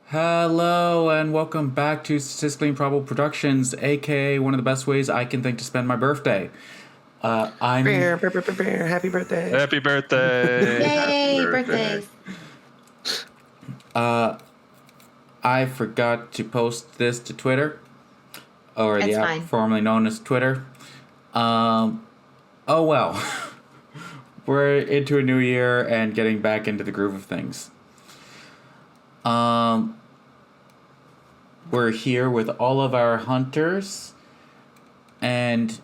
Hello and welcome back to Statistically Improbable Productions, aka one of the best ways I can think to spend my birthday. Happy birthday. Happy birthday. Yay, Happy birthday. birthdays. I forgot to post this to Twitter, or That's the app fine. formerly known as Twitter. Oh well. We're into a new year and getting back into the groove of things. We're here with all of our hunters, and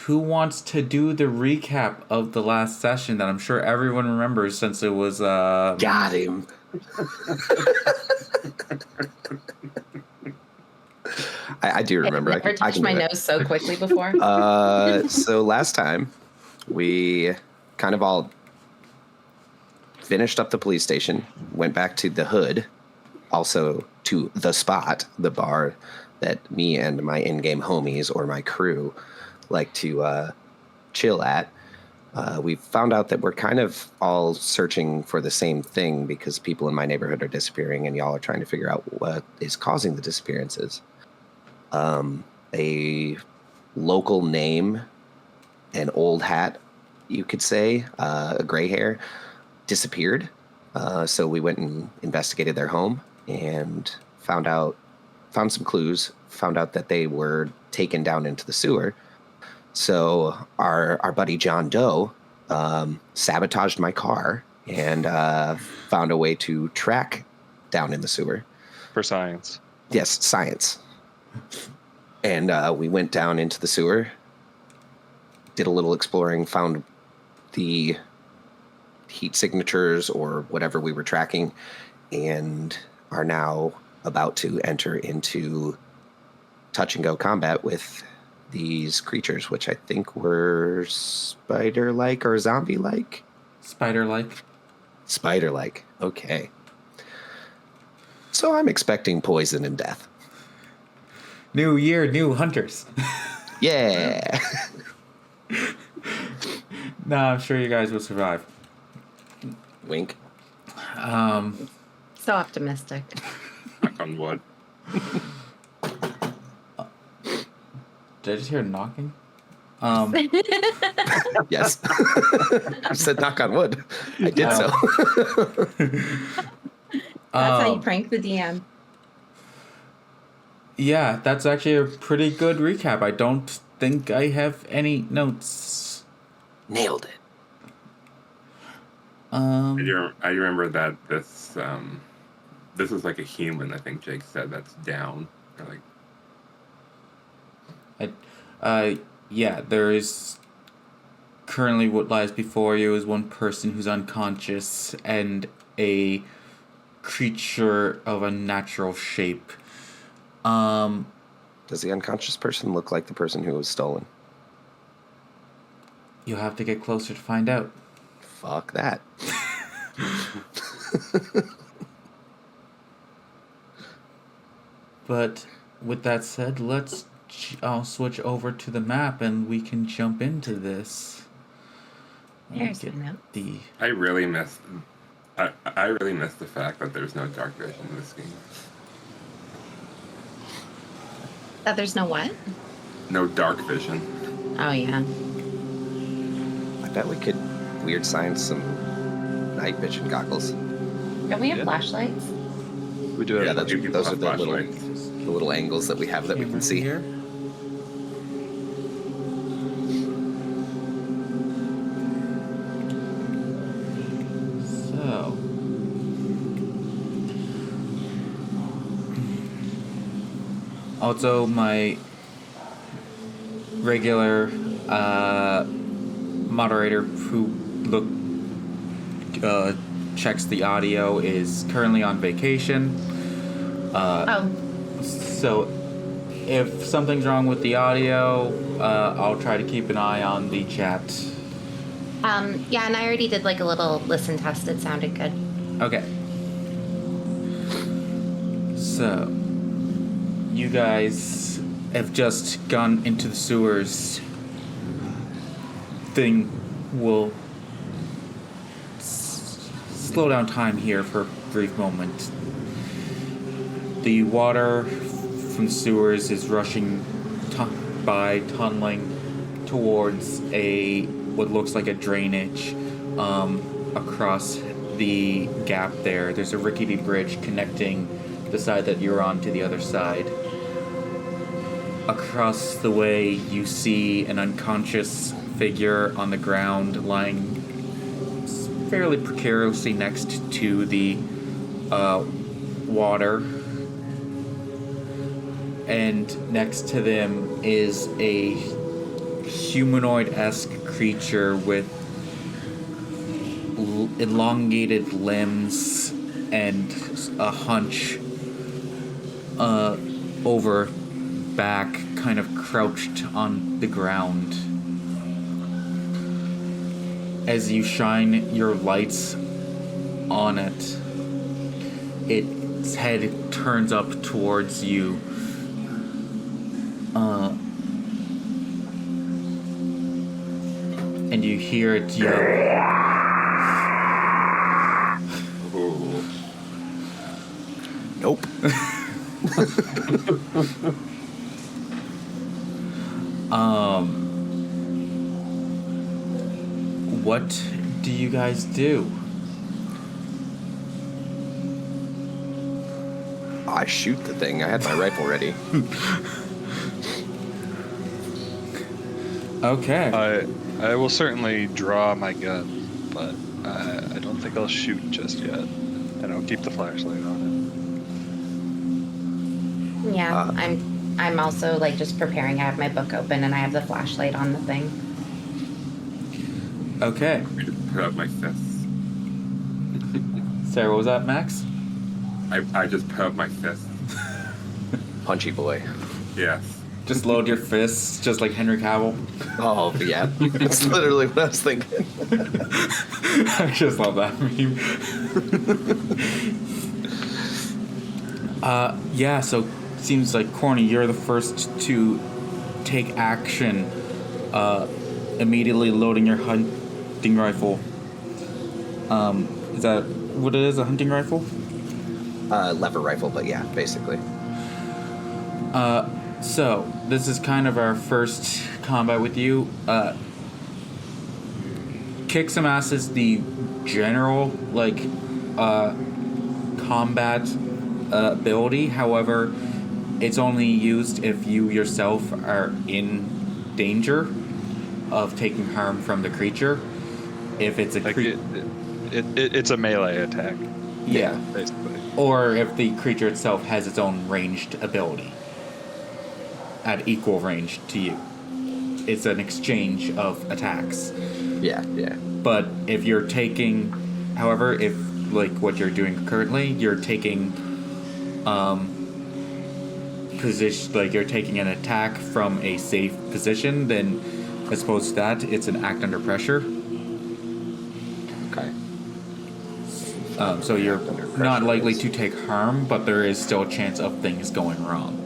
who wants to do the recap of the last session that I'm sure everyone remembers since it was Got him. I do remember. I've never I touched can my do it. nose so quickly before. So last time we kind of all finished up the police station, went back to the hood, also to the spot, the bar that me and my in-game homies or my crew like to chill at. We found out that we're kind of all searching for the same thing because people in my neighborhood are disappearing and y'all are trying to figure out what is causing the disappearances. A local name, an old hat, you could say, a gray hair, disappeared. So we went and investigated their home and found some clues, found out that they were taken down into the sewer. So our buddy John Doe sabotaged my car and found a way to track down in the sewer. For science. Yes, science. And we went down into the sewer, did a little exploring, found the heat signatures or whatever we were tracking, and are now about to enter into touch-and-go combat with these creatures, which I think were spider-like or zombie-like? Spider-like. Spider-like, okay. So I'm expecting poison and death. New year, new hunters. Yeah. No, I'm sure you guys will survive. Wink. So optimistic. Knock on wood. Did I just hear knocking? Yes. I said knock on wood. I did so. That's how you prank the DM. Yeah, that's actually a pretty good recap. I don't think I have any notes. Nailed it. I remember that this is like a human. I think Jake said that's down. Or like, yeah, there is currently what lies before you is one person who's unconscious and a creature of unnatural shape. Does the unconscious person look like the person who was stolen? You'll have to get closer to find out. Fuck that. But with that said, let's switch over to the map and we can jump into this. There's my note. I really missed the fact that there's no dark vision in this game. That there's no what? No dark vision. Oh, yeah. I bet we could weird science some night vision goggles. Don't we have flashlights? We do it. Yeah, You can those are pop the flashlights. little angles that we have that we can see. Here. So, also my regular moderator who checks the audio is currently on vacation. So if something's wrong with the audio, I'll try to keep an eye on the chat. Yeah, and I already did like a little listen test. It sounded good. Okay. So, you guys have just gone into the sewers. Thing will slow down time here for a brief moment. The water from the sewers is rushing by, tunneling towards what looks like a drainage across the gap there. There's a rickety bridge connecting the side that you're on to the other side. Across the way, you see an unconscious figure on the ground lying fairly precariously next to the water. And next to them is a humanoid-esque creature with elongated limbs and a hunch over back, kind of crouched on the ground. As you shine your lights on it, its head turns up towards you. And you hear it yell. Ooh. Nope. What do you guys do? I shoot the thing. I had my rifle ready. Okay. I will certainly draw my gun, but I don't think I'll shoot just yet. And I'll keep the flashlight on Yeah, I'm also like just preparing. I have my book open and I have the flashlight on the thing. Okay. I just put up my fists. Sarah, what was that, Max? I just put up my fists. Punchy boy. Yes. Just load your fists, just like Henry Cavill. Oh, yeah. That's literally what I was thinking. I just love that meme. Yeah, so seems like, Corny, you're the first to take action, immediately loading your hunting rifle. Is that what it is, a hunting rifle? Lever rifle, but yeah, basically. So, this is kind of our first combat with you. Kick some ass is the general, combat ability. However, it's only used if you yourself are in danger of taking harm from the creature. If it's a it. Like creature... it's a melee attack, Yeah. basically. Or if the creature itself has its own ranged ability at equal range to you. It's an exchange of attacks. Yeah, yeah. But if you're taking, however, if like what you're doing currently, you're taking position, like you're taking an attack from a safe position, then as opposed to that, it's an act under pressure. Okay. So you're Act under not pressure likely is- to take harm, but there is still a chance of things going wrong.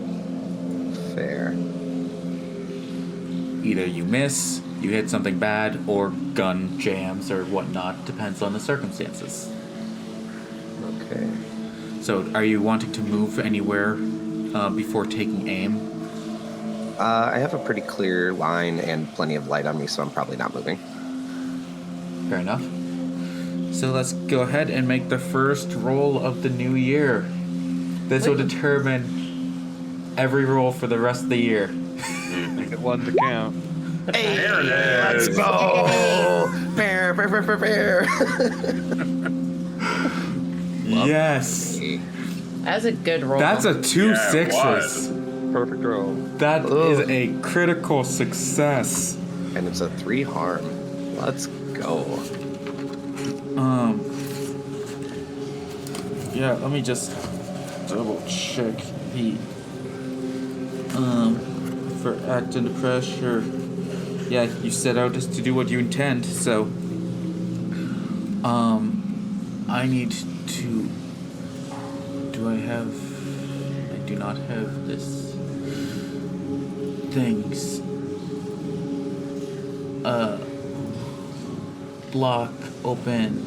Fair. Either you miss, you hit something bad, or gun jams or whatnot, depends on the circumstances. Okay. So, are you wanting to move anywhere before taking aim? I have a pretty clear line and plenty of light on me, so I'm probably not moving. Fair enough. So let's go ahead and make the first roll of the new year. This will determine every roll for the rest of the year. Make it one to count. Hey, There it let's is. go! Bear. Yes! That was a good roll. That's a two Yeah, it sixes. Perfect roll. That Ugh. is a critical success. And it's a 3 harm. Let's go. Yeah, let me just double check the for act under pressure. Yeah, you set out just to do what you intend, so I need to I do not have this things block open.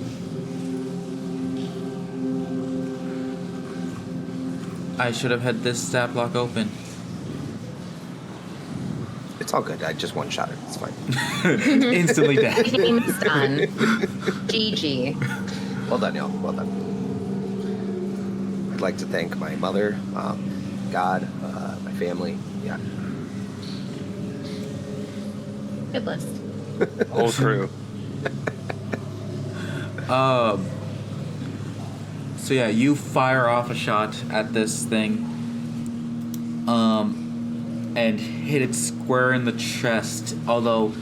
I should have had this stat block open. It's all good. I just one-shot it. It's fine. Instantly The dead. game's done. GG. Well done, y'all. Well done. I'd like to thank my mother, God, my family. Yeah. Good list. Whole crew. So yeah, you fire off a shot at this thing, and hit it square in the chest. Although,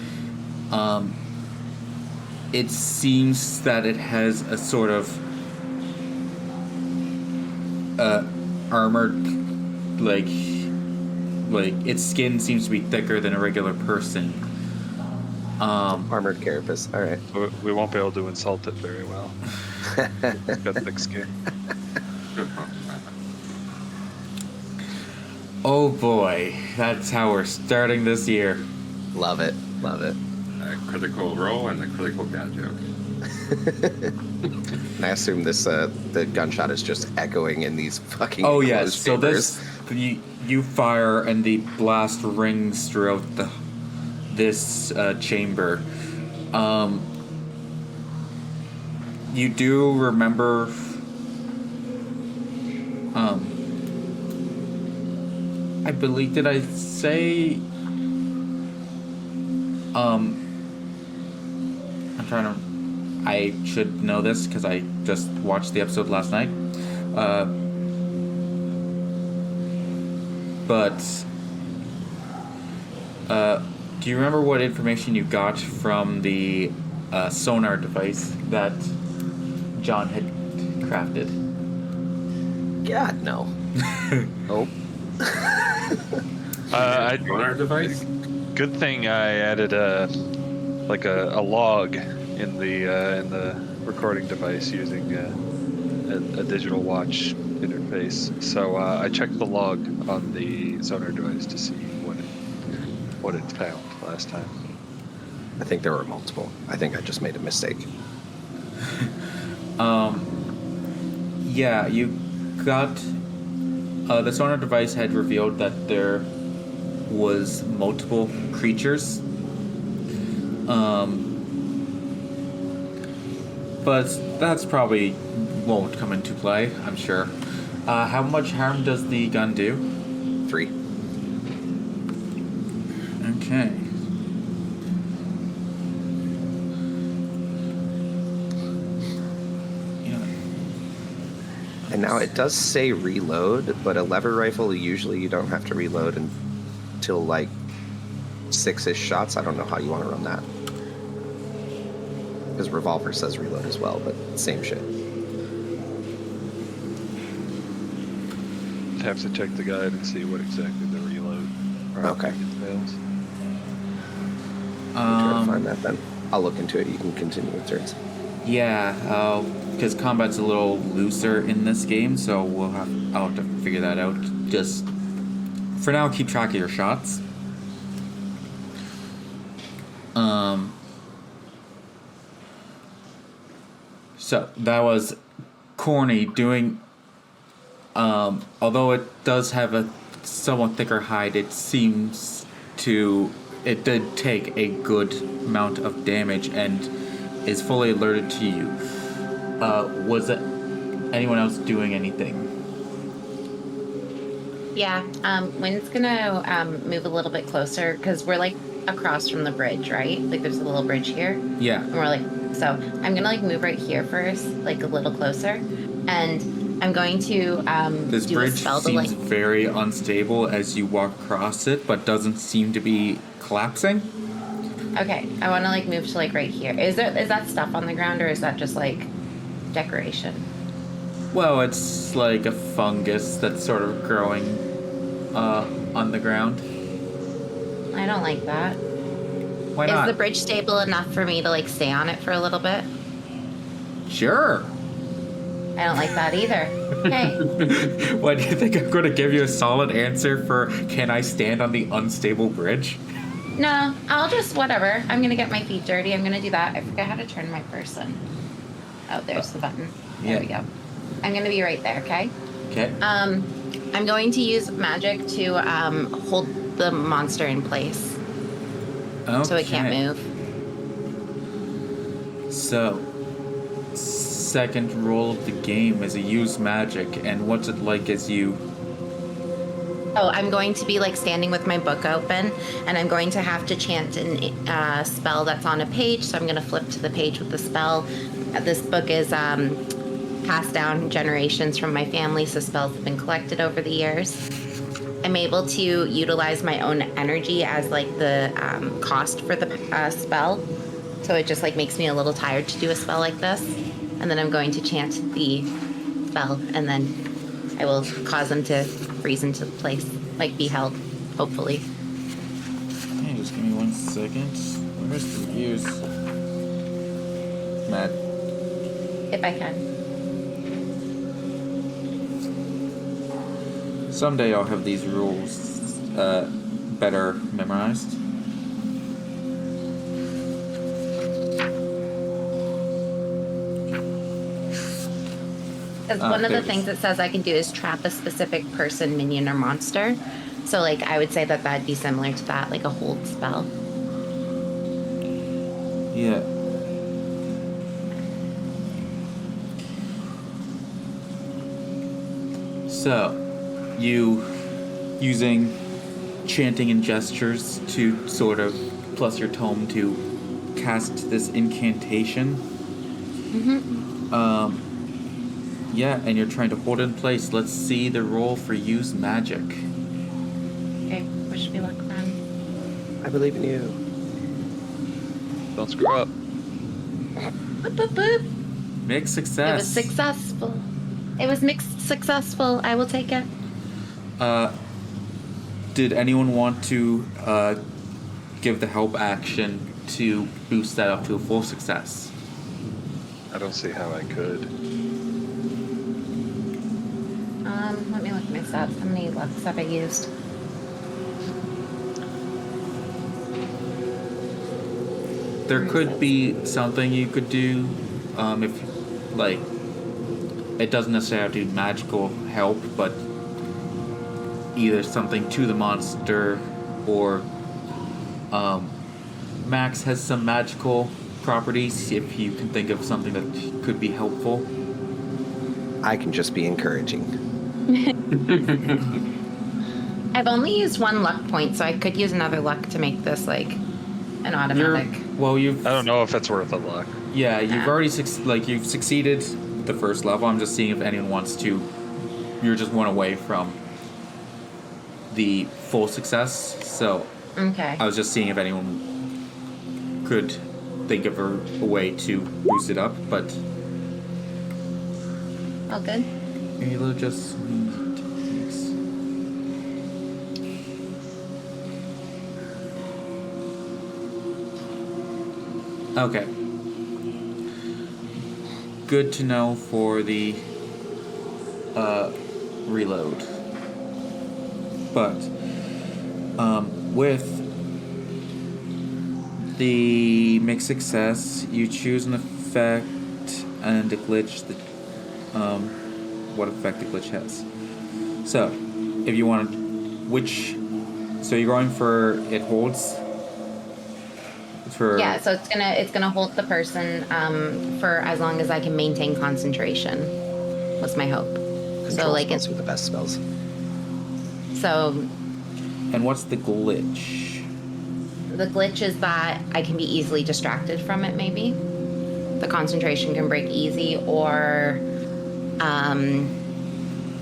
it seems that it has a sort of armored, like its skin seems to be thicker than a regular person. Armored carapace. All right. We won't be able to insult it very well. It's got thick skin. Oh boy, that's how we're starting this year. Love it. Love it. A critical roll and a critical dad joke. And I assume this the gunshot is just echoing in these fucking. Oh yes, enclosed so chambers. this you fire and the blast rings throughout this chamber. You do remember I believe, did I say I'm trying to, I should know this because I just watched the episode last night. But do you remember what information you got from the sonar device that John had crafted? God, no. Oh. Sonar device? Good thing I added a log in the recording device using a digital watch interface. So I checked the log on the sonar device to see what it found last time. I think there were multiple. I think I just made a mistake. Yeah, you got the sonar device had revealed that there was multiple creatures. But that's probably won't come into play, I'm sure. How much harm does the gun do? 3. Okay. And now it does say reload, but a lever rifle, usually you don't have to reload until like 6-ish shots. I don't know how you want to run that. Because revolver says reload as well, but same shit. Have to check the guide and see what exactly the reload Okay. entails. Try to find that then. I'll look into it. You can continue with turns. Yeah, because combat's a little looser in this game, so I'll have to figure that out. Just for now, keep track of your shots. So that was Corny doing. Although it does have a somewhat thicker hide, it seems it did take a good amount of damage and is fully alerted to you. Was it anyone else doing anything? Yeah, Wynn's gonna move a little bit closer because we're like across from the bridge, right? Like there's a little bridge here. Yeah. And we're like, so I'm gonna like move right here first, like a little closer, and I'm going to This do a bridge spell to seems like. very unstable as you walk across it, but doesn't seem to be collapsing. Okay, I want to like move to like right here. Is that stuff on the ground or is that just like decoration? Well, it's like a fungus that's sort of growing on the ground. I don't like that. Why not? Is the bridge stable enough for me to like stay on it for a little bit? Sure. I don't like that either. Okay. What, do you think I'm going to give you a solid answer for can I stand on the unstable bridge? No, I'll just whatever. I'm gonna get my feet dirty. I'm gonna do that. I forget how to turn my person. Oh, there's the button. There Yeah. we go. I'm gonna be right there. Okay. Okay. I'm going to use magic to hold the monster in place so it can't Okay. move. So, second rule of the game is a use magic, and what's it like as you? Oh, I'm going to be like standing with my book open, and I'm going to have to chant a spell that's on a page. So I'm going to flip to the page with the spell. This book is passed down generations from my family, so spells have been collected over the years. I'm able to utilize my own energy as like the cost for the spell. So it just like makes me a little tired to do a spell like this. And then I'm going to chant the spell, and then I will cause them to freeze into place, like be held, hopefully. Hey, just give me 1 second. Where's the reviews? Matt. If I can. Someday I'll have these rules better memorized. Because one of there the it things is. it says I can do is trap a specific person, minion, or monster. So, like, I would say that that'd be similar to that, like a hold spell. Yeah. So, you using chanting and gestures to sort of plus your tome to cast this incantation. Yeah, and you're trying to hold it in place. Let's see the roll for use magic. Okay, wish me luck, friend. I believe in you. Don't screw up. Boop, boop, boop. Mixed It was success. successful. It was mixed successful. I will take it. Did anyone want to give the help action to boost that up to a full success? I don't see how I could. Let me look at my stats. How many lucks have I used? There could be something you could do, if, like, it doesn't necessarily have to be magical help, but either something to the monster or, Max has some magical properties, if you can think of something that could be helpful. I can just be encouraging. I've only used one luck point, so I could use another luck to make this like an automatic. You've I don't know if it's worth a luck. Yeah, you've already you've succeeded the first level. I'm just seeing if anyone wants to. You're just one away from the full success, so Okay. I was just seeing if anyone could think of a way to boost it up. But All good. it'll just. Okay. Good to know for the reload. But with the mixed success, you choose an effect and a glitch that what effect the glitch has. So, if you want so you're going for it holds for Yeah, so it's gonna hold the person for as long as I can maintain concentration. Was my hope. Control like spells are the best spells. So And what's the glitch? the glitch is that I can be easily distracted from it. Maybe the concentration can break easy, or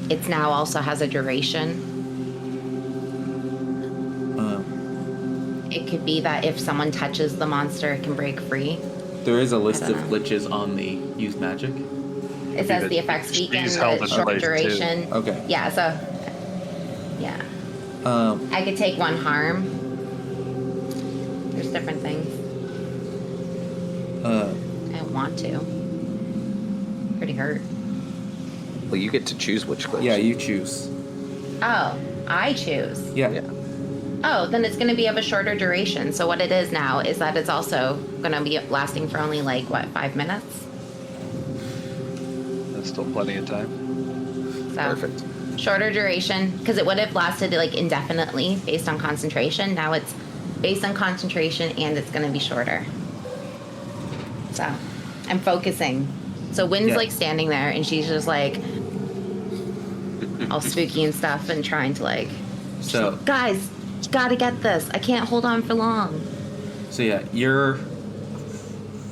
it's now also has a duration. It could be that if someone touches the monster, it can break free. There is a list I of don't know. glitches on the use magic. It says that the effects she's weaken, held the in short place, too. duration. Okay. Yeah, so yeah. I could take one harm. There's different things. I don't want to. Pretty hurt. Well, you get to choose which glitch. Yeah, you choose. Oh, I choose. Yeah. Yeah. Oh, then it's going to be of a shorter duration. So what it is now is that it's also going to be lasting for only like, what, 5 minutes? That's still plenty of time. So Perfect. Shorter duration, because it would have lasted like indefinitely based on concentration. Now it's based on concentration and it's going to be shorter. So I'm focusing. So Wynn's Yeah. like standing there and she's just like all spooky and stuff and trying to like, So guys, you gotta get this. I can't hold on for long. So yeah, you're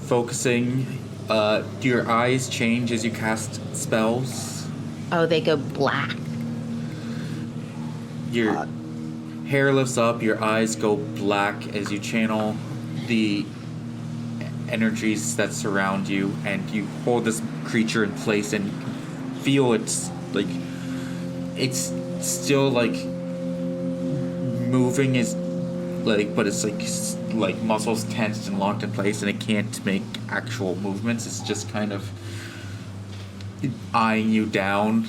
focusing. Do your eyes change as you cast spells? Oh, they go black. Your hair lifts up, your eyes go black as you channel the energies that surround you, and you hold this creature in place and feel it's still like moving is like, but it's like muscles tensed and locked in place, and it can't make actual movements. It's just kind of eyeing you down,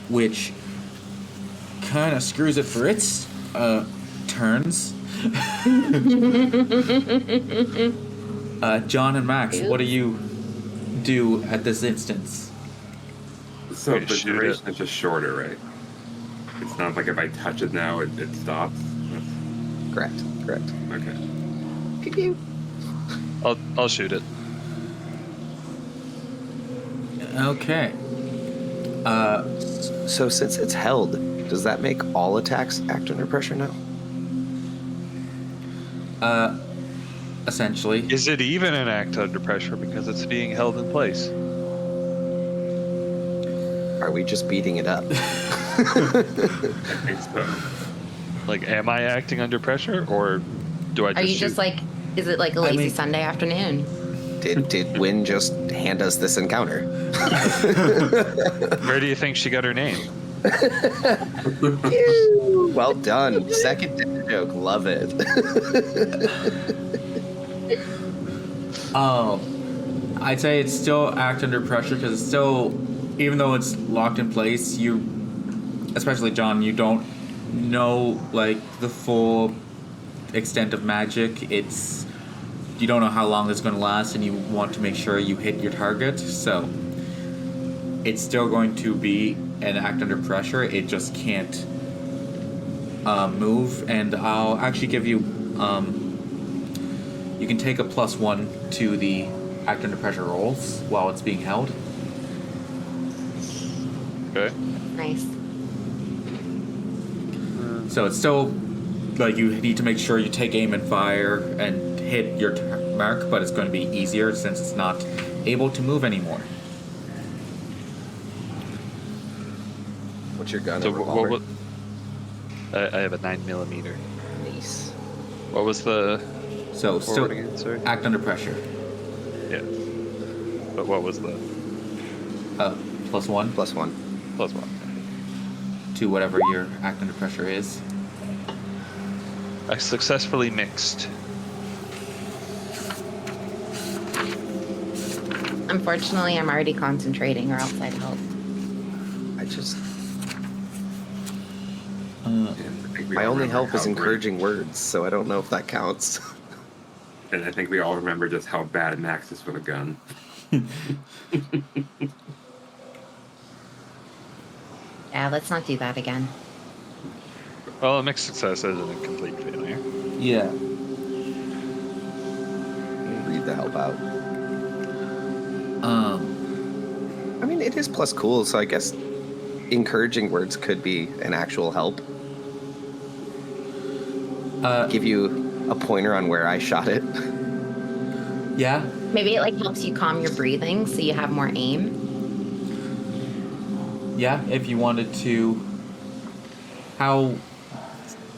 which kind of screws it for its turns. John and Max, what do you do at this instance? So Way the to shoot duration is just shorter, right? It's not like if I touch it now, it stops. Correct. Okay. Pew pew. I'll shoot it. Okay. So since it's held, does that make all attacks act under pressure now? Essentially. Is it even an act under pressure because it's being held in place? Are we just beating it up? I think so. Like, am I acting under pressure, or do I just Are you shoot? just like, is it like a lazy mean- Sunday afternoon? Did Wynn just hand us this encounter? Where do you think she got her name? Ew, well done. Second dad joke. Love it. I'd say it's still act under pressure because it's still, even though it's locked in place, you, especially John, you don't know like the full extent of magic. You don't know how long it's going to last, and you want to make sure you hit your target. So it's still going to be an act under pressure. It just can't move, and I'll actually give you. You can take a +1 to the act under pressure rolls while it's being held. Okay. Nice. So it's still like you need to make sure you take aim and fire and hit your mark, but it's going to be easier since it's not able to move anymore. What's your gun? So and what? revolver? I have a 9mm. Nice. What was the So still forward again? Sorry. act under pressure. Yeah. But what was the +1 +1. +1? to whatever your act under pressure is. I successfully mixed. Unfortunately, I'm already concentrating, or else I'd help. I just. I think we My all only remember help is how great- encouraging words, so I don't know if that counts. And I think we all remember just how bad Max is with a gun. Yeah, let's not do that again. Well, a mixed success isn't a complete failure. Yeah. Read the help out. Um. I mean, it is plus cool, so I guess encouraging words could be an actual help. Give you a pointer on where I shot it. Yeah. Maybe it like helps you calm your breathing so you have more aim. Yeah. If you wanted to. How.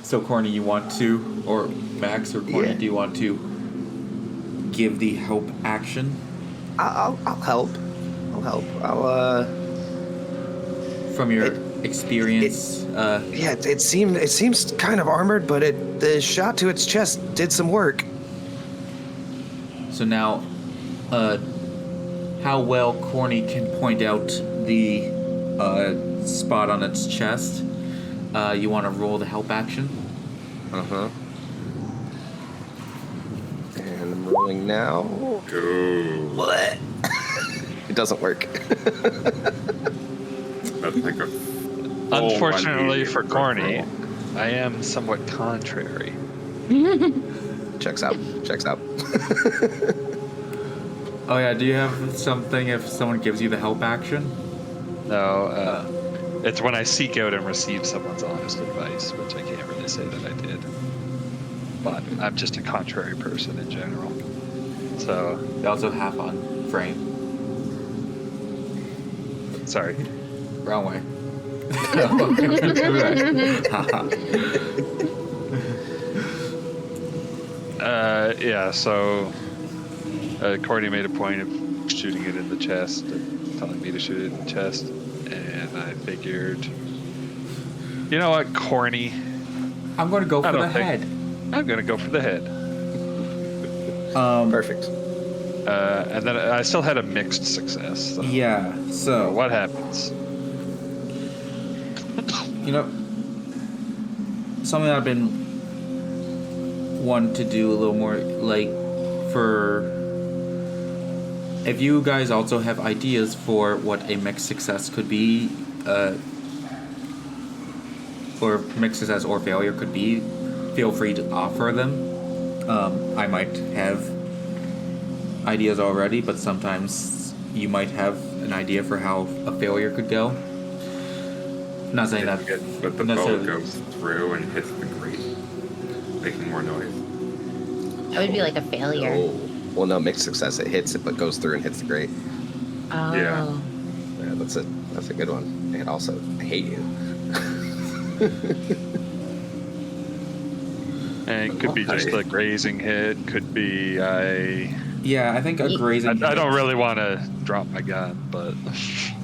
So corny you want to, or Max or corny, Yeah. do you want to give the help action? I'll help. I'll help. From your It- experience, Yeah, it seems kind of armored, but the shot to its chest did some work. so now, how well Corny can point out the spot on its chest. You want to roll the help action? And I'm rolling now. Go. What? It doesn't work. That's like a Unfortunately 1D for Corny, roll. I am somewhat contrary. Checks out. Checks out. Oh yeah, do you have something if someone gives you the help action? No, it's when I seek out and receive someone's honest advice, which I can't really say that I did. But I'm just a contrary person in general. So, They also have on frame. sorry. Wrong way. Yeah, so Cordy made a point of shooting it in the chest, and telling me to shoot it in the chest, and I figured, you know what, Corny, I'm going to go for the don't think- head. I'm gonna go for the head. Perfect. And then I still had a mixed success. So Yeah, so what happens? you know, something I've been wanting to do a little more, like, for if you guys also have ideas for what a mixed success could be, or mixed success or failure could be, feel free to offer them. I might have ideas already, but sometimes you might have an idea for how a failure could go. Not saying that But the bow necessarily. goes through and hits the grate, making more noise. That would be like a failure. Oh. Well, no, mixed success. It hits it, but goes through and hits the grate. Oh. Yeah. Yeah, that's a good one. And also, I hate you. And it could be just a grazing hit. Could be Yeah, I think a grazing. I don't really want to drop my gun, but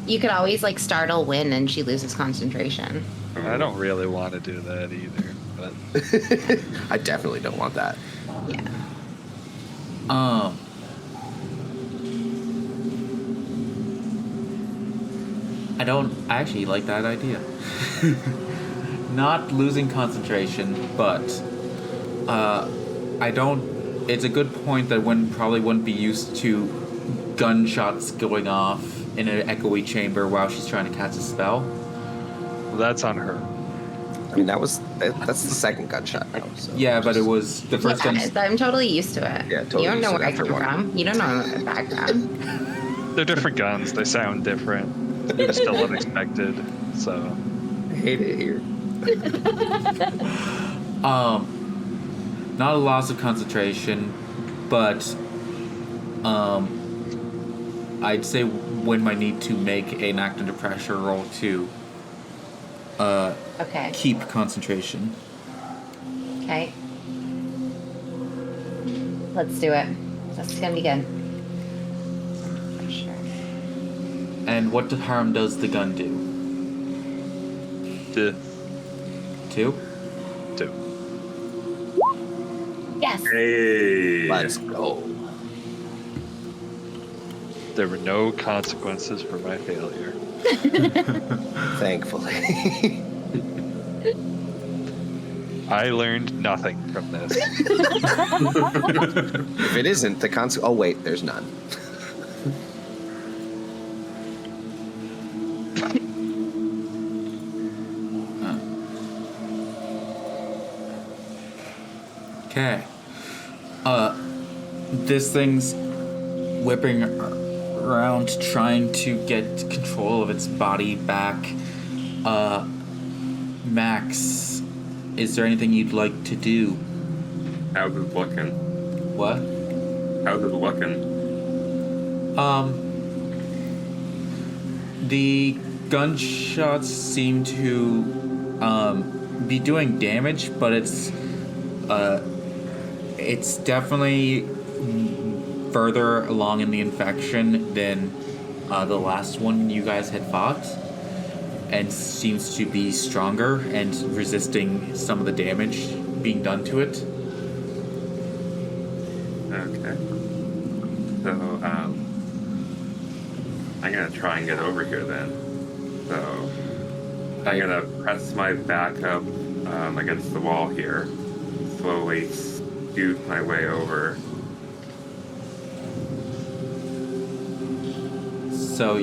You could always like startle Win and she loses concentration. I don't really want to do that either. But I definitely don't want that. Yeah. I actually like that idea. Not losing concentration, but I don't. It's a good point that Wynn probably wouldn't be used to gunshots going off in an echoey chamber while she's trying to cast a spell. that's on her. I mean, that's the second gunshot now. So Yeah, but it was the first gun. I'm totally used to it. Yeah, totally You don't know used to where I it come after one. from. You don't know my background. They're different guns. They sound different. It was still unexpected. So I hate it here. Not a loss of concentration, but I'd say Wynn might need to make an act under pressure roll to Okay. keep concentration. Okay. Let's do it. This is gonna be good. For sure. And what harm does the gun do? Duh. 2? 2. Yes. Hey! Let's go. There were no consequences for my failure. Thankfully. I learned nothing from this. If it isn't, the consequence. Oh, wait, there's none. Okay. This thing's whipping around trying to get control of its body back. Max, is there anything you'd like to do? How's it looking? What? How's it looking? The gunshots seem to be doing damage, but it's definitely further along in the infection than the last one you guys had fought, and seems to be stronger and resisting some of the damage being done to it. Okay. So, I'm gonna try and get over here then. So, I'm gonna press my back up against the wall here. Slowly scoot my way over. So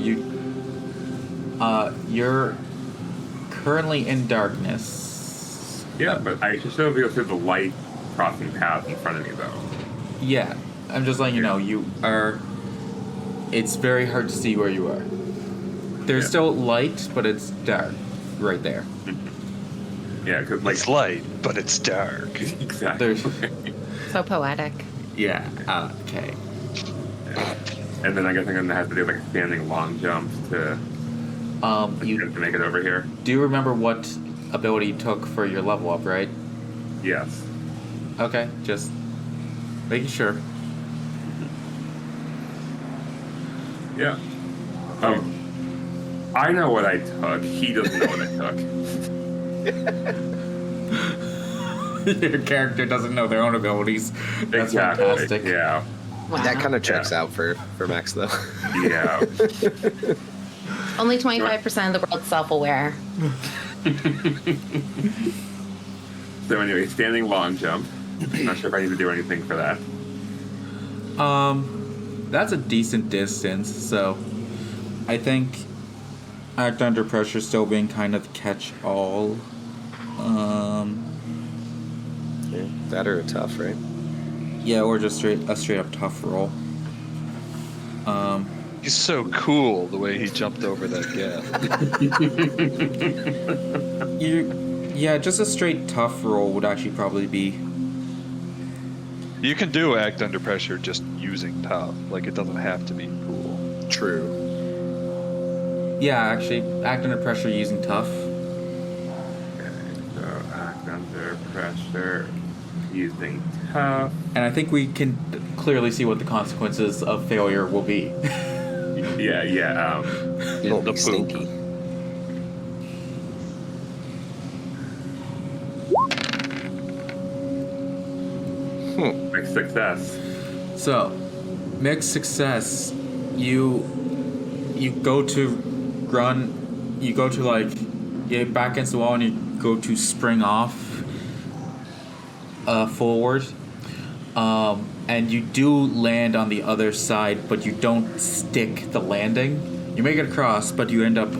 you're currently in darkness. Yeah, but I should still be able to see the light crossing paths in front of me, though. Yeah, I'm just letting you know you are. It's very hard to see where you are. There's still light, but it's dark right there. Yeah, because like It's light, but it's dark. exactly. There's, So poetic. yeah. Okay. And then I guess I'm gonna have to do like a standing long jump to You to make it over here. do remember what ability you took for your level up, right? Yes. Okay, just making sure. Yeah. I know what I took. He doesn't know what I took. Your character doesn't know their own abilities. That's Exactly. fantastic. Yeah. Wow. That kind of checks Yeah. out for Max, though. Yeah. Only 25% of the world's self-aware. So anyway, standing long jump. Not sure if I need to do anything for that. That's a decent distance, so I think act under pressure still being kind of catch-all. Yeah, that or a tough, right? Yeah, or just a straight up tough roll. He's so cool the way he jumped over that gap. Yeah, just a straight tough roll would actually probably be. You can do act under pressure just using tough. Like, it doesn't have to be cool. True. Yeah, actually, act under pressure using tough. Okay, so act under pressure using tough. And I think we can clearly see what the consequences of failure will be. Yeah. It'll the be poop. stinky. Mixed success. So, mixed success. You go to run. You go to get back against the wall, and you go to spring off forward. And you do land on the other side, but you don't stick the landing. You make it across, but you end up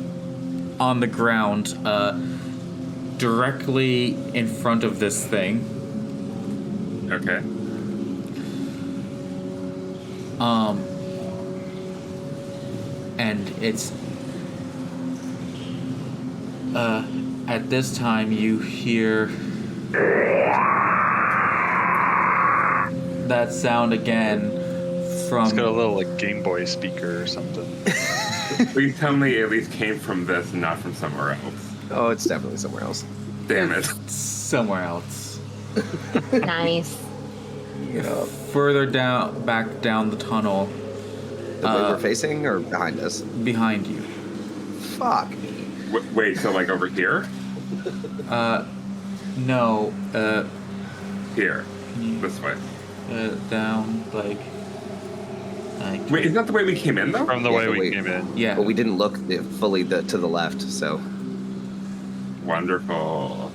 on the ground, directly in front of this thing. Okay. And it's at this time you hear that sound again from It's got a little, like, Game Boy speaker or something. Please tell me it at least came from this and not from somewhere else. Oh, it's definitely somewhere else. Damn it. somewhere else. Nice. Further back down the tunnel, The way we're facing or behind us? behind you. Fuck. Wait, so like over here? No, Here. This way. down like Wait, isn't that the way we came in though? From the Yeah, way but we wait. came in. yeah. But we didn't look fully to the left, so. Wonderful.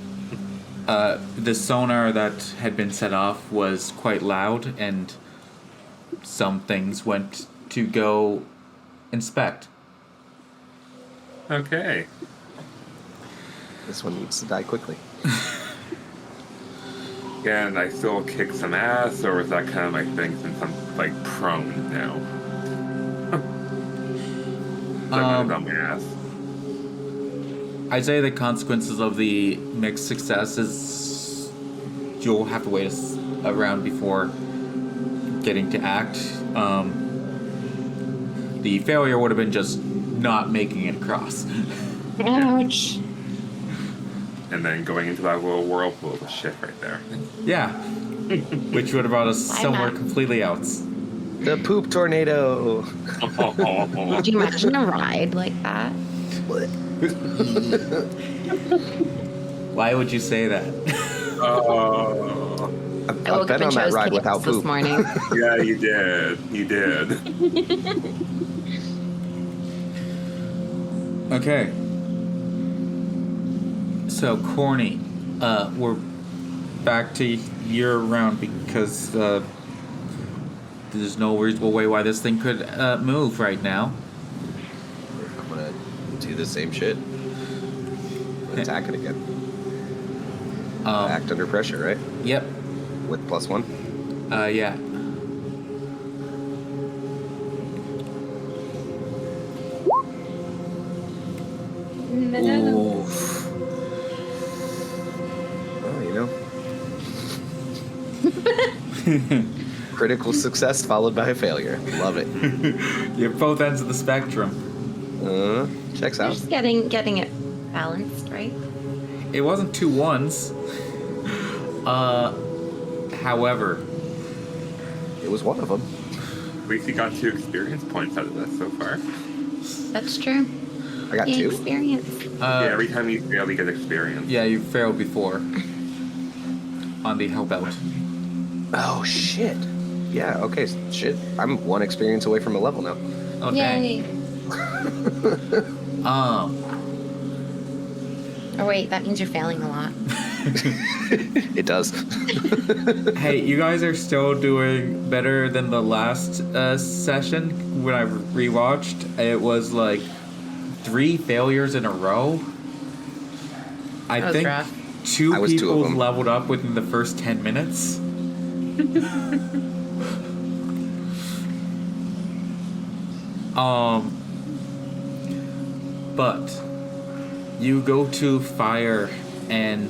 The sonar that had been set off was quite loud, and some things went to go inspect. Okay. This one needs to die quickly. Can I still kick some ass, or was that kind of my thing since I'm like prone now? So I'm on my ass. I'd say the consequences of the mixed success is you'll have to wait around before getting to act. The failure would have been just not making it across. Ouch. And then going into that little whirlpool of shit right there. Yeah. Which would have brought us Why somewhere not? completely else. The poop tornado. Could you imagine a ride like that? Why would you say that? Oh, I I've woke up been and on that chose ride chaos without this poop. morning. yeah, you did. You did. Okay. So, Corny, we're back to year round because there's no reasonable way why this thing could move right now. do the same shit. Attack it again. Act under pressure, right? Yep. With +1. Yeah. Oof. Well, critical success followed by a failure. Love it. You're both ends of the spectrum. Checks You're out. just getting it balanced, right? It wasn't 2 1s. However, It was one of them. At least you got 2 experience points out of this so far. That's true. I got Yay, 2. experience. Yeah, every time you fail, you get experience. yeah, you failed before on the help out. Oh, shit. Yeah, okay, shit. I'm 1 experience away from a level now. Oh, dang. Yay. Um, Oh, wait, that means you're failing a lot. It does. hey, you guys are still doing better than the last session. When I rewatched, it was like 3 failures in a row. I That was think rough. 2 I was 2 of people them. leveled up within the first 10 minutes. But you go to fire and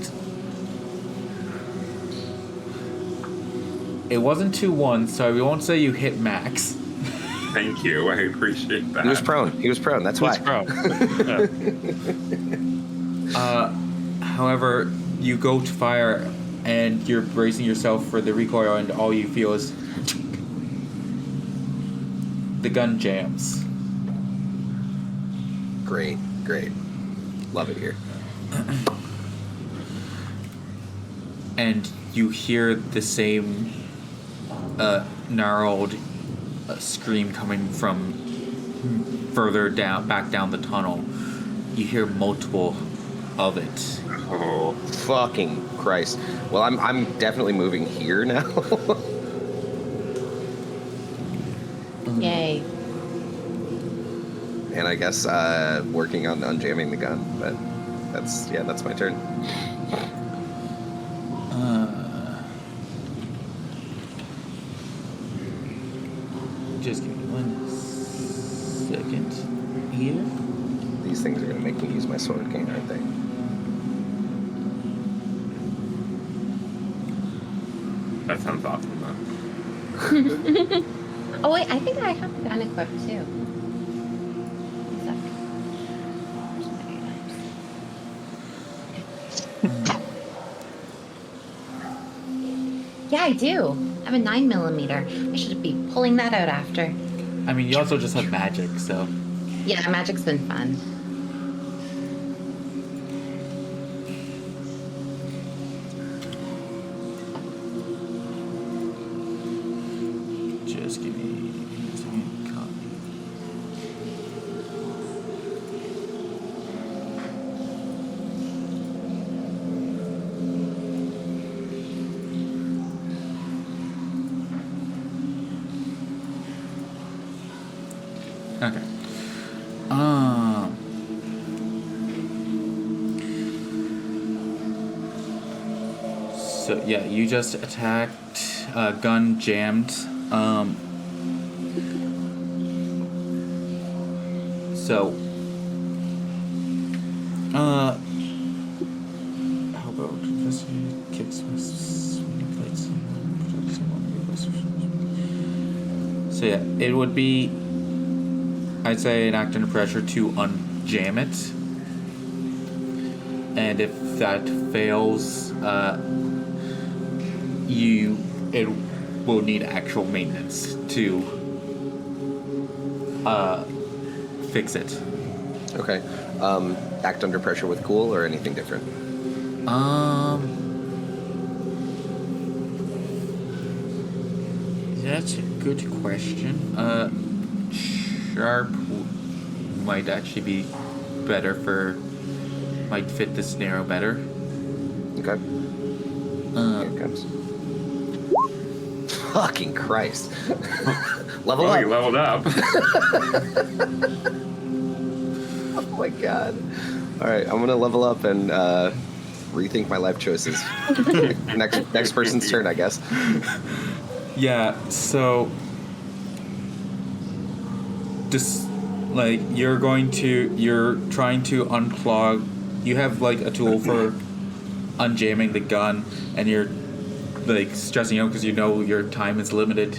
it wasn't 2 1, so we won't say you hit max. Thank you. I appreciate that. He was prone. That's why. That's wrong. However, you go to fire and you're bracing yourself for the recoil, and all you feel is the gun jams. Great. Love it here. And you hear the same gnarled scream coming from further down, back down the tunnel. You hear multiple of it. Oh, Fucking Christ. Well, I'm definitely moving here now. Yay. And I guess working on unjamming the gun, but that's my turn. Just give me 1 second here. These things are gonna make me use my sword cane, aren't they? that sounds awesome, though. Oh, wait, I think I have the gun equipped, too. Yeah, I do. I have a 9mm. I should be pulling that out after. I mean, you also just have magic, so. Yeah, magic's been fun. Just give me a second. Copy. Okay. So yeah, you just attacked. Gun jammed. So. How about investigate kicks plates? So yeah, it would be. I'd say an act under pressure to unjam it. And if that fails, it will need actual maintenance to fix it. Okay. Act under pressure with cool or anything different? That's a good question. Sharp might actually be better might fit the scenario better. Okay. Here it comes. Fucking Christ. Level Oh, up. you leveled up. Oh, my god. All right, I'm gonna level up and rethink my life choices. next person's turn, I guess. Yeah, so just like you're trying to unclog. You have like a tool for unjamming the gun, and you're like stressing out because you know your time is limited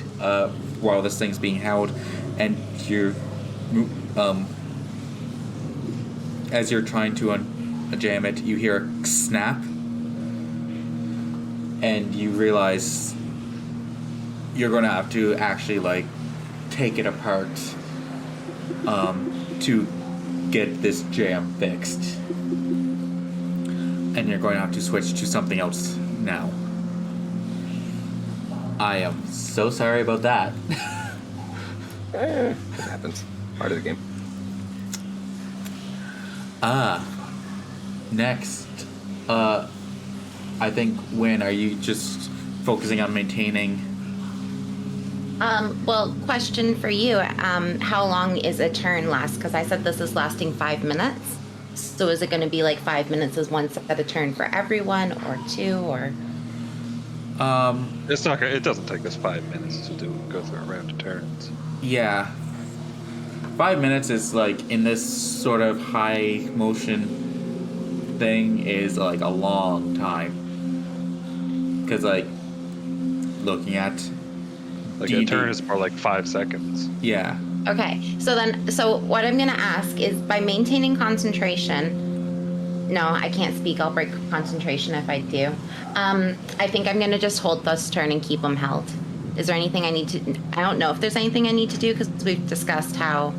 while this thing's being held, and you're as you're trying to unjam it, you hear a snap, and you realize you're going to have to actually like take it apart to get this jam fixed, and you're going to have to switch to something else now. I am so sorry about that. It happens. Part of the game. Next, I think, Win, are you just focusing on maintaining? Well, question for you. How long is a turn last? Because I said this is lasting 5 minutes. So is it going to be like 5 minutes is one set of turn for everyone, or 2, or? It's not. It doesn't take us 5 minutes to go through a round of turns. Yeah. 5 minutes is like in this sort of high motion thing is like a long time. Because like looking at Like D&D. a turn is more like 5 seconds. Yeah. Okay, so what I'm going to ask is by maintaining concentration. No, I can't speak. I'll break concentration if I do. I think I'm going to just hold this turn and keep them held. Is there anything I need to? I don't know if there's anything I need to do because we've discussed how.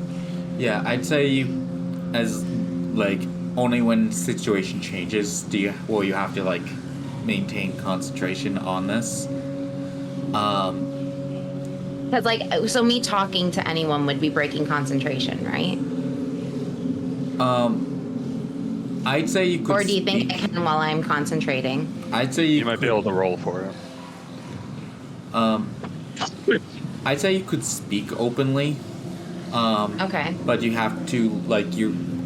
Yeah, I'd say you, as like only when situation changes you have to like maintain concentration on this. Because so me talking to anyone would be breaking concentration, right? I'd say you could. Or do you think I can while I'm concentrating? I'd say You might be able to roll for it. I'd say you could speak openly. Okay. But you have to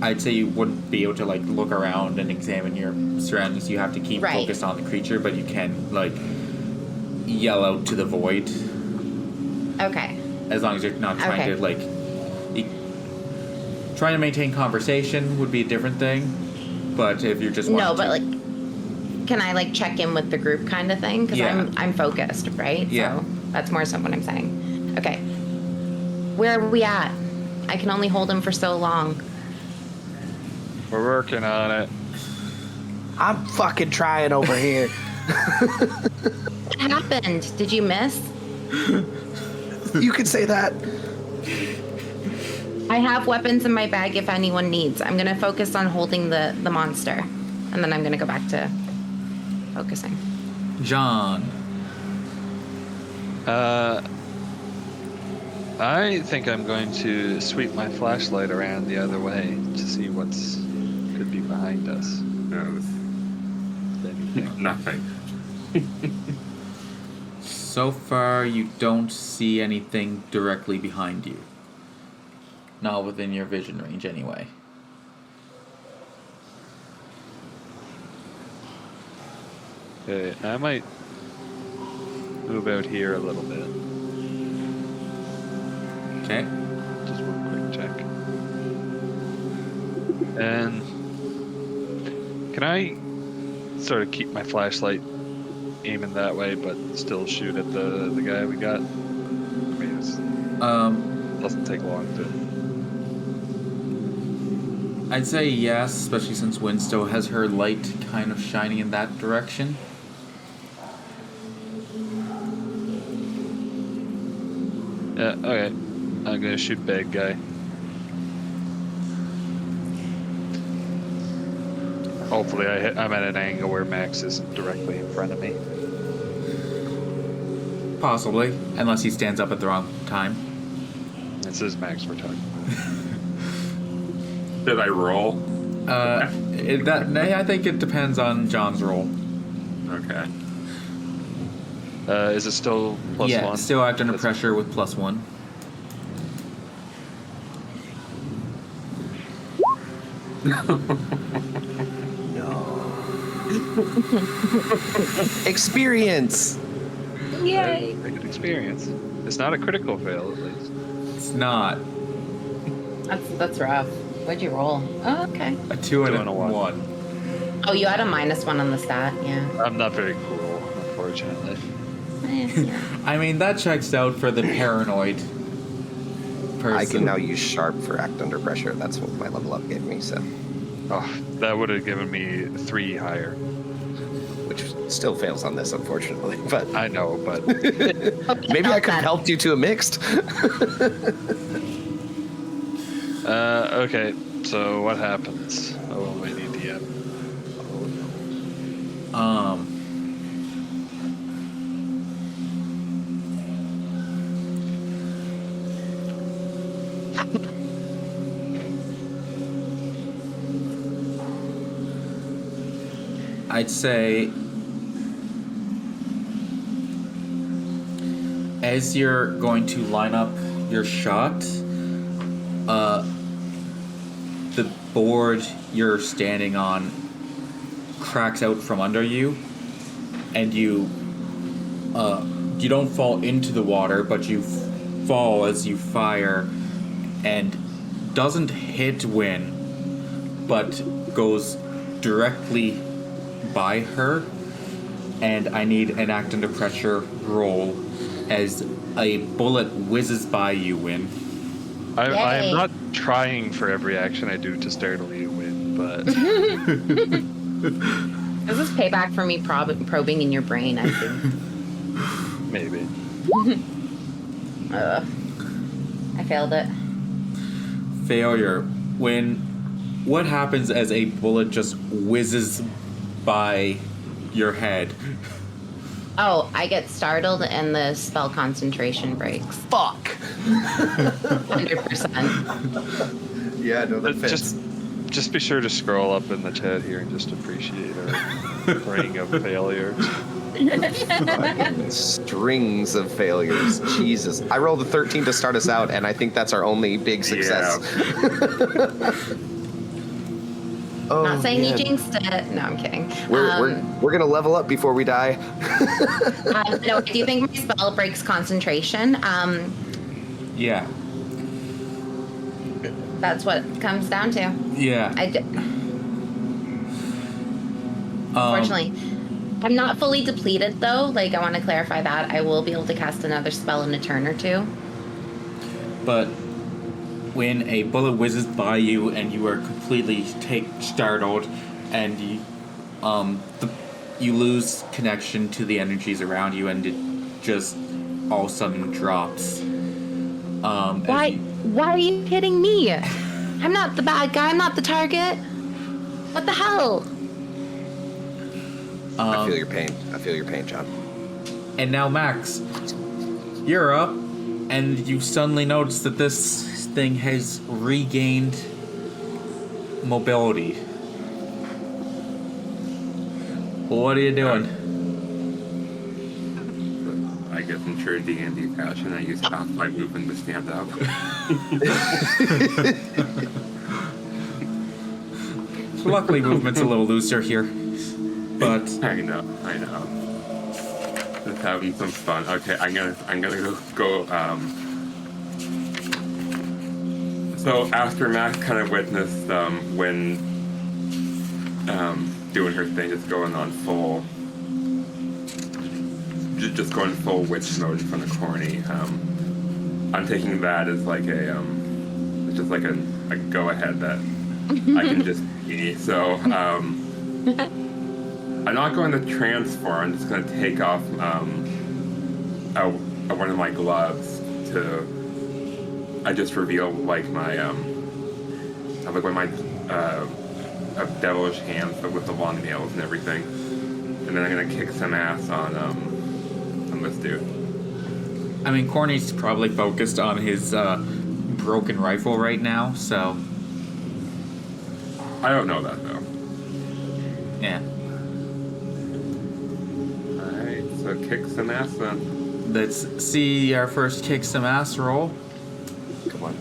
I'd say you wouldn't be able to like look around and examine your surroundings. You have to keep Right. focused on the creature, but you can like yell out to the void Okay. as long as you're not trying Okay. to like. Trying to maintain conversation would be a different thing, but if you're just No, wanting but to, like, can I like check in with the group kind of thing? Because Yeah. I'm focused, right? Yeah. So that's more so what I'm saying. Okay. Where are we at? I can only hold him for so long. We're working on it. I'm fucking trying over here. What happened? Did you miss? You could say that. I have weapons in my bag if anyone needs. I'm gonna focus on holding the monster, and then I'm gonna go back to focusing. John. I think I'm going to sweep my flashlight around the other way to see what's could be behind us. No, Anything. nothing. So far, you don't see anything directly behind you. Not within your vision range, anyway. Okay, I might move out here a little bit. Okay. Just one quick check. And can I sort of keep my flashlight aiming that way, but still shoot at the guy we got? I mean, it doesn't take long to. I'd say yes, especially since Winstow has her light kind of shining in that direction. Yeah, okay. I'm gonna shoot bad guy. Hopefully I'm at an angle where Max isn't directly in front of me. Possibly, unless he stands up at the wrong time. This is Max we're talking Did I roll? I think it depends on John's roll. Okay. about. Is it still plus yeah, one? still act under That's- pressure with +1. Experience. Yay! A good experience. It's not a critical fail, at least. It's not. That's rough. What'd you roll? Oh, okay. A 2 and Two and a a 1. Oh, you had a -1 on the stat. Yeah. I'm not very cool, unfortunately. Yeah. I mean, that checks out for the paranoid person. I can now use sharp for act under pressure. That's what my level up gave me. So, Oh, that would have given me 3 higher. which still fails on this, unfortunately. But I know, but maybe I could have helped you to a mixed. okay. So what happens? Oh, I need the app. I'd say as you're going to line up your shot, the board you're standing on cracks out from under you, and you don't fall into the water, but you fall as you fire, and doesn't hit Win, but goes directly by her, and I need an act under pressure roll as a bullet whizzes by you, Win. I Yay. am not trying for every action I do to startle you, Win, but This is payback for me probing in your brain, I think. maybe. I failed it. Failure. When what happens as a bullet just whizzes by your head? Oh, I get startled and the spell concentration breaks. Fuck. 100%. Yeah, no, that Just be sure to scroll up in the chat here and just appreciate our ring of failure. Strings of failures. Jesus. I rolled a 13 to start us out, and I think that's our only big success. Oh, Not saying man. you jinxed it. No, I'm kidding. We're gonna level up before we die. No, I do think my spell breaks concentration. Yeah. That's what it comes down to. Yeah. Unfortunately, I'm not fully depleted though. Like, I want to clarify that I will be able to cast another spell in a turn or two. But when a bullet whizzes by you and you are completely startled, and you lose connection to the energies around you, and it just all of a sudden drops. Why are you hitting me? I'm not the bad guy. I'm not the target. What the hell? I feel your pain. I feel your pain, John. And now, Max, you're up, and you suddenly notice that this thing has regained mobility. What are you doing? I guess in true D&D fashion, I use half my movement to stand up. Luckily, movement's a little looser here, but I know. Just having some fun. Okay, I'm gonna go. So after Max kind of witnessed when doing her thing, just going on full, just going full witch mode in front of Corny. I'm taking that as like it's just like a go ahead that I can just be. So I'm not going to transform. I'm just going to take off one of my gloves to. I just reveal like my like one of my devilish hands, but with the long nails and everything. And then I'm gonna kick some ass on this dude. I mean, Corny's probably focused on his broken rifle right now, so I don't know that though. yeah. Alright, so kick some ass then. Let's see our first kick some ass roll. Come on.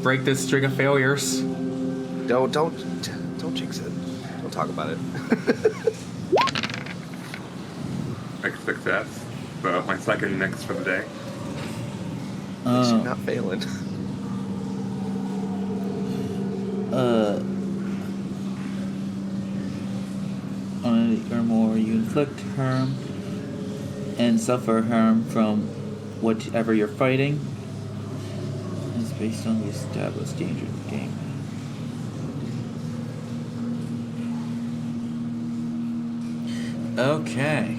Break this string of failures. Don't jinx it. Don't talk about it. Success. So my second mix for the day. You're not failing. On or more, you inflict harm and suffer harm from whatever you're fighting. It's based on the established danger of the game. Okay.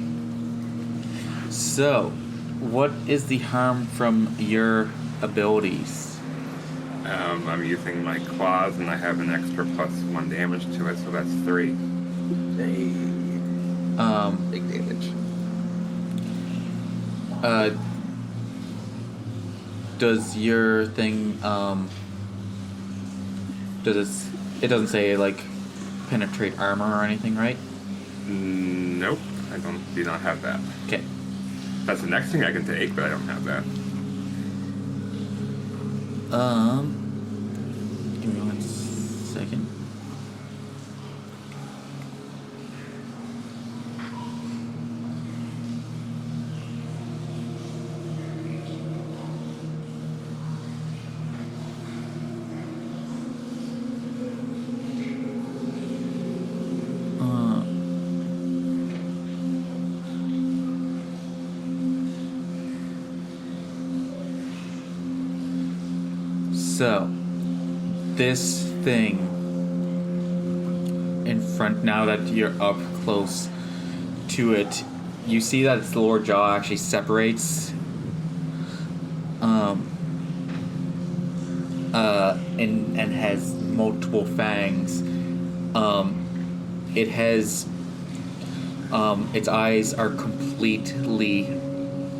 So, what is the harm from your abilities? I'm using my claws, and I have an extra +1 damage to it, so that's 3. Hey, big damage. Does your thing it doesn't say like penetrate armor or anything, right? Nope, I do not have that. Okay. That's the next thing I can take, but I don't have that. Give me 1 second. So, this thing in front, now that you're up close to it, you see that its lower jaw actually separates. And has multiple fangs. It has. Its eyes are completely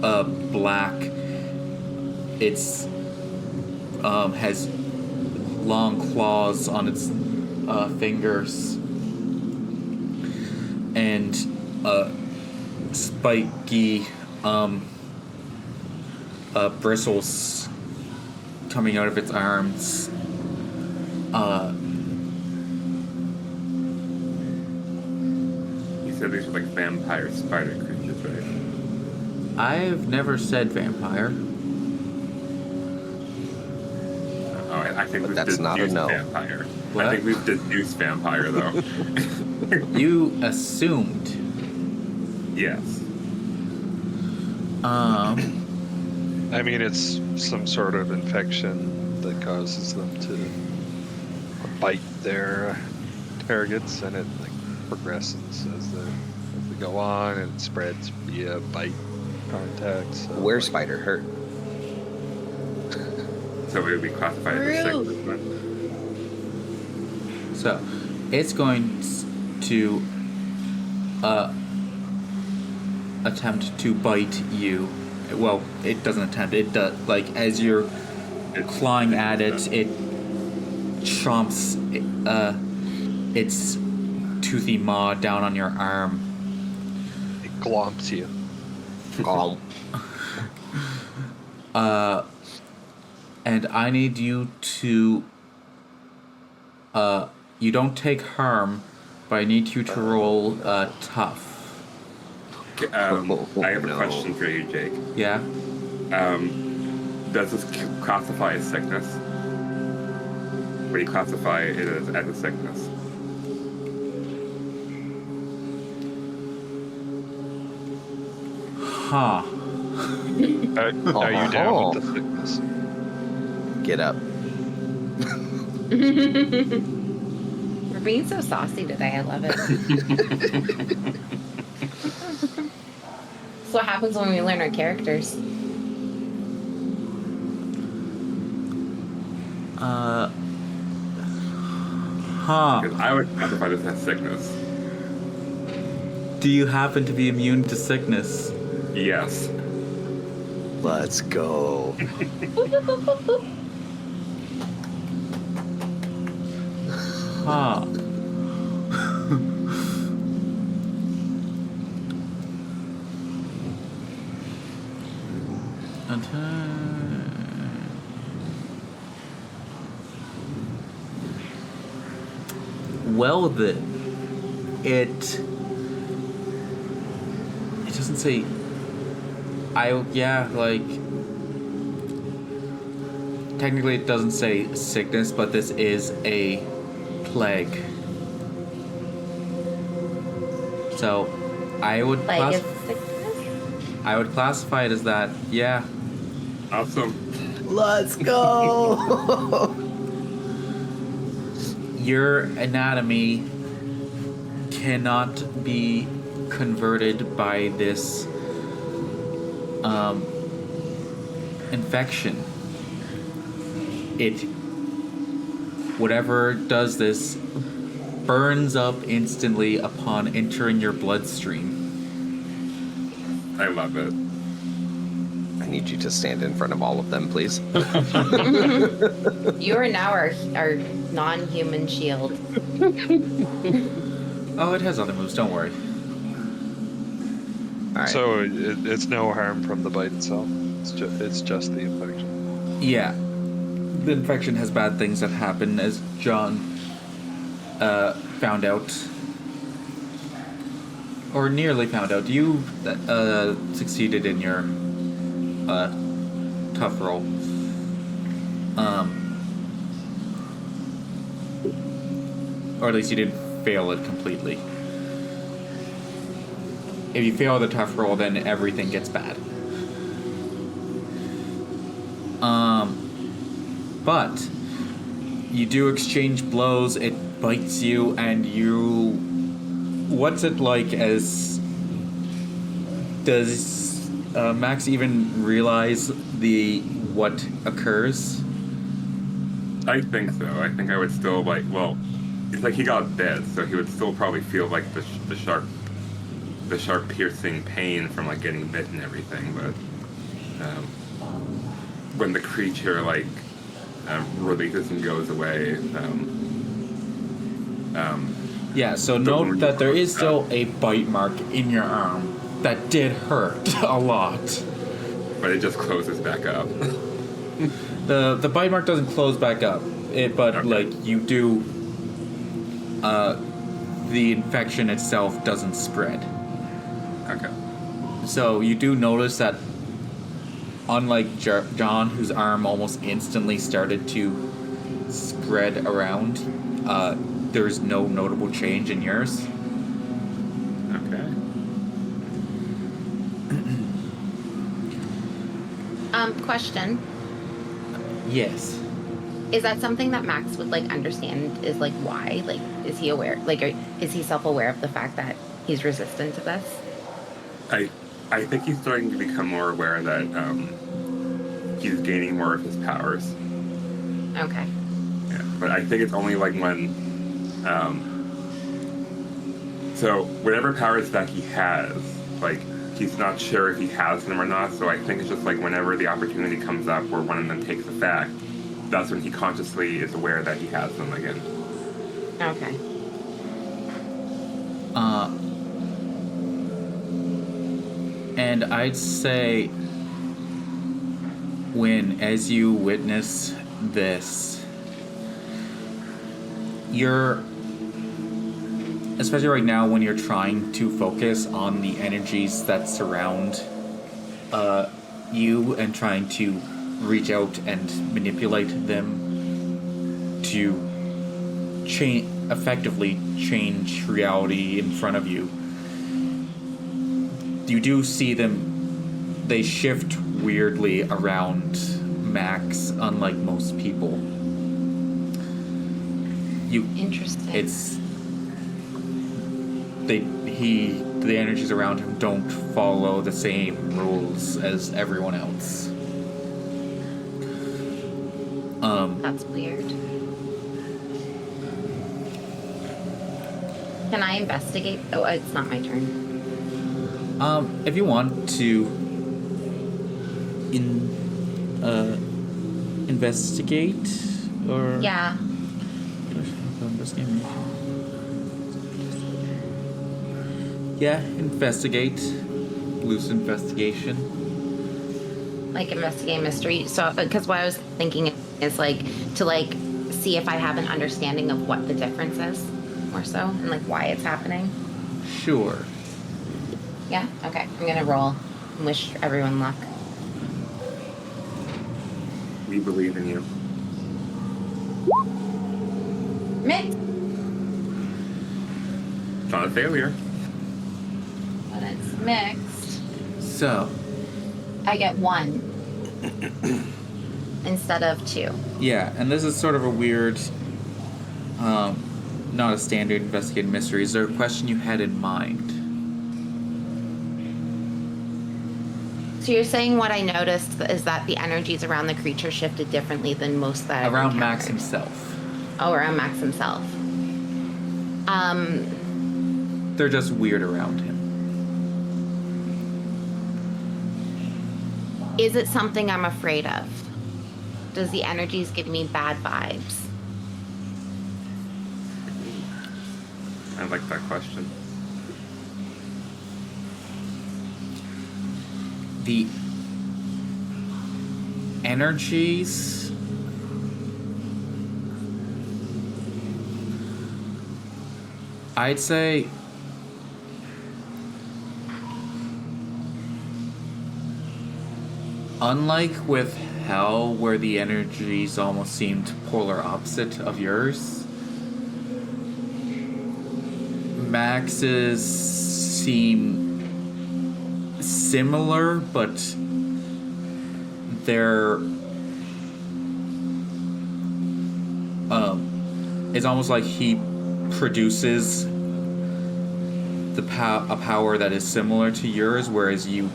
black. It's has long claws on its fingers and spiky bristles coming out of its arms. You said these are like vampire spider creatures, right? I've never said vampire. Oh, I think But we've that's not a deduced no. vampire. What? I think we've deduced vampire, though. You assumed. Yes. I mean, it's some sort of infection that causes them to bite their targets, and it like progresses as they go on, and it spreads via bite contact. So, Where's like, Spider hurt? So it would be classified as a Rude. sickness, then? So, it's going to attempt to bite you. Well, it doesn't attempt. It does. Like as you're clawing at it, it chomps its toothy maw down on your arm. it glomps you. Oh, And I need you to. You don't take harm, but I need you to roll tough. Okay, I have a no. question for you, Jake. Yeah. Does this classify as sickness? Or do you classify it as a sickness? Huh. Are you down with the sickness? get up. We're being so saucy today. I love it. That's what happens when we learn our characters. Huh. Because I would classify this as sickness. Do you happen to be immune to sickness? Yes. Let's go. Huh. Well, it doesn't say. Technically it doesn't say sickness, but this is a plague. So, I would Like is sickness? I would classify it as that. Yeah. Awesome. Let's go. Your anatomy cannot be converted by this infection. Whatever does this burns up instantly upon entering your bloodstream. I love it. I need you to stand in front of all of them, please. You are now our non-human shield. Oh, it has other moves, don't worry. All right. So it's no harm from the bite itself. It's just the infection. Yeah. The infection has bad things that happen, as John found out. Or nearly found out. You succeeded in your tough roll. Or at least you didn't fail it completely. If you fail the tough roll, then everything gets bad. But you do exchange blows, it bites you, and you... What's it like as... Does Max even realize what occurs? I think so. I think I would still it's like he got bit, so he would still probably feel like the sharp piercing pain from like getting bit and everything. But when the creature releases and goes away, Yeah, so note that there is still a bite mark in your arm that did hurt a lot. but it just closes back up. The bite mark doesn't close back up, but Okay. you do. The infection itself doesn't spread. Okay. So you do notice that, unlike John, whose arm almost instantly started to spread around, there's no notable change in yours. Okay. Question. Yes. Is that something that Max would understand? Is why? Is he aware? Is he self-aware of the fact that he's resistant to this? I think he's starting to become more aware that he's gaining more of his powers. Okay. Yeah, but I think it's only when so whatever powers that he has, he's not sure if he has them or not. So I think it's just whenever the opportunity comes up where one of them takes effect, that's when he consciously is aware that he has them again. Okay. And I'd say, as you witness this, especially right now when you're trying to focus on the energies that surround you and trying to reach out and manipulate them to effectively change reality in front of you, you do see they shift weirdly around Max, unlike most people. Interesting. The energies around him don't follow the same rules as everyone else. That's weird. Can I investigate? Oh, it's not my turn. If you want to investigate, or Yeah. Yeah, investigate. Loose investigation. Investigate mystery. So, because what I was thinking is to see if I have an understanding of what the difference is. more so, and like why it's happening? Sure. Yeah? Okay. I'm gonna roll and wish everyone luck. We believe in you. Mixed. It's not a failure. When it's mixed, So, I get 1 instead of 2. yeah, and this is sort of a weird, not a standard investigative mystery. Is there a question you had in mind? So you're saying what I noticed is that the energies around the creature shifted differently than most that I've Around Max encountered. himself. Oh, around Max himself. They're just weird around him. Is it something I'm afraid of? Does the energies give me bad vibes? I like that question. The energies I'd say unlike with Hell, where the energies almost seemed polar opposite of yours, Max's seem similar, but they're it's almost like he produces a power that is similar to yours, whereas you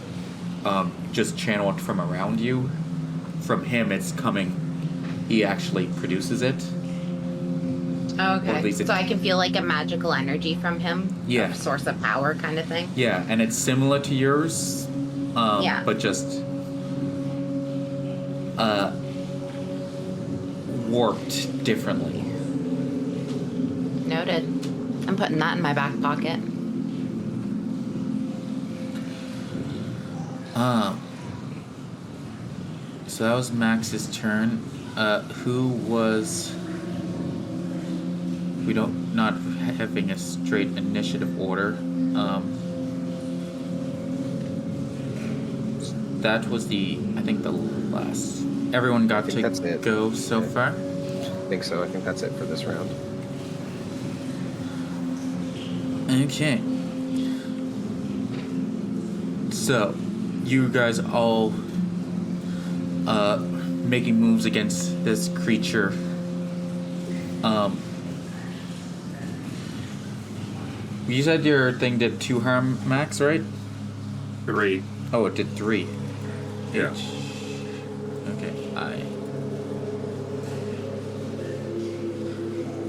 just channel it from around you. From him, it's coming. He actually produces it. Or Okay. at least it- So I can feel like a magical energy from him? Yeah. A source of power kind of thing? Yeah, and it's similar to yours, Yeah. but just warped differently. Noted. I'm putting that in my back pocket. So that was Max's turn. Who was? We don't not having a straight initiative order. That was I think the last. Everyone got think to that's it. go so Yeah. far. I think so. I think that's it for this round. Okay. So, you guys all making moves against this creature. You said your thing did 2 harm, Max, right? 3. Oh, it did 3. Yeah. Okay,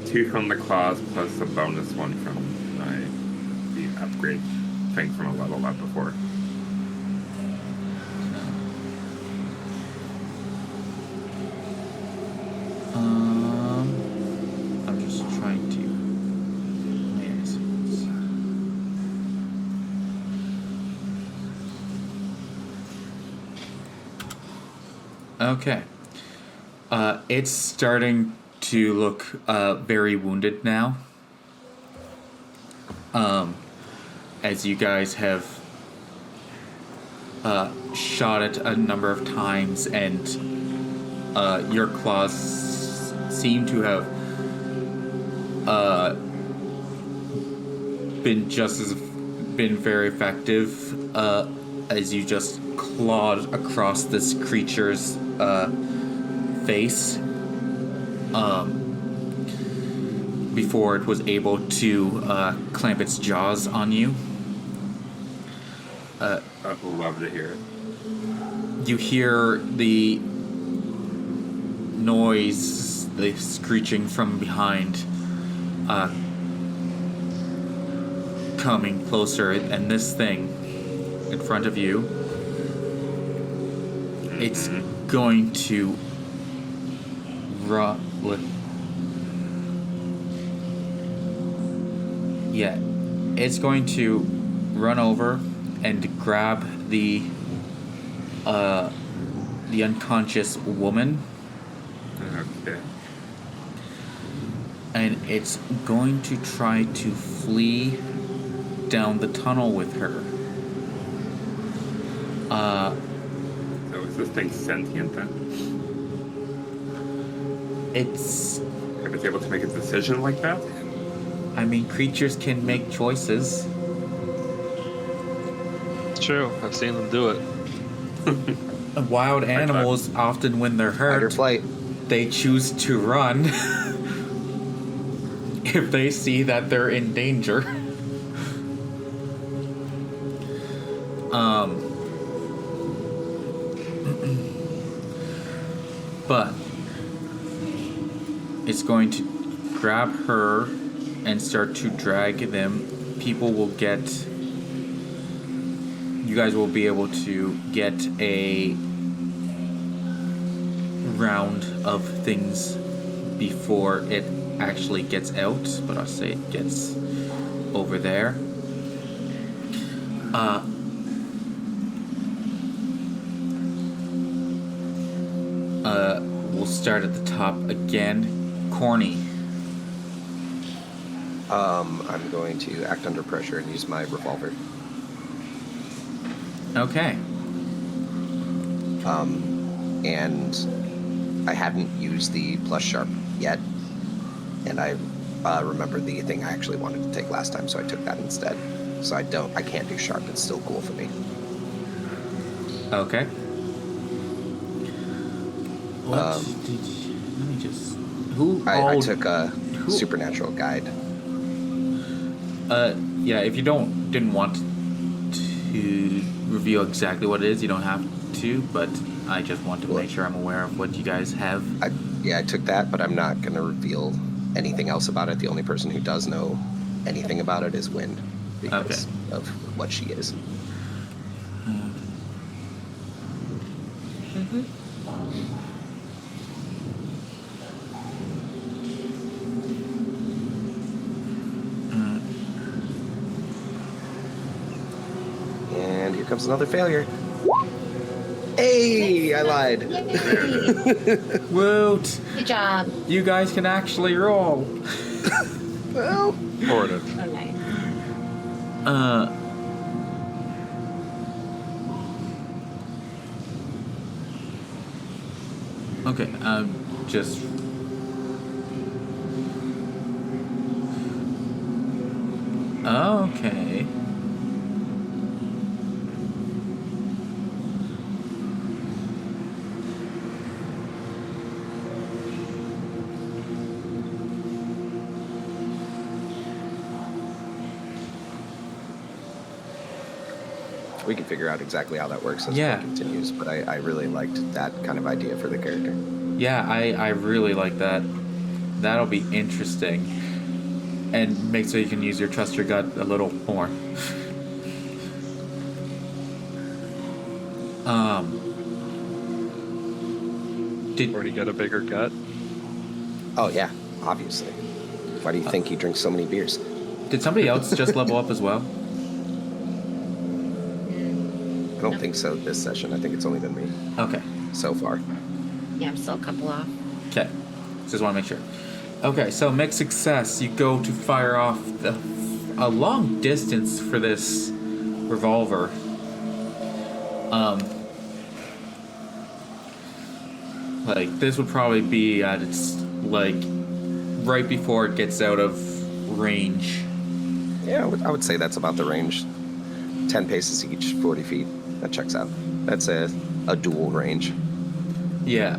2 from the claws plus a bonus 1 from the upgrade thing from a level up before. I'm just trying to. Okay. It's starting to look very wounded now. As you guys have shot it a number of times, and your claws seem to have been very effective as you just clawed across this creature's face before it was able to clamp its jaws on you. I would love to hear it. You hear the noise, the screeching from behind, coming closer, and this thing in front of you, it's going to it's going to run over and grab the unconscious woman. Okay. and it's going to try to flee down the tunnel with her. So is this thing sentient then? It's... If it's able to make a decision like that? I mean, creatures can make choices. It's true. I've seen them do it. Wild animals, often when they're Fight or hurt, flight. they choose to run if they see that they're in danger. But it's going to grab her and start to drag them. People will get... You guys will be able to get a round of things before it actually gets out, but I'll say it gets over there. We'll start at the top again. Corny. I'm going to act under pressure and use my revolver. Okay. And I hadn't used the plus sharp yet, and I remember the thing I actually wanted to take last time, so I took that instead. So I can't do sharp. It's still cool for me. Okay. What did you, let me just... Who I all... took a who- supernatural guide. Yeah, if you didn't want to reveal exactly what it is, you don't have to, but I just want to make sure I'm aware of what you guys have. I took that, but I'm not going to reveal anything else about it. The only person who does know anything about it is Wind, because of what she is. And here comes another failure. Hey, I lied. Yay. Woot! Good job. You guys can actually roll. Well, Sort of. Oh, nice. Okay, just... Okay. we can figure out exactly how that works as Yeah. it continues, but I really liked that kind of idea for the character. Yeah, I really like that. That'll be interesting. And make so you can use your trust your gut a little more. Already got a bigger gut. Oh, yeah, obviously. Why do you think he drinks so many beers? Did somebody else just level up as well? I don't think so this session. I think it's only been me Okay. so far. Yeah, I'm still a couple off. Okay. Just want to make sure. Okay, so mixed success. You go to fire off a long distance for this revolver. Like, this would probably be at its, like, right before it gets out of range. Yeah, I would say that's about the range. 10 paces each, 40 feet. That checks out. That's a dual range. Yeah.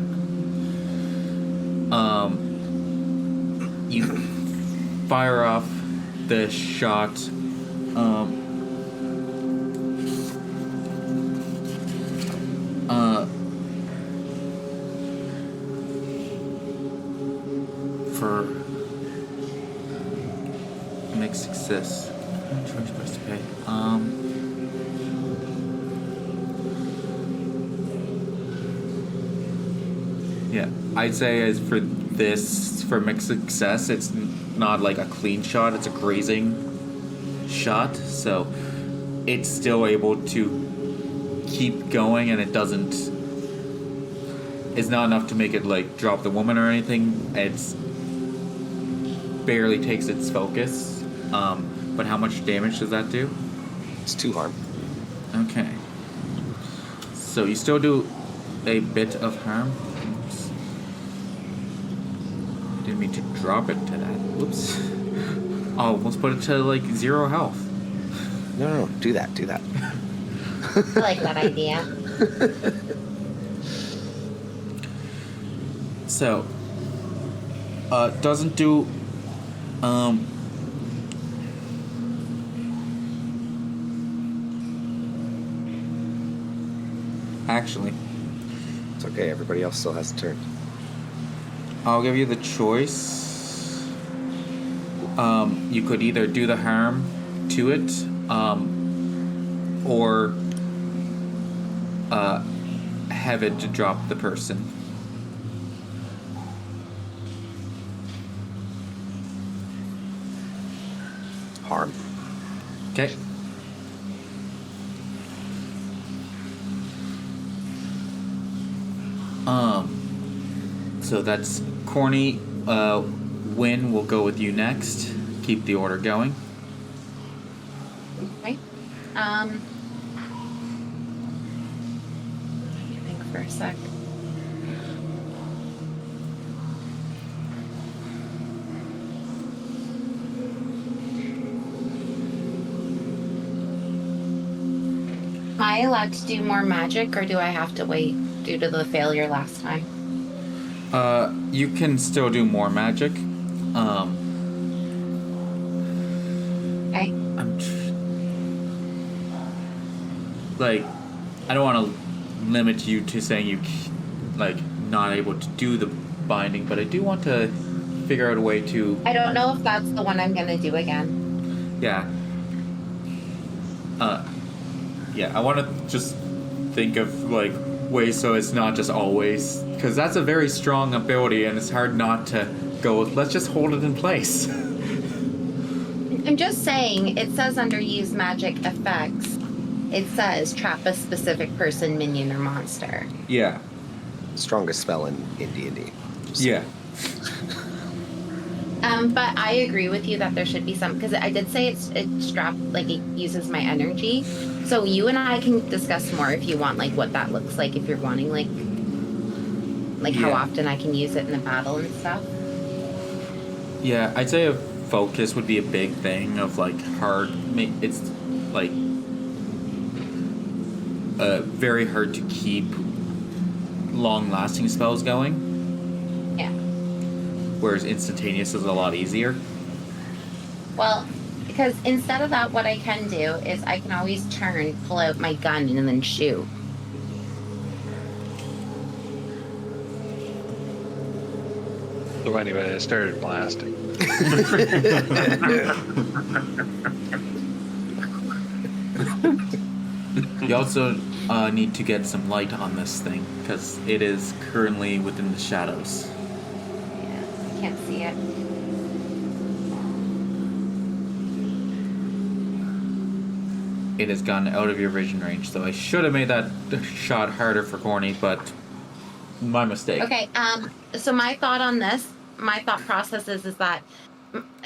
You fire off the shot. For mixed success. How much am I supposed to pay? Yeah, I'd say as for this, for mixed success, it's not like a clean shot, it's a grazing shot, so it's still able to keep going, and it's not enough to make it like drop the woman or anything. It's barely takes its focus. But how much damage does that do? It's 2 harm. Okay. So you still do a bit of harm. Oops. Didn't mean to drop it to that. Whoops. Oh, let's put it to like 0 health. No, do that. I like that idea. So, doesn't do, actually, It's okay. Everybody else still has a turn. I'll give you the choice. You could either do the harm to it, or, have it to drop the person. Harm. Okay. So that's Corny. Win will go with you next. Keep the order going. Okay. Think for a sec. Am I allowed to do more magic, or do I have to wait due to the failure last time? You can still do more magic. Okay. I don't want to limit you to saying you, not able to do the binding, but I do want to figure out a way to. I don't know if that's the one I'm gonna do again. Yeah. I want to just think of ways so it's not just always, because that's a very strong ability and it's hard not to go with, let's just hold it in place. I'm just saying, it says under use magic effects, it says trap a specific person, minion, or monster. Yeah. Strongest spell in D&D. Yeah. But I agree with you that there should be some, because I did say it's strapped, it uses my energy. So you and I can discuss more if you want, what that looks like, if you're wanting, how Yeah. often I can use it in a battle and stuff. Yeah, I'd say a focus would be a big thing of hard. It's very hard to keep long-lasting spells going. Yeah. Whereas instantaneous is a lot easier. Well, because instead of that, what I can do is I can always pull out my gun, and then shoot. So anyway, I started blasting. You also need to get some light on this thing because it is currently within the shadows. Yeah, I can't see it. It has gone out of your vision range, so I should have made that shot harder for Corny, but my mistake. Okay, so my thought process is that,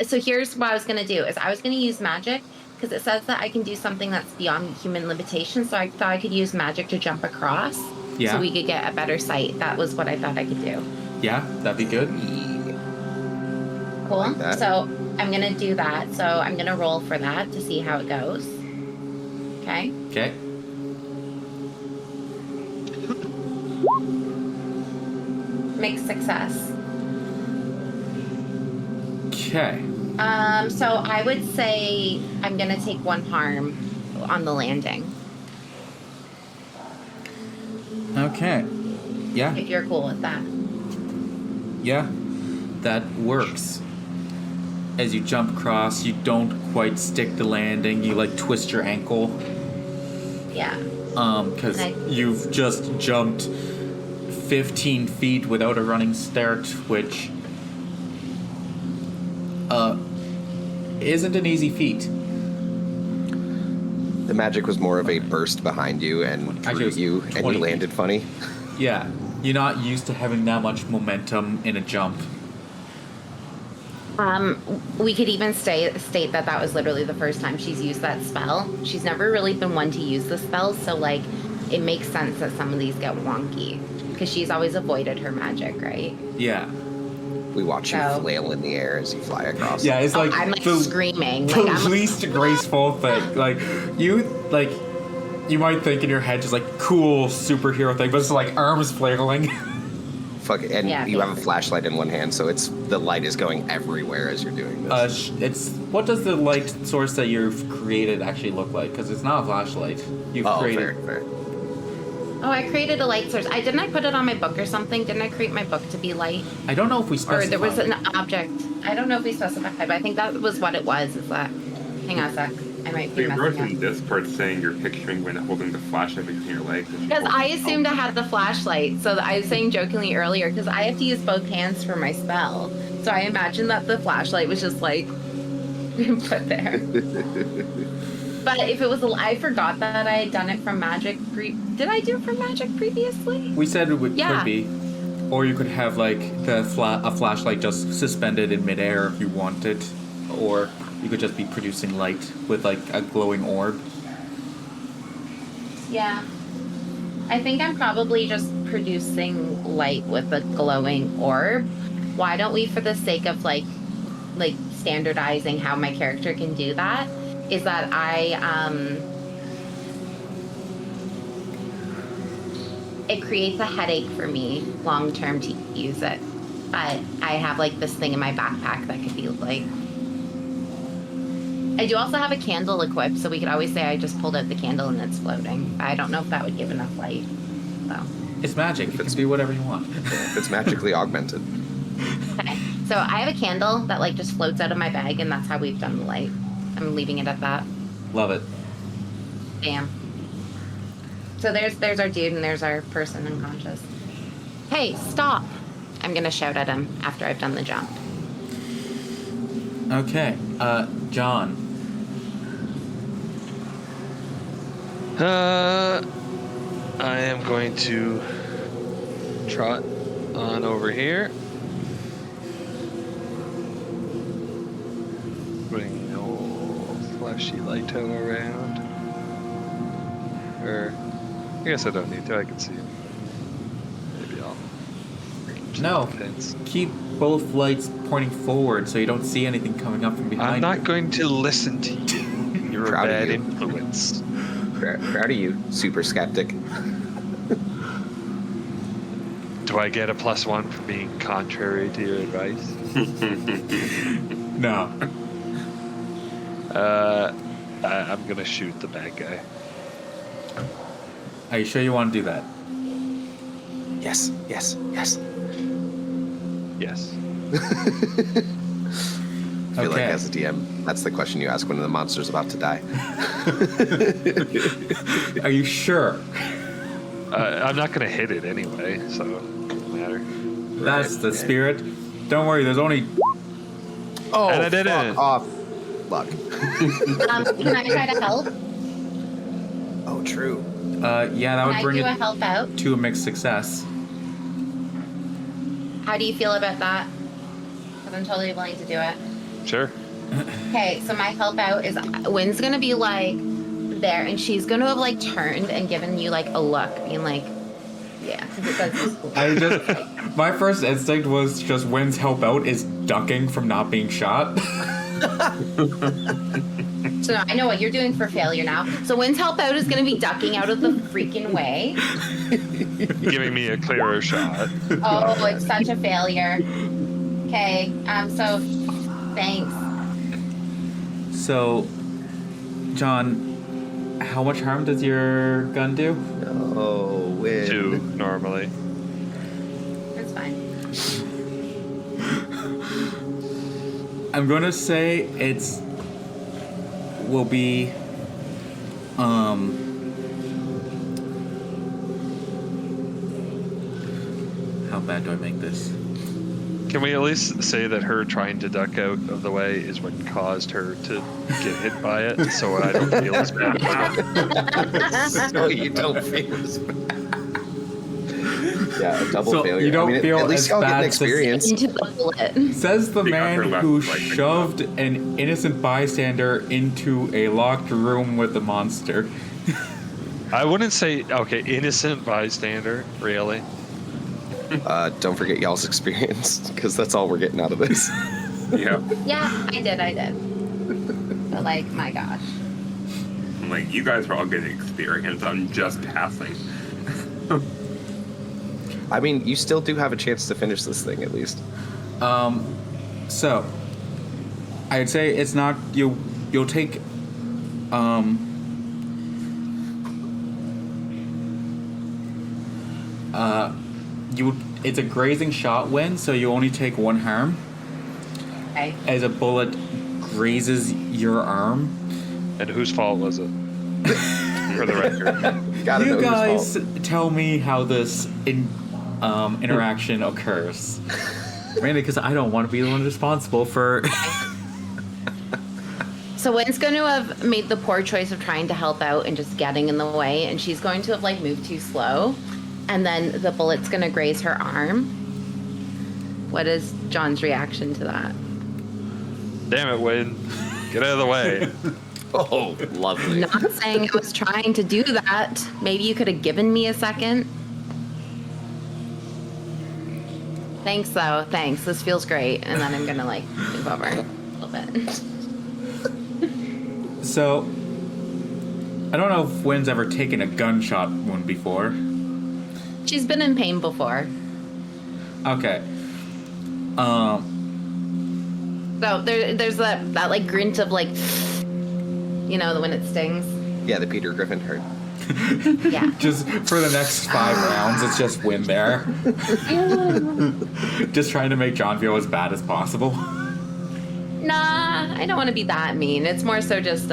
so here's what I was going to do, is I was going to use magic, because it says that I can do something that's beyond human limitation, so I thought I could use magic to jump across, Yeah. so we could get a better sight. That was what I thought I could do. Yeah, that'd be good. Cool. Like that. So I'm going to do that, so I'm going to roll for that to see how it goes. Okay. Okay. Mixed success. Okay. So I would say I'm going to take 1 harm on the landing, Okay. Yeah. if you're cool with that. Yeah. That works. As you jump across, you don't quite stick the landing. You twist your ankle. Yeah. Because And you've just jumped 15 feet without a running start, which isn't an easy feat. The magic was more of a burst behind you and Actually, it drew was you, and 20 you landed funny. Yeah, you're not used to having that much momentum in a jump. We could even state that was literally the first time she's used that spell. She's never really been one to use the spells, so like it makes sense that some of these get wonky because she's always avoided her magic, right? Yeah. We watch you So- flail in the air as you fly across. Yeah, it's like I'm like the, screaming. the Like, I'm least graceful thing. You might think in your head just like cool superhero thing, but it's like arms flailing. Fuck it. And Yeah, you have a basically. flashlight in one hand, so the light is going everywhere as you're doing this. What does the light source that you've created actually look like? Because it's not a flashlight. You've created. Fair. Oh, I created a light source. Didn't I put it on my book or something? Didn't I create my book to be light? I don't know if we specified. Or there was an object. I don't know if we specified, but I think that was what it was. Is that? Hang on a sec. I might be You wrote messing in up. Discord saying you're picturing when holding the flashlight between your legs. and she Because holds I it. assumed I had the flashlight, so I was saying jokingly earlier, because I have to use both hands for my spell. So I imagined that the flashlight was just like put there. But if it was, I forgot that I had done it from magic. Did I do it from magic previously? We said Yeah. could be, or you could have like a flashlight just suspended in midair if you wanted, or you could just be producing light with like a glowing orb. Yeah. I think I'm probably just producing light with a glowing orb. Why don't we, for the sake of like standardizing how my character can do that, is that it creates a headache for me long term to use it. But I have like this thing in my backpack that could be light. I do also have a candle equipped, so we could always say I just pulled out the candle and it's floating. I don't know if that would give enough light. So, It's magic. It can be whatever you want. If it's magically augmented. okay. So I have a candle that like just floats out of my bag, and that's how we've done the light. I'm leaving it at that. Love it. Damn. So there's our dude, and there's our person unconscious. Hey, stop! I'm gonna shout at him after I've done the jump. Okay, John. I am going to trot on over here. Bring the old flashy lighto around. Or, I guess I don't need to, I can see him. Maybe I'll... No. Depends. Keep both lights pointing forward so you don't see anything coming up from behind. I'm not you. going to listen to you. You're a Proud of bad you. influence. Proud of you, super skeptic. Do I get a +1 for being contrary to your advice? No. I'm gonna shoot the bad guy. Are you sure you want to do that? Yes. Yes. I feel like Okay. as a DM, that's the question you ask when the monster's about to die. Are you sure? I'm not gonna hit it anyway, so it doesn't matter. That's the spirit. Don't worry, there's only... Oh, And I did fuck it. off. Luck. Can I try to help? Oh, true. yeah, that Can would I bring do a it help out? to a mixed success. How do you feel about that? Because I'm totally willing to do it. Sure. Okay, so my help out is Wynn's gonna be like there, and she's gonna have like turned and given you like a look, being like, yeah, because it does this cool. I just... My first instinct was just Wynn's help out is ducking from not being shot. So I know what you're doing for failure now. So Wynn's help out is gonna be ducking out of the freaking way. Giving me a clearer shot. Oh, it's such a failure. Okay, so thanks. So, John, how much harm does your gun do? Oh, win. 2 normally. It's fine. I'm gonna say it's will be how bad do I make this? Can we at least say that her trying to duck out of the way is what caused her to get hit by it, so I don't feel as bad? So you don't feel as bad. Yeah, a double So failure. you don't feel at least as y'all get bad an as- experience. Into the bullet. Says the The man upper left, who like, shoved an innocent bystander into a locked room with a monster. I wouldn't say okay, innocent bystander, really. Don't forget y'all's experience, because that's all we're getting out of this. Yeah. Yeah, I did. But like, my gosh. I'm like, you guys are all getting experience. I'm just passing. I mean, you still do have a chance to finish this thing, at least. So, I'd say it's not you'll take it's a grazing shot win, so you only take 1 harm Okay. as a bullet grazes your arm. And whose fault was it? For the record. Gotta know You whose guys fault. tell me how this interaction occurs. Mainly because I don't want to be the one responsible for. So Wynn's going to have made the poor choice of trying to help out and just getting in the way, and she's going to have like moved too slow, and then the bullet's going to graze her arm. What is John's reaction to that? Damn it, Wayne. Get out of the way. Oh, lovely. Not saying I was trying to do that. Maybe you could have given me a second. Thanks, though. Thanks. This feels great. And then I'm going to like move over a little bit. So, I don't know if Wynn's ever taken a gunshot wound before. She's been in pain before. Okay. So there's that like grunt of like, you know, when it stings. Yeah, the Peter Griffin hurt. Yeah. Just for the next 5 rounds, it's just Wynn there. Just trying to make John feel as bad as possible. Nah, I don't want to be that mean. It's more so just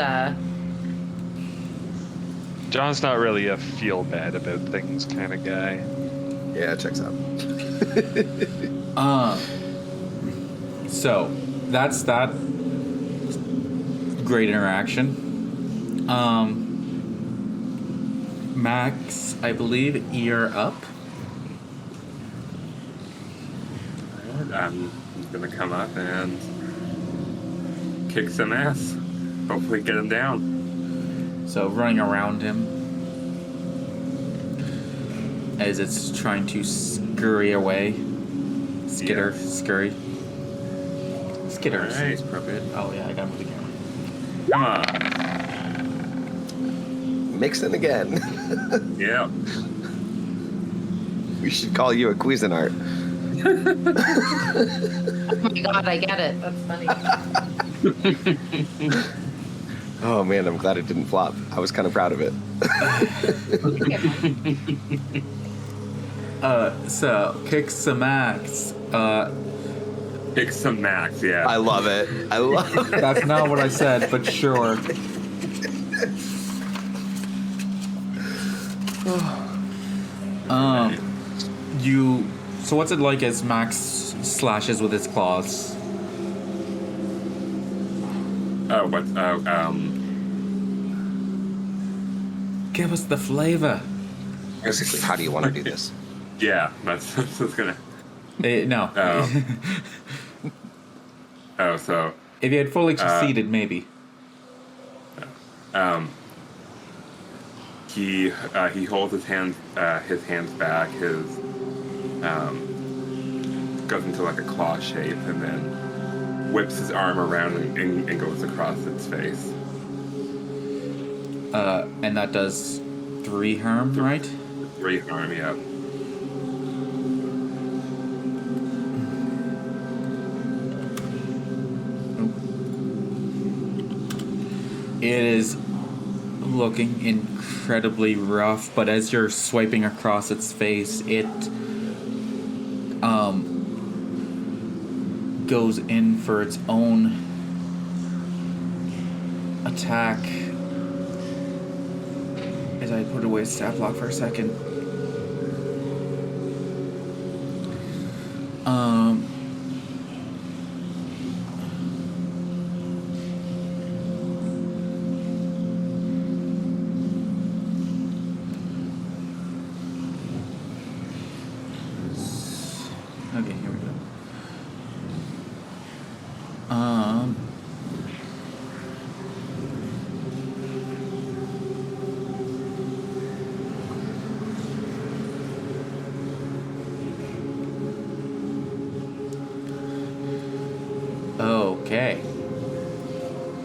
John's not really a feel bad about things kind of guy. Yeah, it checks out. So, that's that great interaction. Max, I believe you're up. I'm gonna come up and kick some ass. Hopefully get him down. So, running around him as it's trying to scurry away. Skitter, Yeah. scurry. Skitter Alright. seems appropriate. Oh, yeah, I gotta move the camera. Come on. Mixing again. Yeah. We should call you a Cuisinart. oh my god, I get it. That's funny. Oh man, I'm glad it didn't flop. I was kind of proud of it. So, kick some axe. Kick some max, yeah. I love it. I love it. That's not what I said, but sure. So what's it like as Max slashes with his claws? Give us the flavor. Basically, how do you want to do this? Yeah, that's gonna. No. Oh. Oh, so If you had fully succeeded, maybe. he holds his hands back, his goes into like a claw shape, and then whips his arm around and goes across its face. And that does 3 harm, right? 3 harm, yeah. It is looking incredibly rough, but as you're swiping across its face, it goes in for its own attack. As I put away stat block for a second.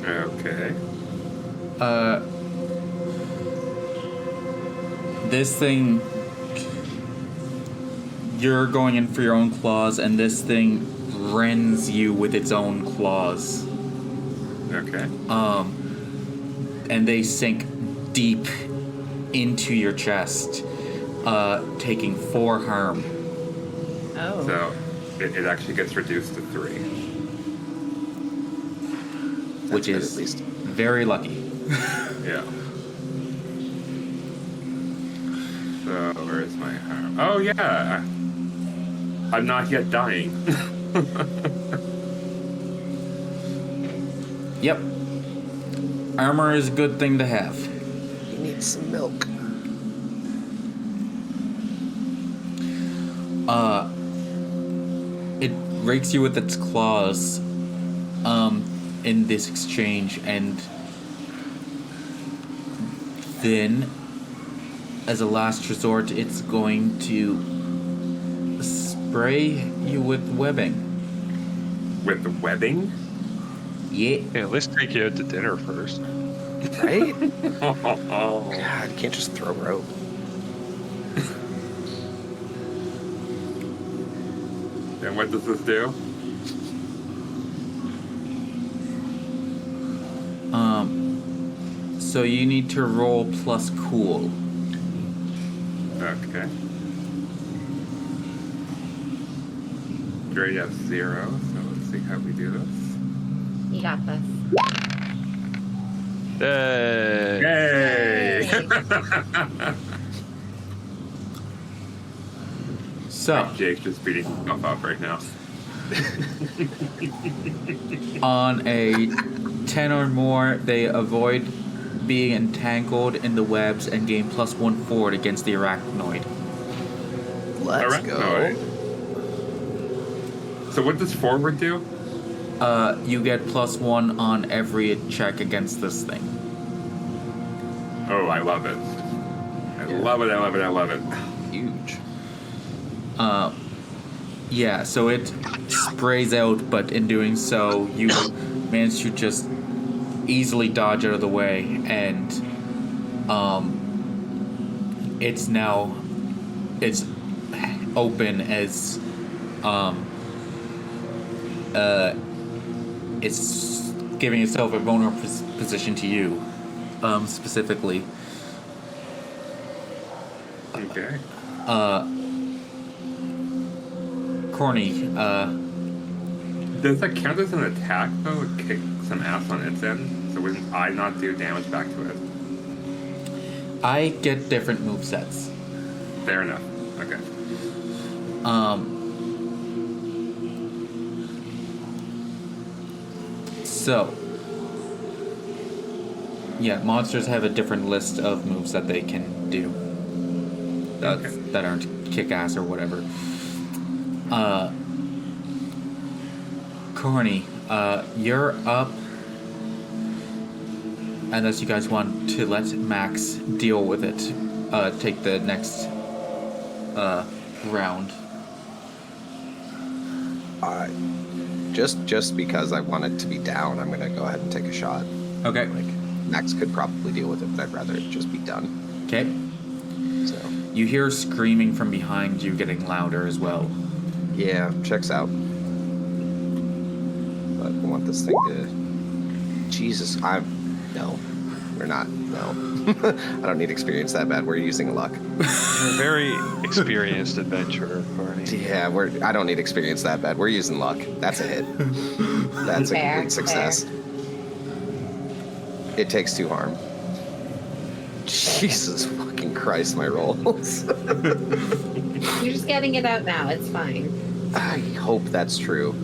Okay. This thing, you're going in for your own claws, and this thing rends you with its own claws. Okay. And they sink deep into your chest, taking 4 harm. Oh. So it actually gets reduced to 3. Which good, is at least. very lucky. Yeah. So where's my harm? Oh yeah. I'm not yet dying. Yep. Armor is a good thing to have. You need some milk. It rakes you with its claws in this exchange, and then, as a last resort, it's going to spray you with webbing. With the webbing? Yeah. Yeah, let's take you out to dinner first. Right? Oh. God, you can't just throw rope. And what does this do? So you need to roll plus cool. Okay. We already have 0, so let's see how we do this. You got this. Hey. Yay! So, Jake's just beating himself up right now. on a 10 or more, they avoid being entangled in the webs and gain plus 1 forward against the arachnoid. Let's Arachnoid. go. So what does forward do? You get plus 1 on every check against this thing. Oh, I love it. I love it, I love it, I love it. Huge. Yeah, so it sprays out, but in doing so, you manage to just easily dodge out of the way, and it's open as it's giving itself a vulnerable position to you, specifically. Okay. Corny, Does that count as an attack, though? It kick some ass on its end? So wouldn't I not do damage back to it? I get different movesets. Fair enough. Okay. So, yeah, monsters have a different list of moves that they can do that aren't kick ass or whatever. Corny, you're up. Unless you guys want to let Max deal with it, take the next round. Just because I want it to be down, I'm gonna go ahead and take a shot. Okay. Like Max could probably deal with it, but I'd rather it just be done. Okay. So You hear screaming from behind you getting louder as well. yeah, checks out. But I want this thing to. Jesus, no, we're not. No, I don't need experience that bad. We're using luck. You're a very experienced adventurer, Barney. Yeah, I don't need experience that bad. We're using luck. That's a hit. That's a Fair, complete success. It takes 2 harm. Jesus fucking Christ, my rolls. You're just getting it out now. It's fine. I hope that's true.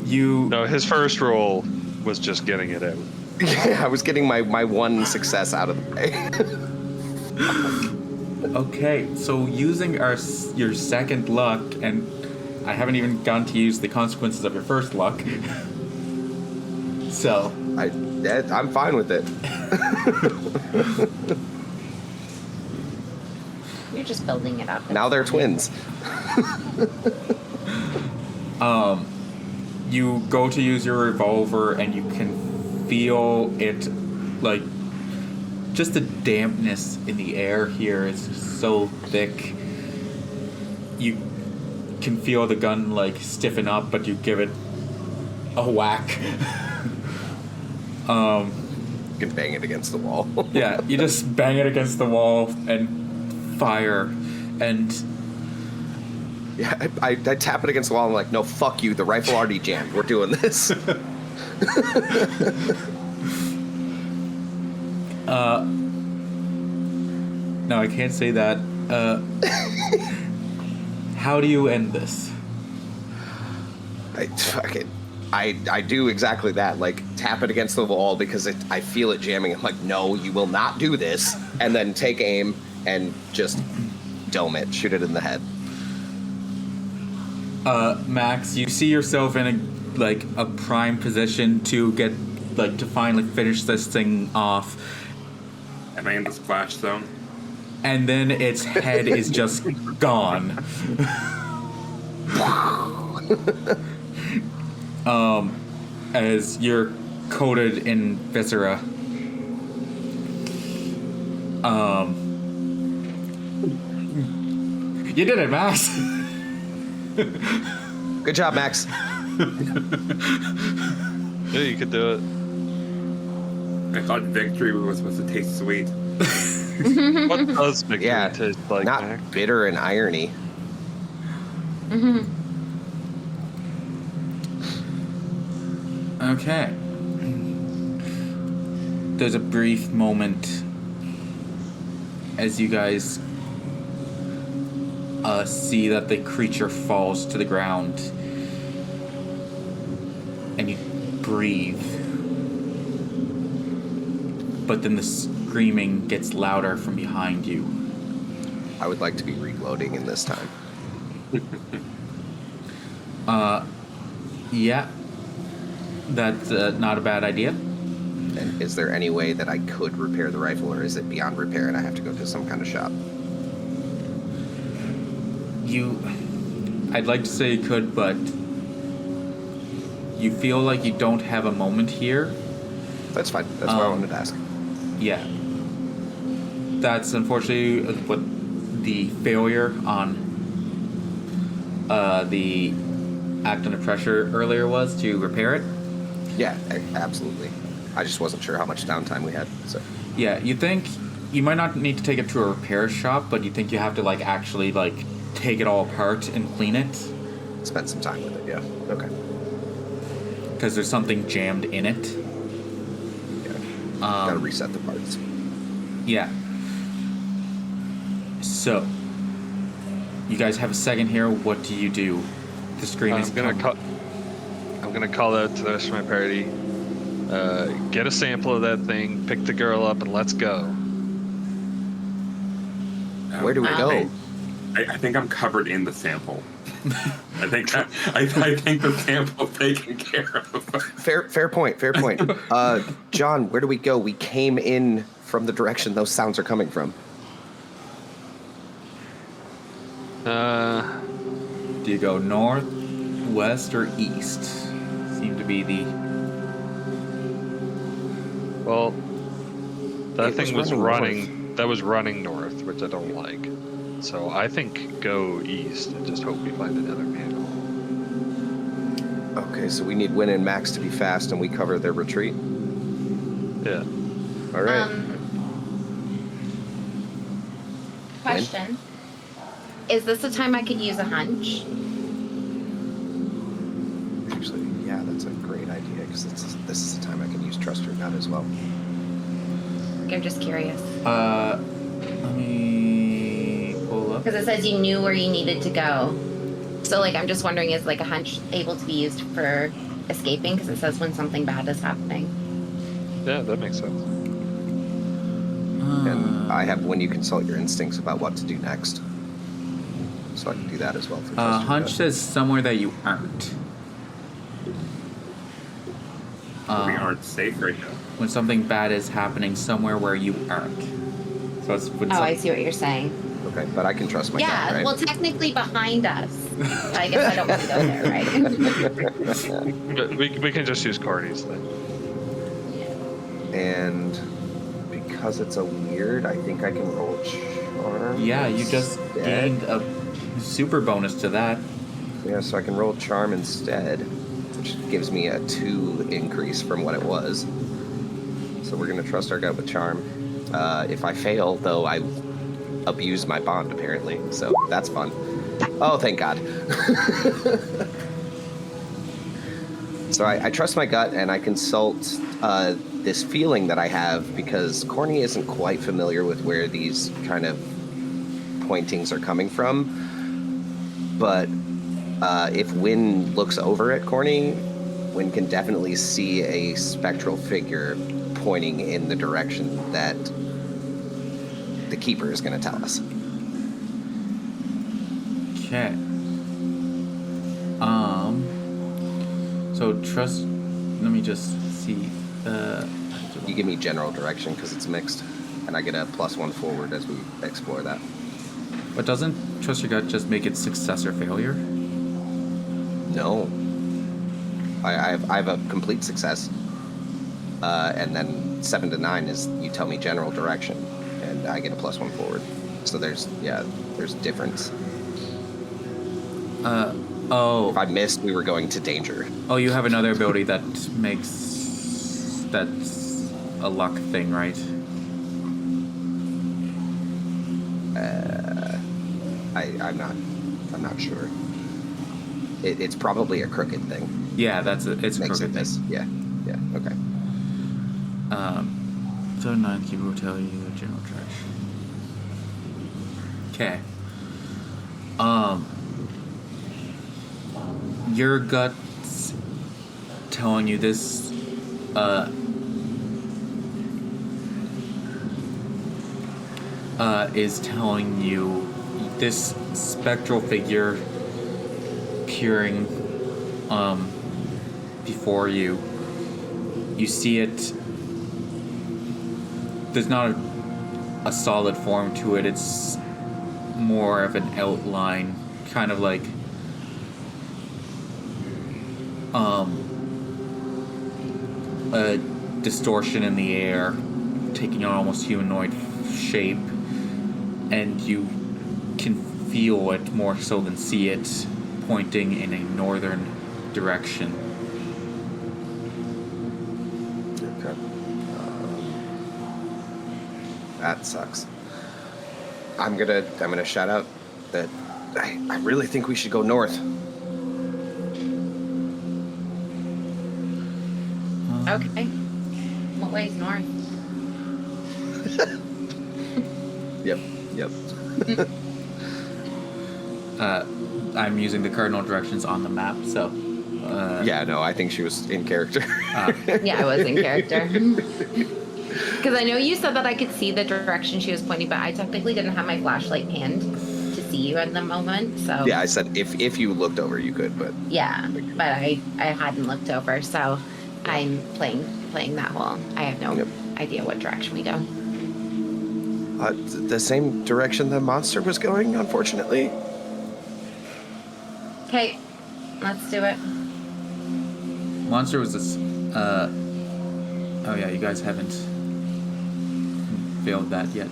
You No, his first roll was just getting it out. I was getting my one success out of the way. Okay, so using your second luck, and I haven't even gotten to use the consequences of your first luck. So I'm fine with it. You're just building it up. Now they're twins. you go to use your revolver, and you can feel it, like, just the dampness in the air here is so thick. You can feel the gun, like, stiffen up, but you give it a whack. You can bang it against the wall. Yeah, you just bang it against the wall and fire, and Yeah, I tap it against the wall. I'm like, no, fuck you. The rifle already jammed. We're doing this. no, I can't say that. How do you end this? I do exactly that. Like, tap it against the wall because I feel it jamming. I'm like, no, you will not do this. And then take aim and just dome it, shoot it in the head. Max, you see yourself in a prime position to get, like, to finally finish this thing off. Am I in the splash zone? And then its head is just gone. As you're coated in viscera. You did it, Max. Good job, Max. Yeah, you could do it. I thought victory was supposed to taste sweet. What does victory Yeah, taste like, not Mac? bitter and irony. Okay. There's a brief moment as you guys see that the creature falls to the ground, and you breathe. But then the screaming gets louder from behind you. I would like to be reloading in this time. Yeah. That's not a bad idea. And is there any way that I could repair the rifle, or is it beyond repair and I have to go to some kind of shop? I'd like to say you could, but you feel like you don't have a moment here. That's fine. That's what I wanted to ask. Yeah. That's unfortunately what the failure on the act under pressure earlier was, to repair it. Yeah, absolutely. I just wasn't sure how much downtime we had. So Yeah, you think you might not need to take it to a repair shop, but you think you have to, like, actually, like, take it all apart and clean it, spend some time with it. Yeah. Okay. because there's something jammed in it. Yeah. Gotta reset the parts. Yeah. So, you guys have a second here. What do you do? The scream is I'm gonna call out to the rest of my party. Get a sample of that thing, pick the girl up, and let's go. Where do we go? I think I'm covered in the sample. I think the sample's taken care of. Fair point. John, where do we go? We came in from the direction those sounds are coming from. Do you go north, west, or east? Seem to be the... Well, that It thing was was running running. That was running north, which I don't like. So I think go east and just hope we find another manhole. Okay, so we need Win and Max to be fast, and we cover their retreat. Yeah. All right. Question. Is this a time I could use a hunch? Actually, yeah, that's a great idea because this is the time I can use Trust or Not as well. I'm just curious. Let me pull up. Because it says you knew where you needed to go. So, like, I'm just wondering, is, like, a hunch able to be used for escaping? Because it says when something bad is happening. Yeah, that makes sense. And I have when you consult your instincts about what to do next. So I can do that as well. For Trust or Hunch Not. says somewhere that you aren't. We aren't safe right now. When something bad is happening somewhere where you aren't. So it's when I see what you're saying. Okay, but I can trust my gut, Yeah, right? well, technically behind us. But I guess I don't want to go there, right? But we can just use Cordy's then. And because it's a weird, I think I can roll charm. Yeah, you just instead. gained a super bonus to that. Yeah, so I can roll charm instead, which gives me a 2 increase from what it was. So we're going to trust our gut with charm. If I fail, though, I abuse my bond, apparently. So that's fun. Oh, thank God. So I trust my gut, and I consult this feeling that I have, because Corny isn't quite familiar with where these kind of pointings are coming from. But if Wynn looks over at Corny, Wynn can definitely see a spectral figure pointing in the direction that the Keeper is going to tell us. Okay. So trust. Let me just see. You give me general direction because it's mixed, and I get a +1 forward as we explore that. But doesn't trust your gut just make it success or failure? No. I have a complete success. And then 7 to 9 is you tell me general direction, and I get a +1 forward. So there's difference. Oh. If I missed, we were going to danger. Oh, you have another ability that's a luck thing, right? I'm not sure. It's probably a crooked thing. Yeah, it's a Makes crooked it this. thing. Yeah, okay. So 9 keeper will tell you general direction. Okay. Your gut's telling you this. Is telling you this spectral figure appearing before you. You see it. There's not a solid form to it. It's more of an outline, kind of like a distortion in the air, taking on almost humanoid shape, and you can feel it more so than see it, pointing in a northern direction. Okay. That sucks. I'm gonna shout out that I really think we should go north. Okay. What way's north? Yep. I'm using the cardinal directions on the map, so. Yeah, no, I think she was in character. Yeah, I was in character. Because I know you said that I could see the direction she was pointing, but I technically didn't have my flashlight panned to see you at the moment, so. Yeah, I said if you looked over, you could, but. Yeah, but I hadn't looked over, so I'm playing that whole. I have no idea what direction we go. The same direction the monster was going, unfortunately. Okay, let's do it. Monster was this. Oh yeah, you guys haven't failed that yet.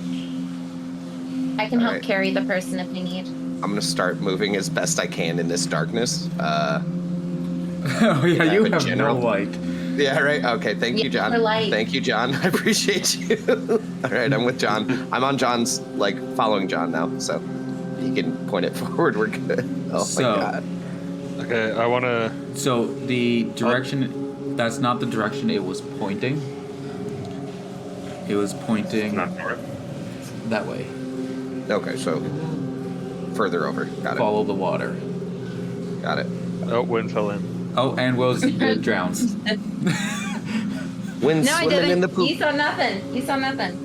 I can help Alright. carry the person if we need. I'm gonna start moving as best I can in this darkness. Oh yeah, I you have a have general- no light. Yeah, right. Okay, thank you, Yeah, John. we're light. Thank you, John. I appreciate you. All right, I'm with John. I'm on John's, following John now, so he can point it forward. We're good. Oh So- my God. Okay, I want to. So the direction, that's not the direction it was pointing. It was pointing Not north. that way. Okay, so further over. Got it. Follow the water. Got it. Oh, wind fell in. Oh, and Will's drowns. Wind No, I swimming in the didn't. poop. You saw nothing. You saw nothing.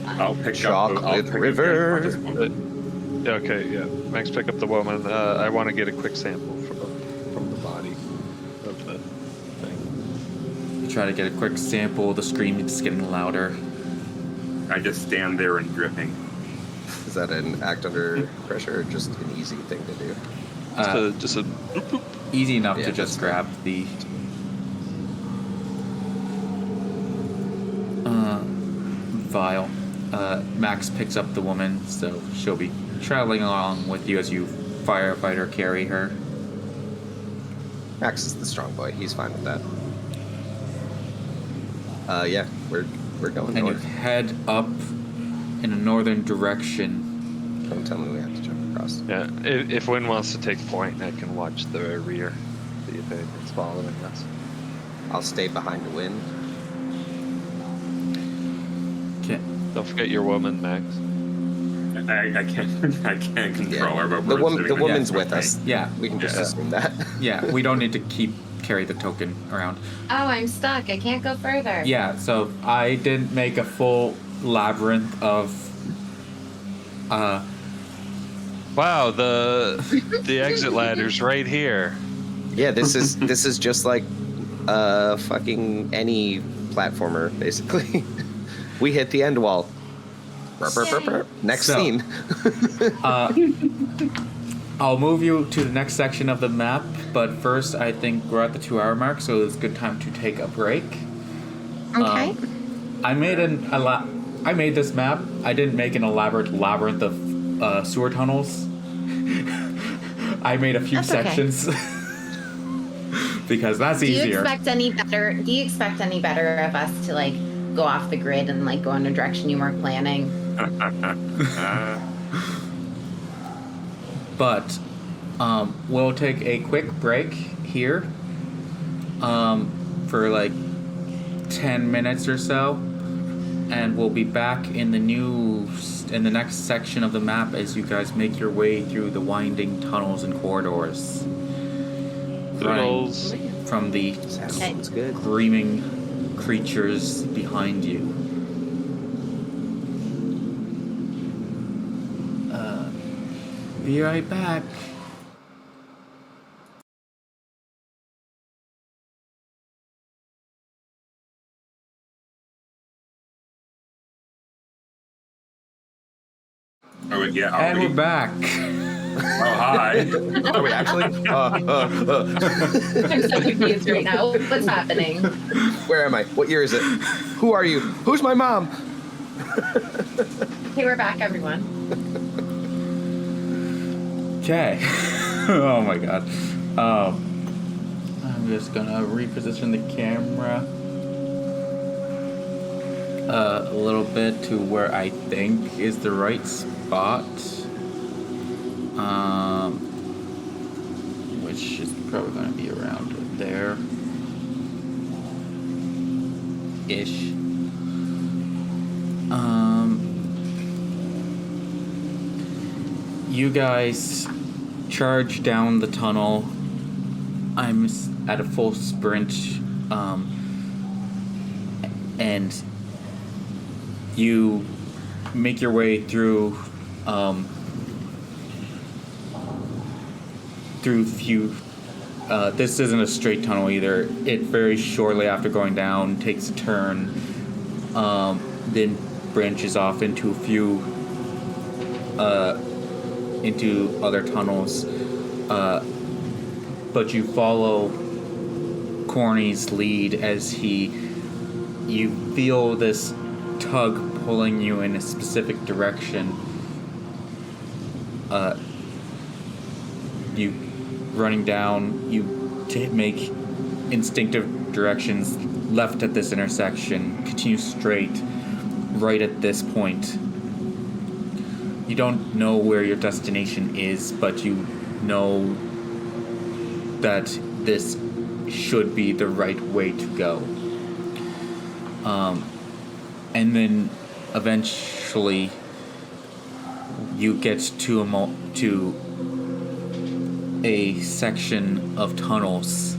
I'll pick Chocolate up. I'll pick River. Up the unconscious woman. Okay, yeah. Max, pick up the woman. I want to get a quick sample from the body of the thing. You try to get a quick sample. The scream is getting louder. I just stand there and dripping. Is that an act under pressure or just an easy thing to do? Just a Easy enough Yeah, to just that's grab the. file. Max picks up the woman, so she'll be traveling along with you as you firefighter carry her. Max is the strong boy. He's fine with that. Yeah, we're going And you north. head up in a northern direction. Don't tell me we have to jump across. Yeah, if Wynn wants to take point, I can watch the rear, see if anything's following us. I'll stay behind the wind. Okay. Don't forget your woman, Max. I can't control her, but The, we're sitting woman's there. with us. Yeah. We can just Yeah. assume that. Yeah, we don't need to carry the token around. Oh, I'm stuck. I can't go further. Yeah, so I didn't make a full labyrinth of Wow, the exit ladder's right here. Yeah, this is just like fucking any platformer, basically. We hit the end wall. Burp, burp, burp, burp. Next So- scene. I'll move you to the next section of the map, but first I think we're at the 2-hour mark, so it's a good time to take a break. Okay. I made I made this map. I didn't make an elaborate labyrinth of sewer tunnels. I made a few That's okay. sections because that's Do you easier. expect any better? Do you expect any better of us to like go off the grid and like go in a direction you weren't planning? But we'll take a quick break here for like 10 minutes or so, and we'll be back in the next section of the map as you guys make your way through the winding tunnels and corridors, running Tunnels. from the Sounds good. screaming creatures behind you. Be right back. Oh, yeah. And we're back. Oh, hi. Are we actually? I'm so confused right now. What's happening? Where am I? What year is it? Who are you? Who's my mom? Okay, we're back, everyone. Okay. Oh my god. I'm just gonna reposition the camera a little bit to where I think is the right spot. Which is probably gonna be around there. Ish. You guys charge down the tunnel. I'm at a full sprint, and you make your way through few. This isn't a straight tunnel either. It very shortly after going down takes a turn, then branches off into a few into other tunnels, but you follow Corny's lead as you feel this tug pulling you in a specific direction. You running down, you make instinctive directions left at this intersection, continue straight right at this point. You don't know where your destination is, but you know that this should be the right way to go. And then eventually you get to a section of tunnels,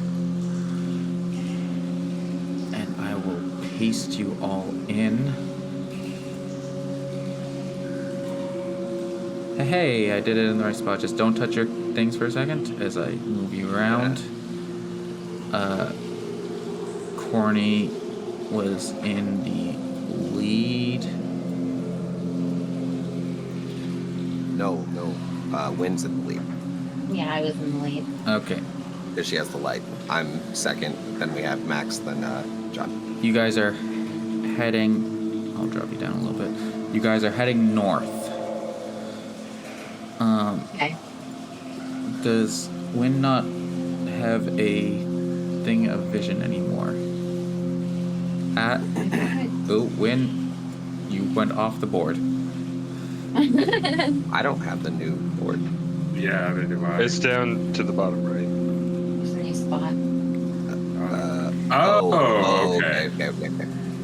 and I will paste you all in. Hey, I did it in the right spot. Just don't touch your things for a second as I move you around. Corny was in the lead. No. Wynn's in the lead. Yeah, I was in the lead. Okay. Because she has the light. I'm second. Then we have Max. Then John. You guys are heading I'll drop you down a little bit. You guys are heading north. Okay. Does Win not have a thing of vision anymore? Win, you went off the board. I don't have the new board. Yeah, they do. It's down to the bottom right. There's a new spot. Okay.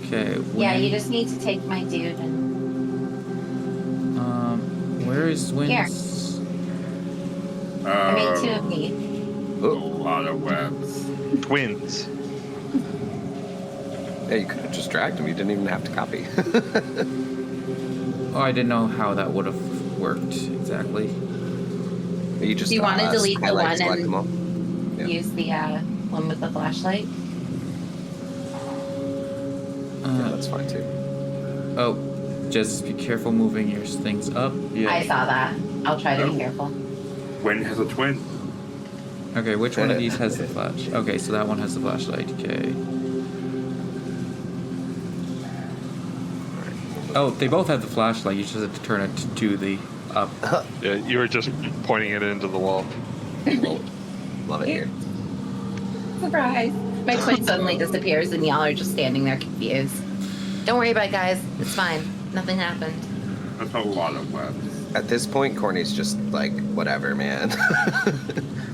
Okay. Yeah, Win, you just need to take my dude and where is Win's? I made 2 of me. A lot of webs. Twins. Yeah, you could have just dragged him. You didn't even have to copy. Oh, I didn't know how that would have worked exactly. You just Do you want to delete the highlight one select them all. and Yeah. use the one with the flashlight? Yeah, that's fine too. Oh, just be careful moving your things up. Yeah. I saw that. I'll try to be careful. When has a twin? Okay, which one of these has the flash? Okay, so that one has the flashlight. Okay. Oh, they both have the flashlight. You just have to turn it to the up. Yeah, you were just pointing it into the wall. Love it here. Surprise. My twin suddenly disappears and y'all are just standing there confused. Don't worry about it, guys. It's fine. Nothing happened. That's a lot of webs. At this point, Corny's just like, whatever, man.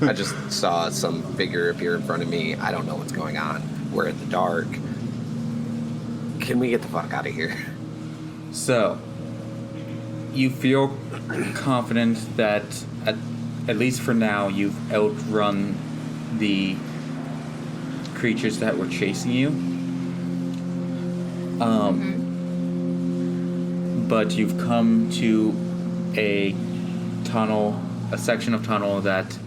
I just saw some figure appear in front of me. I don't know what's going on. We're in the dark. Can we get the fuck out of here? So, you feel confident that, at least for now, you've outrun the creatures that were chasing you. But you've come to a tunnel, a section of tunnel that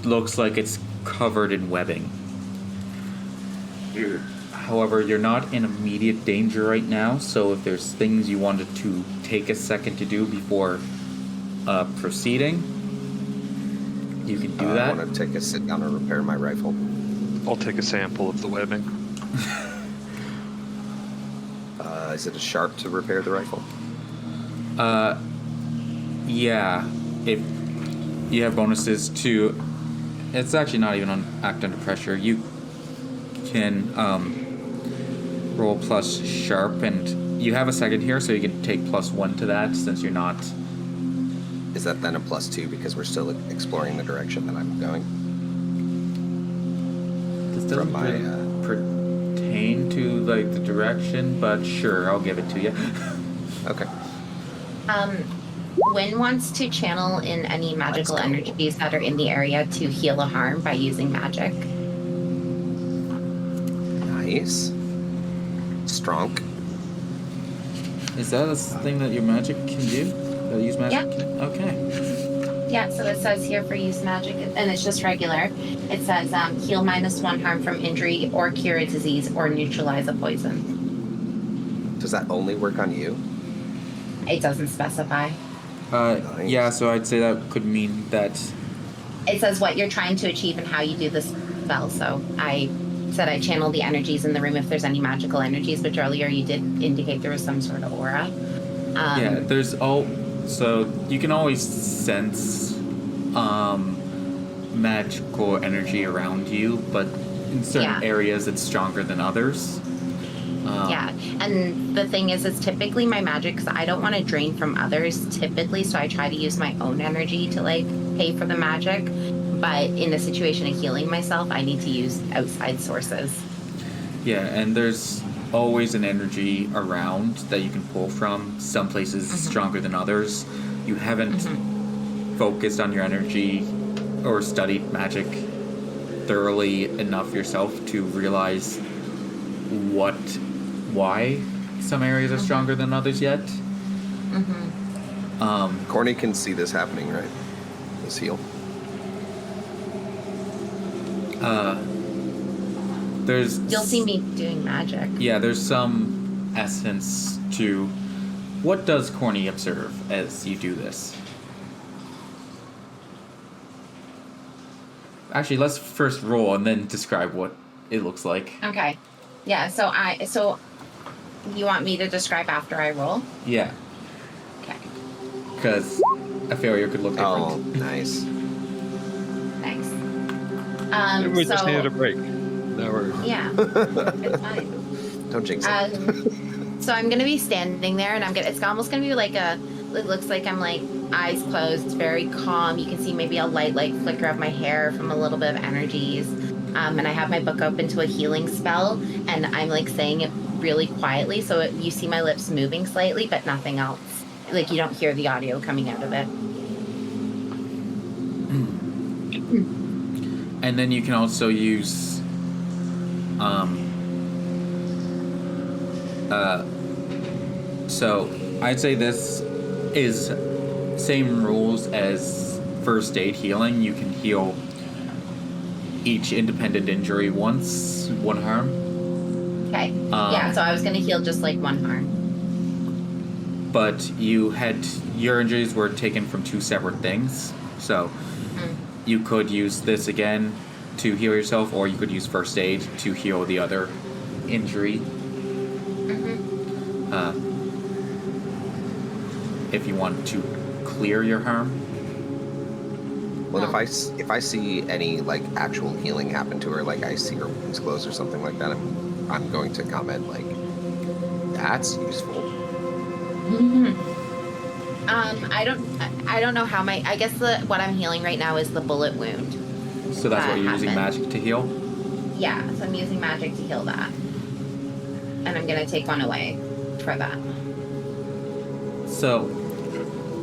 looks like it's covered in webbing. However, you're not in immediate danger right now, so if there's things you wanted to take a second to do before proceeding, you can do that. I want to take a sit down and repair my rifle. I'll take a sample of the webbing. Is it a sharp to repair the rifle? Yeah. If you have bonuses to, it's actually not even on act under pressure. You can roll plus sharp, and you have a second here, so you can take +1 to that since you're not. Is that then a +2 because we're still exploring the direction that I'm going? This doesn't From my, pertain to like the direction, but sure, I'll give it to you. Okay. Wynn wants to channel in any magical energies that are in the area to heal a harm by using magic. Nice. Strong. Is that a thing that your magic can do? That use magic? Yeah. Can? Okay. Yeah, so it says here for use magic, and it's just regular. It says heal -1 harm from injury, or cure a disease, or neutralize a poison. Does that only work on you? It doesn't specify. Nice. Yeah, so I'd say that could mean that. It says what you're trying to achieve and how you do this spell. So I said I channel the energies in the room if there's any magical energies, which earlier you did indicate there was some sort of aura. Yeah, there's so you can always sense magical energy around you, but in certain areas it's stronger than others. Yeah, and the thing is typically my magic, because I don't want to drain from others typically, so I try to use my own energy to like pay for the magic. But in a situation of healing myself, I need to use outside sources. Yeah, and there's always an energy around that you can pull from. Some places stronger than others. You haven't focused on your energy or studied magic thoroughly enough yourself to realize why some areas are stronger than others yet. Corny can see this happening, right? This heal. You'll see me doing magic. Yeah, there's some essence to what does Corny observe as you do this? Actually, let's first roll and then describe what it looks like. Okay. Yeah, so You want me to describe after I roll? Yeah, Okay. because a failure could look different. Oh, nice. Nice. Maybe we just so- needed a break. Now we're Yeah. It's fine. Don't jinx it. So I'm gonna be standing there, and it's almost gonna be like it looks like I'm like eyes closed, very calm. You can see maybe a light flicker of my hair from a little bit of energies. And I have my book open to a healing spell, and I'm like saying it really quietly, so you see my lips moving slightly, but nothing else. Like you don't hear the audio coming out of it. And then you can also use so I'd say this is same rules as first aid healing. You can heal each independent injury once, one harm. Okay. Yeah. So I was gonna heal just like one harm. But your injuries were taken from two separate things. So you could use this again to heal yourself, or you could use first aid to heal the other injury. If you want to clear your harm. Well, if I see any like actual healing happen to her, like I see her wounds closed or something like that, I'm going to comment like, that's useful. I don't know how I guess what I'm healing right now is the bullet wound. So that's what you're using happened. magic to heal? Yeah, so I'm using magic to heal that. And I'm gonna take one away for that. So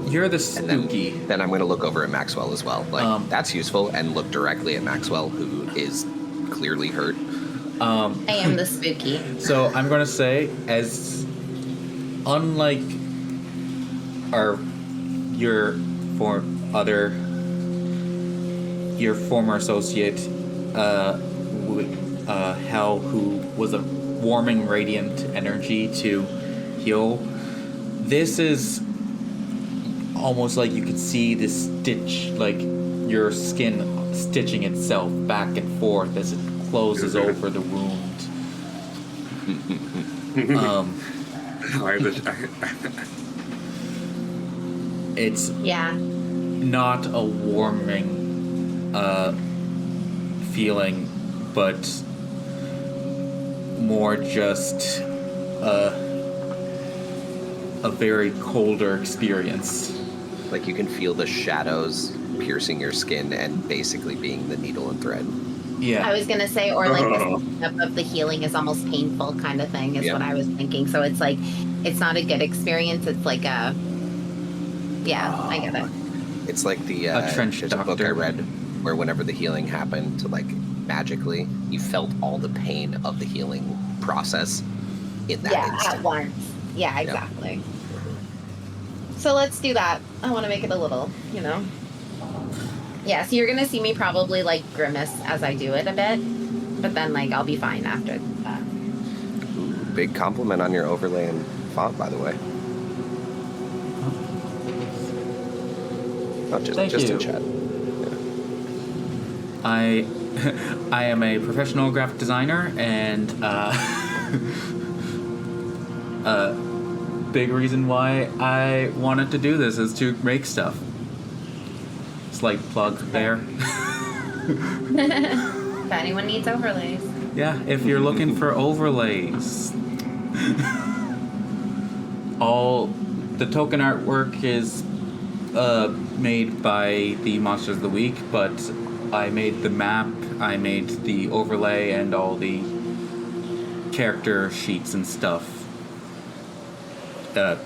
you're the And spooky. then I'm going to look over at Maxwell as well. Like, that's useful, and look directly at Maxwell, who is clearly hurt. I am the spooky. So I'm gonna say, as unlike your former associate, Hell, who was a warming radiant energy to heal. This is almost like you could see this stitch, like your skin stitching itself back and forth as it closes over the wound. It's not a warming feeling, but more just a very colder experience. Like you can feel the shadows piercing your skin and basically being the needle and thread. Yeah. I was gonna say, or like this up of the healing is almost painful kind of thing is what I was thinking. So it's like, it's not a good experience. It's like a, I get it. It's like the trench there's a book I doctor. read where whenever the healing happened, to like magically, you felt all the pain of the healing process in that instant. At once. Yeah, exactly. So let's do that. I want to make it a little, Yeah, so you're going to see me probably like grimace as I do it a bit, but then like I'll be fine after that. Ooh, big compliment on your overlay and font, by the way. Not just Thank in you. chat. I am a professional graphic designer, and big reason why I wanted to do this is to make stuff. Slight plug there. If anyone needs overlays. Yeah, if you're looking for overlays. All the token artwork is made by the Monsters of the Week, but I made the map, I made the overlay, and all the character sheets and stuff. The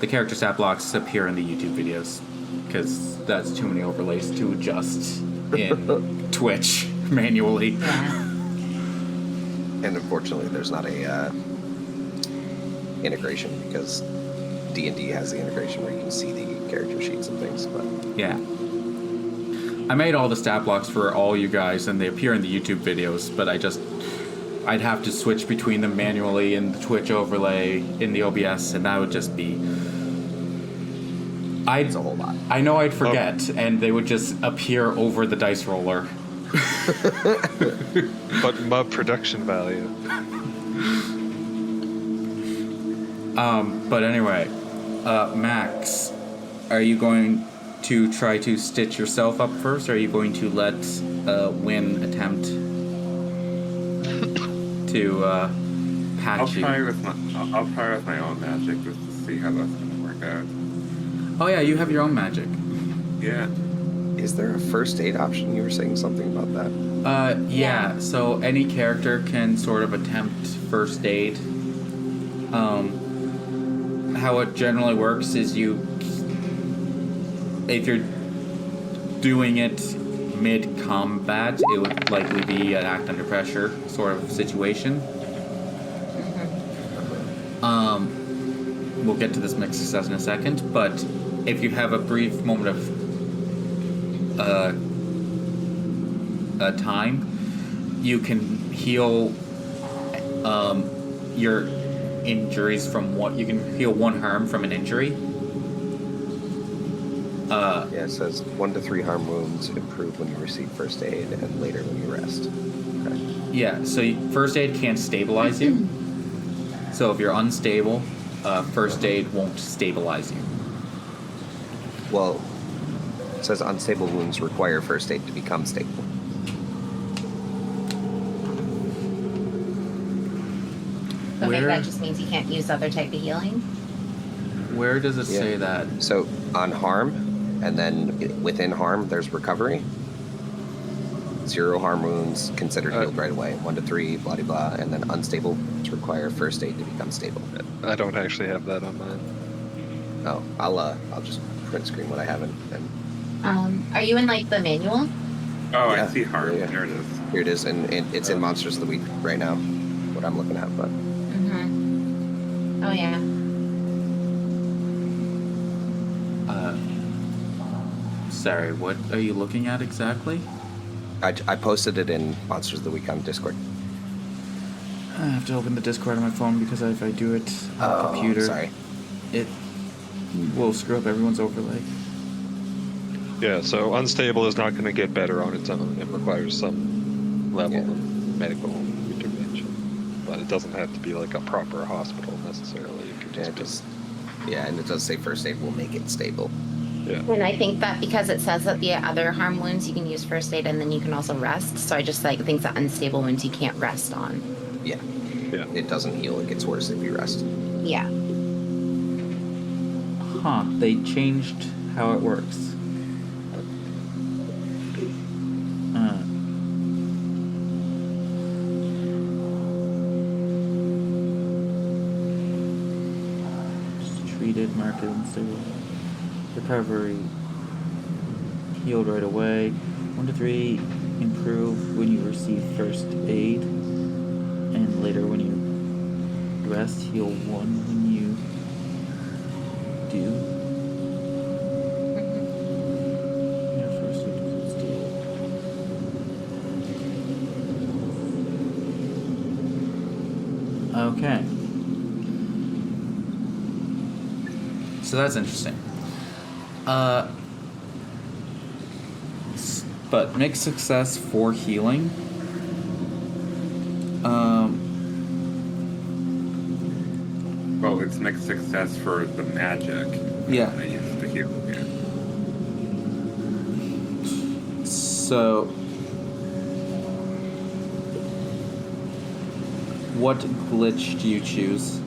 character stat blocks appear in the YouTube videos, because that's too many overlays to adjust in Twitch manually. Yeah. And unfortunately, there's not a integration because D&D has the integration where you can see the character sheets and things. But Yeah. I made all the stat blocks for all you guys, and they appear in the YouTube videos, but I'd have to switch between them manually in the Twitch overlay, in the OBS, and that would just be... it's a whole lot. I know I'd forget, and they would just appear over the dice roller. But production value. But anyway, Max, are you going to try to stitch yourself up first, or are you going to let Win attempt to patch I'll you? try I'll try with my own magic just to see how that's gonna work out. Oh yeah, you have your own magic. Yeah. Is there a first aid option? You were saying something about that. Yeah. So any character can sort of attempt first aid. How it generally works is if you're doing it mid-combat, it would likely be an act under pressure sort of situation. We'll get to this mixed success in a second, but if you have a brief moment of time, you can heal your injuries from you can heal one harm from an injury. Yeah, it says 1 to 3 harm wounds improve when you receive first aid and later when you rest. Okay. Yeah, so first aid can't stabilize you. So if you're unstable, first aid won't stabilize you. Well, it says unstable wounds require first aid to become stable. So maybe Where- that just means you can't use other type of healing. Where does it Yeah. say that? So on harm, and then within harm, there's recovery. 0 harm wounds considered healed right away. 1 to 3, blah blah blah, and then unstable require first aid to become stable. I don't actually have that on mine. Oh, I'll just print screen what I have and Are you in like the manual? Oh, Yeah. I see harm. Yeah. There it is. here it is, and it's in Monsters of the Week right now. What I'm looking at, but Mm-hmm. Oh yeah. Sorry, what are you looking at exactly? I posted it in Monsters of the Week on Discord. I have to open the Discord on my phone because if I do it on the computer, Sorry. it will screw up everyone's overlay. Yeah, so unstable is not going to get better on its own. It requires some level Yeah. of medical intervention, but it doesn't have to be like a proper hospital necessarily. It could Yeah, just and it does say first aid will make it stable. be, yeah. And I think that because it says that the other harm wounds you can use first aid and then you can also rest. So I just think that unstable wounds you can't rest on. Yeah, Yeah. it doesn't heal; it gets worse if you rest. Yeah. Huh, they changed how it works. Treated, marked unstable. Recovery. Healed right away. 1 to 3 improve when you receive first aid. And later when you rest, heal 1 when you do. Yeah, first aid is stable. Okay. So that's interesting. But mixed success for healing. Well, it's mixed success for the magic. Yeah. I used to heal. Yeah. So, what glitch do you choose?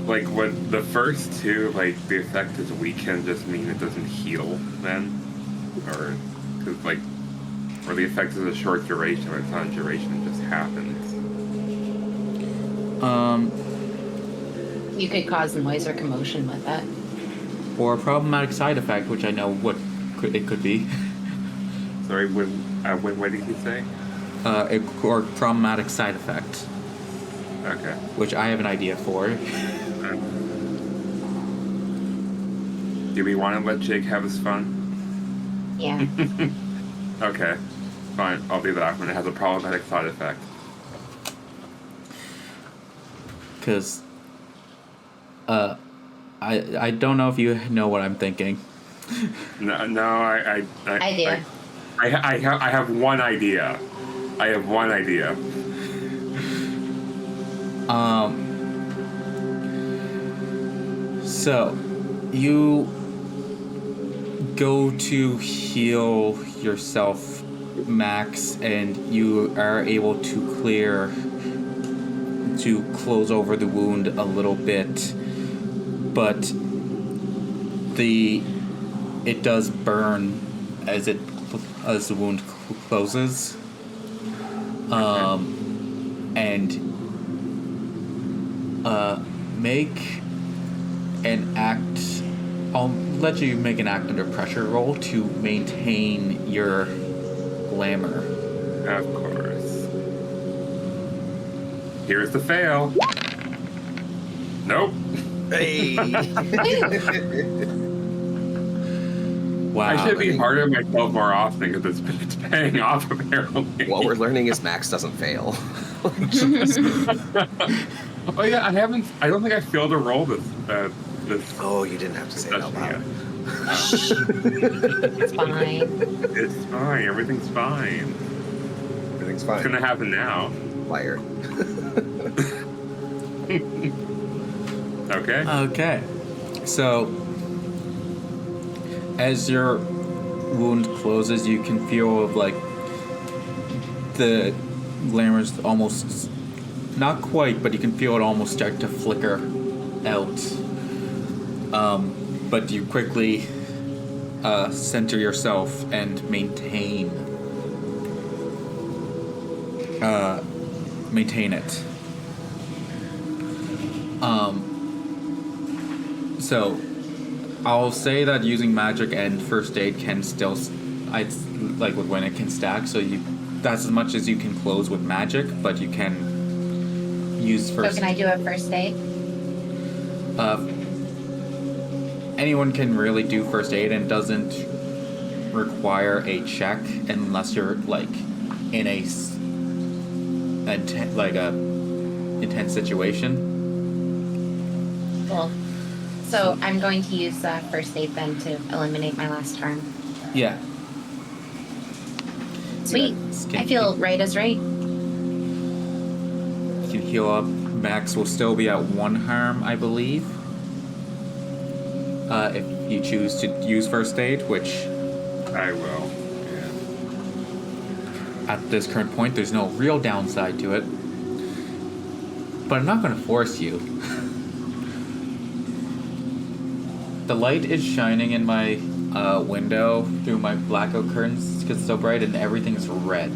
Like, would the first two, like, the effect is weakened just mean it doesn't heal then? Or, cause, like, or the effect is a short duration, or it's not a duration, it just happens. You could cause noise or commotion with it. Or a problematic side effect, which I know what it could be. Sorry, what did he say? Or problematic side effect, Okay. which I have an idea for. Do we want to let Jake have his fun? Yeah. Okay. Fine, I'll do that when it has a problematic side effect. Because I don't know if you know what I'm thinking. No, I do. I have one idea. I have one idea. So, you go to heal yourself, Max, and you are able to close over the wound a little bit, but it does burn as the wound closes. And make an act. I'll let you make an act under pressure roll to maintain your glamour. Of course. Here's the fail. Nope. Hey. Wow. I should be harder on myself more often because it's paying off apparently. What we're learning is Max doesn't fail. Oh yeah, I don't think I failed to roll this. Oh, you didn't have to say it out loud. It's fine. It's fine. Everything's fine. Everything's It's fine. gonna happen now. Liar. Okay. Okay. So, as your wound closes, you can feel like the glamour's almost, not quite, but you can feel it almost start to flicker out. But you quickly center yourself and maintain it. So, I'll say that using magic and first aid can still, when it can stack. So that's as much as you can close with magic, but you can use first. So can I do a first aid? Anyone can really do first aid and doesn't require a check unless you're in a intense situation. Cool. So I'm going to use first aid then to eliminate my last harm. Yeah. Sweet. I feel right as right. You can heal up. Max will still be at 1 harm, I believe. If you choose to use first aid, which I will. Yeah. at this current point there's no real downside to it. But I'm not going to force you. The light is shining in my window through my blackout curtains because it's so bright and everything's red.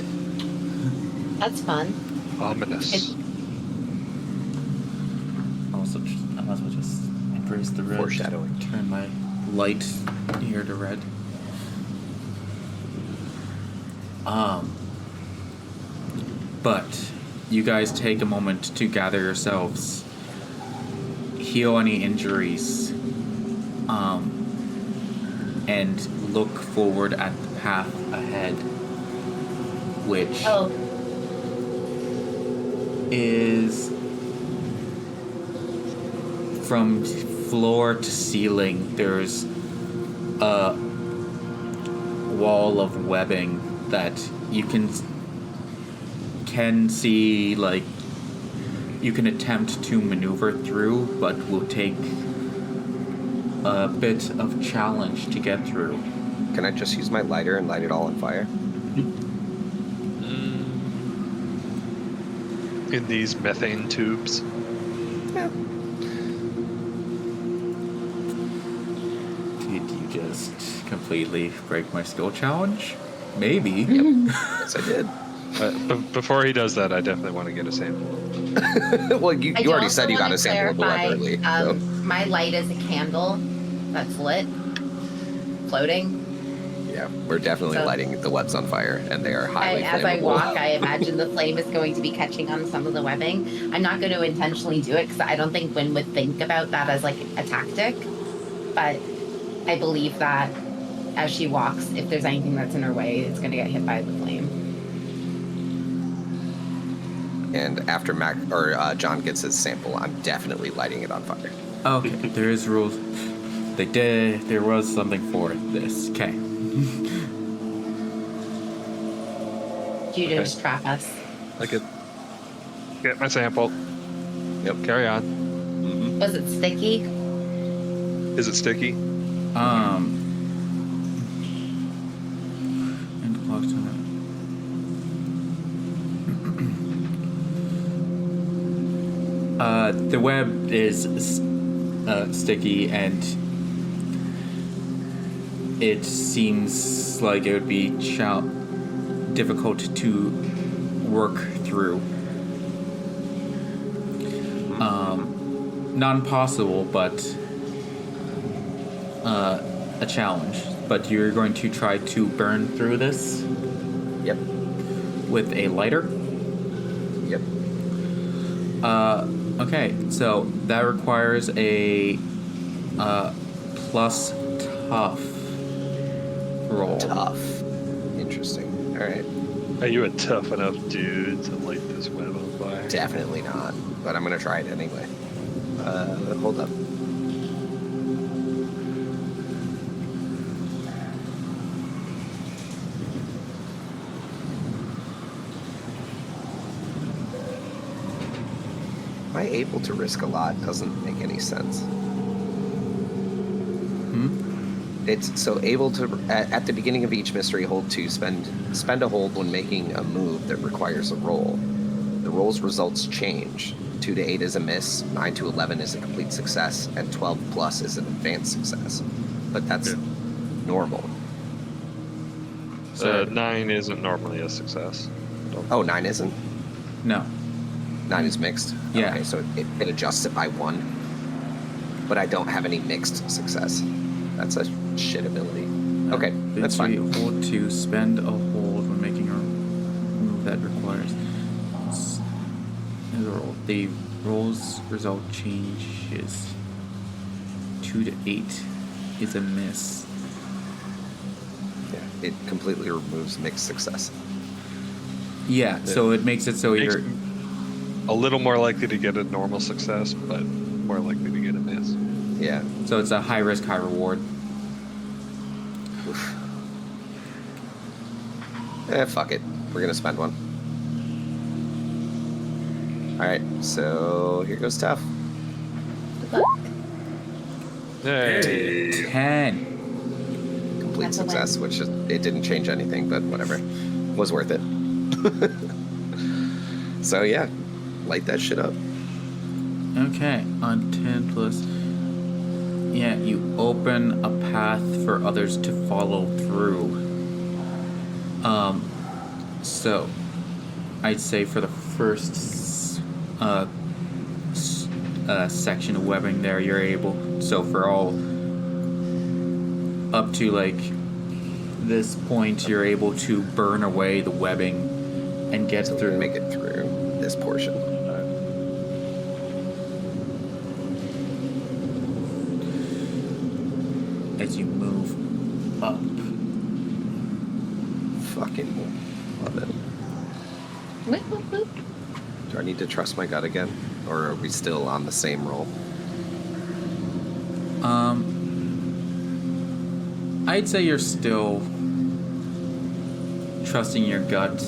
That's fun. Ominous. I might as well just embrace the red. Foreshadowing. Turn my light here to red. But you guys take a moment to gather yourselves, heal any injuries, and look forward at the path ahead, which is from floor to ceiling. There's a wall of webbing that you can see, you can attempt to maneuver through, but will take a bit of challenge to get through. Can I just use my lighter and light it all on fire? In these methane tubes. Yeah. Did you just completely break my skill challenge? Maybe. Yes, I did. But before he does that, I definitely want to get a sample. Well, you I do already also said you got wanna a sample of the clarify, web early. So. My light is a candle that's lit, floating. Yeah, we're definitely So- lighting the webs on fire, and they are highly As I flammable. walk, I imagine the flame is going to be catching on some of the webbing. I'm not going to intentionally do it because I don't think Wynn would think about that as like a tactic. But I believe that as she walks, if there's anything that's in her way, it's going to get hit by the flame. And after John gets his sample, I'm definitely lighting it on fire. Okay, there is rules. They did. There was something for this. Okay. Did you just trap us? I could get my sample. Yep. Carry on. Was it sticky? Is it sticky? And the clock's on. The web is sticky, and it seems like it would be difficult to work through. Not impossible, but a challenge. But you're going to try to burn through this Yep. with a lighter. Yep. Okay, so that requires a plus tough roll. Tough. Interesting. All right. Are you a tough enough dude to light this web on fire? Definitely not, but I'm gonna try it anyway. Hold up. Am I able to risk a lot? Doesn't make any sense. It's so able to at the beginning of each mystery hold 2, spend a hold when making a move that requires a roll. The roll's results change. 2 to 8 is a miss, 9 to 11 is a complete success, and 12 plus is an advanced success. But that's normal. So 9 isn't normally a success. Oh, 9 isn't? No. 9 is mixed? Yeah. Okay, so it adjusts it by 1. But I don't have any mixed success. That's a shit ability. Okay, that's It's fine. a hold to spend a hold when making a move that requires a roll. The roll's result changes. 2 to 8 is a miss. Yeah, it completely removes mixed success. Yeah, so it makes it so Makes you're a little more likely to get a normal success, but more likely to get a miss. Yeah. so it's a high risk, high reward. Oof. Fuck it. We're gonna spend one. Alright, so here goes tough. Good luck. Hey. 10. Complete That's a win. success, which is, it didn't change anything, but whatever. Was worth it. So yeah, light that shit up. Okay, on 10 plus. Yeah, you open a path for others to follow through. So I'd say for the first section of webbing there, you're able. So for all up to like this point, you're able to burn away the webbing and get So through. make it through this portion. As you move up. Fucking love it. Whoop, whoop, whoop. Do I need to trust my gut again? Or are we still on the same roll? I'd say you're still trusting your gut.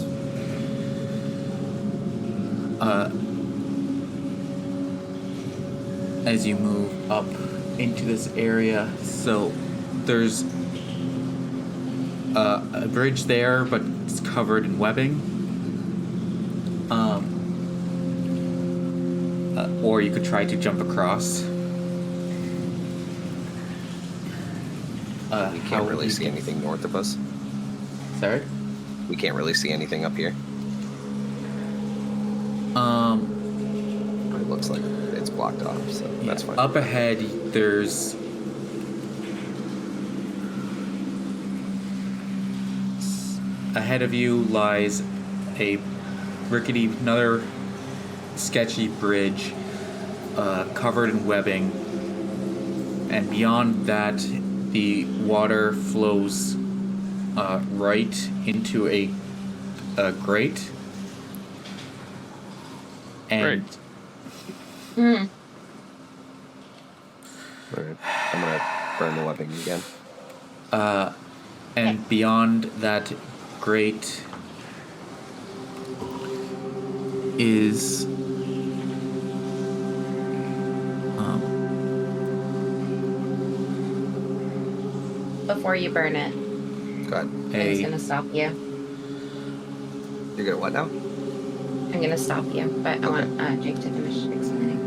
As you move up into this area, so there's a bridge there, but it's covered in webbing. Or you could try to jump across. We can't really see anything north of us. Sorry? We can't really see anything up here. It looks like it's blocked off, so that's fine. Up ahead, there's ahead of you lies another sketchy bridge covered in webbing, and beyond that, the water flows right into a grate. And All right. I'm gonna burn the webbing again. And beyond that grate is Before you burn it, Go ahead. I'm just gonna stop you. You're gonna what now? I'm gonna stop you, but I Okay. want Jake to finish explaining.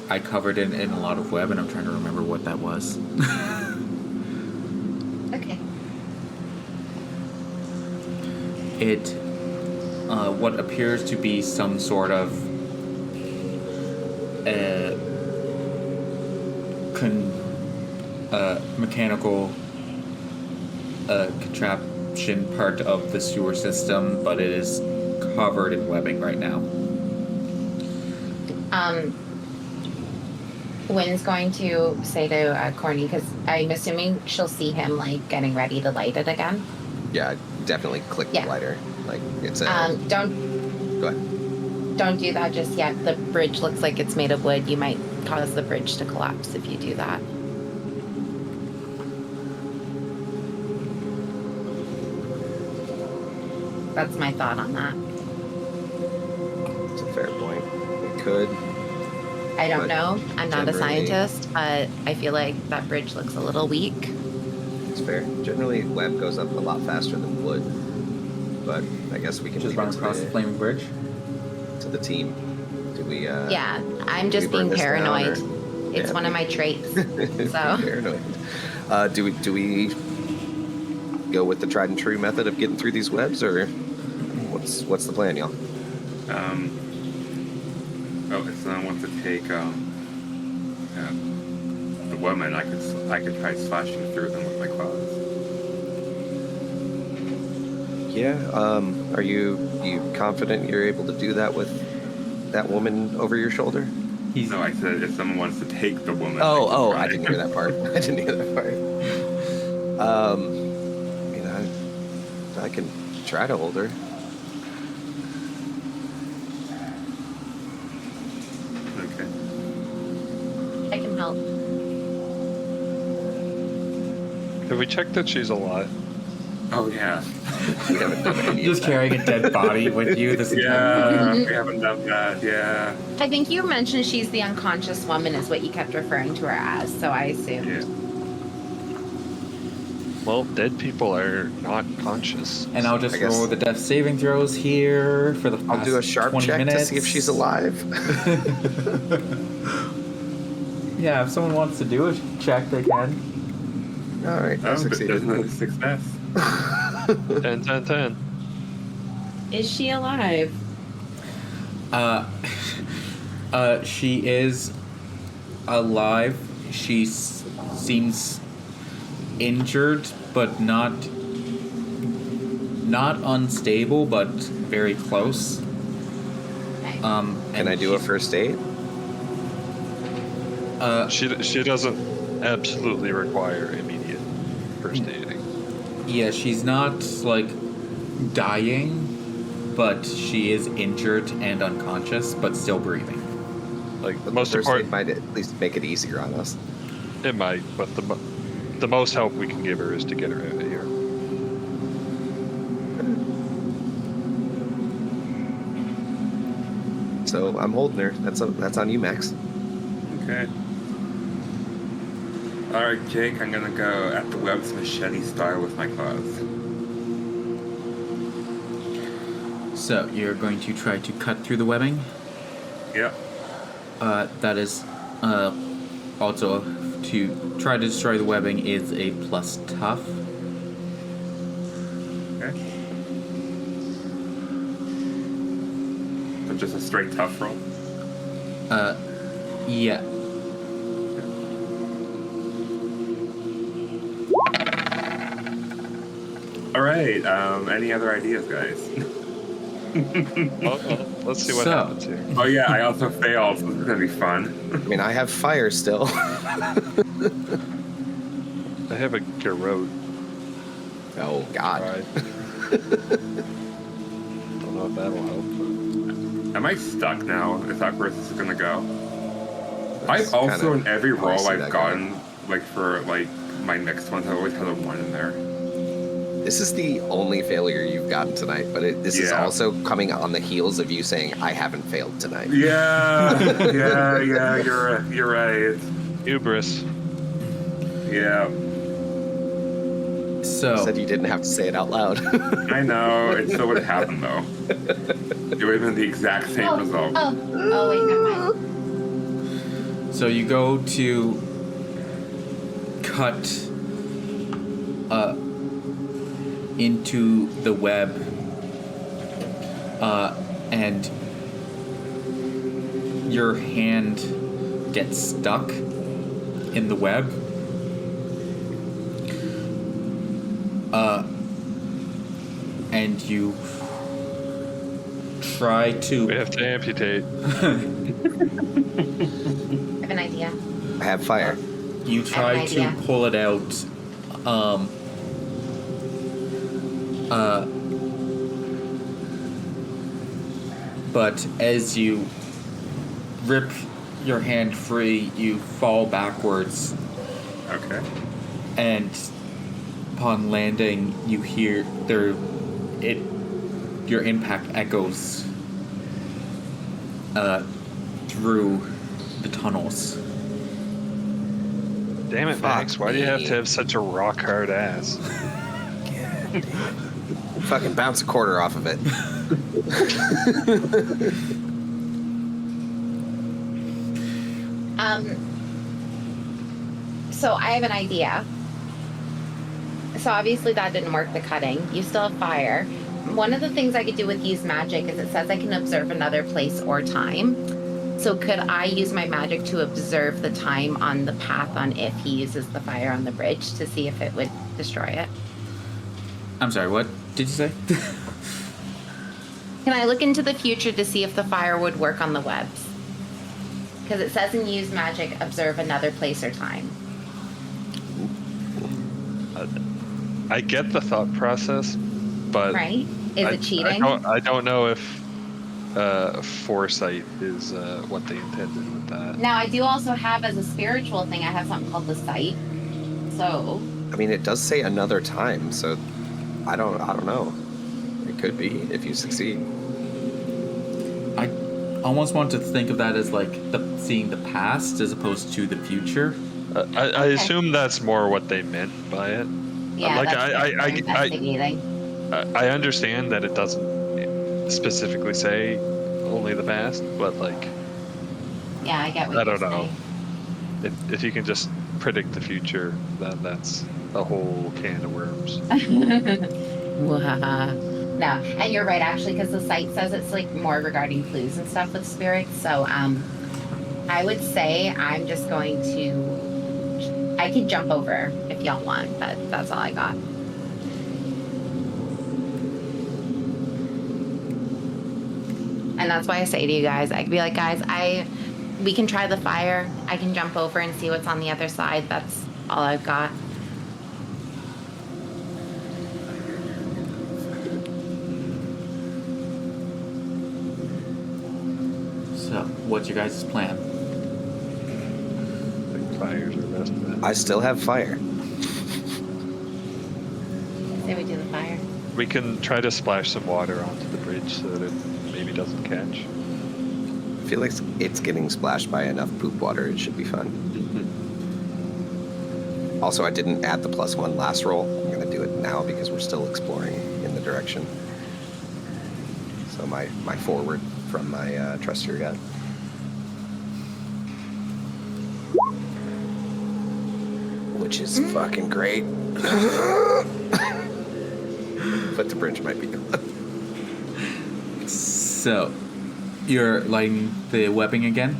I covered it in a lot of web, and I'm trying to remember what that was. Okay. It, what appears to be some sort of mechanical contraption part of the sewer system, but it is covered in webbing right now. Wynn's going to say to Corny, because I'm assuming she'll see him like getting ready to light it again. Yeah, definitely click Yeah. the lighter. Like it's a. Don't Go ahead. don't do that just yet. The bridge looks like it's made of wood. You might cause the bridge to collapse if you do that. That's my thought on that. It's a fair point. It could. I don't But know. I'm not a generally- scientist, but I feel like that bridge looks a little weak. It's fair. Generally, web goes up a lot faster than wood. But I guess we can Just leave run it across the to flaming bridge. the team. Do we? Yeah, I'm do just we burn being this down, paranoid. or- It's Yeah. one of my traits. So Paranoid. Do we go with the tried and true method of getting through these webs, or what's the plan, y'all? If someone wants to take the woman, I could try slashing through them with my claws. Yeah. Are you confident you're able to do that with that woman over your shoulder? No, I said if someone wants to take the woman. Oh, I I could didn't try. hear that part. I didn't hear that part. I can try to hold her. Okay. I can help. Have we checked that she's alive? Oh yeah. We haven't done any Just of that. carrying a dead body with you this entire Yeah, we haven't done that. Yeah. I think you mentioned she's the unconscious woman is what you kept referring to her as, so I assumed. Yeah. Well, dead people are not conscious. And I'll just I guess- roll the death saving throws here for the past I'll do a sharp 20 check minutes. to see if she's alive. Yeah, if someone wants to do a check, they can. All right, I Oh, but succeeded. there's another success. 10, 10, 10. Is she alive? She is alive. She seems injured, but not unstable, but very close. Okay. Can and I do a she's- first aid? She doesn't absolutely require immediate first aiding. Yeah, she's not like dying, but she is injured and unconscious, but still breathing. Like But most the first aid important, might at least make it easier on us. it might, but the most help we can give her is to get her out of here. So I'm holding her. That's on you, Max. Okay. Alright, Jake, I'm gonna go at the web's machete style with my claws. So you're going to try to cut through the webbing. Yep. That is also to try to destroy the webbing is a plus tough. Okay. So just a straight tough roll. Yeah. Alright, any other ideas, guys? Well, let's see what So- happens here. Oh yeah, I also failed, so this is gonna be fun. I mean, I have fire still. I have a garrote Oh God. ride. Don't know if that'll help. Am I stuck now? Is that where this is gonna go? That's I've also, kinda in every how I roll see I've that gotten, like for like my next ones, I always have a 1 in there. This is the only failure you've gotten tonight, but this is Yeah. also coming on the heels of you saying, I haven't failed tonight. Yeah, yeah, you're right. Hubris. Yeah, So Said you didn't have to say it out loud. I know. It still would have happened though. It would have been the exact same result. Oh, wait, never mind. So you go to cut into the web, and your hand gets stuck in the web. And you try We to have to amputate. I have an idea. I have fire. you try I have to an idea. pull it out. But as you rip your hand free, you fall backwards, Okay. and upon landing, you hear your impact echoes through the tunnels. Damn it, Fuck Max. Why do you have me. to have such a rock hard ass? Fucking bounce a quarter off of it. So I have an idea. So obviously that didn't work, the cutting. You still have fire. One of the things I could do with use magic is it says I can observe another place or time. So could I use my magic to observe the time on the path on if he uses the fire on the bridge to see if it would destroy it? I'm sorry, what did you say? Can I look into the future to see if the fire would work on the webs? Because it says in use magic, observe another place or time. I get the thought process, but Right? Is it cheating? I don't know if foresight is what they intended with that. Now, I do also have, as a spiritual thing, I have something called the sight. So, I mean, it does say another time, so I don't know. It could be if you succeed. I almost want to think of that as like seeing the past as opposed to the future. I Okay. assume that's more what they meant by it. yeah, Like, that's what we're investigating. I understand that it doesn't specifically say only the past, but like, Yeah, I get what I you're don't know. saying. if you can just predict the future, then that's a whole can of worms. Wahaha. No, and you're right, actually, because the site says it's like more regarding clues and stuff with spirits. So, I would say I'm just going to. I can jump over if y'all want, but that's all I got. And that's why I say to you guys, I could be like, guys, we can try the fire. I can jump over and see what's on the other side. That's all I've got. So, what's your guys' plan? Like fires or best bet. I still have fire. Say we do the fire. We can try to splash some water onto the bridge so that it maybe doesn't catch. I feel like it's getting splashed by enough poop water. It should be fun. Also, I didn't add the +1 last roll. I'm going to do it now because we're still exploring in the direction. So my forward from my trust your gut. Which is fucking great. But the bridge might be gone. So, you're lighting the webbing again?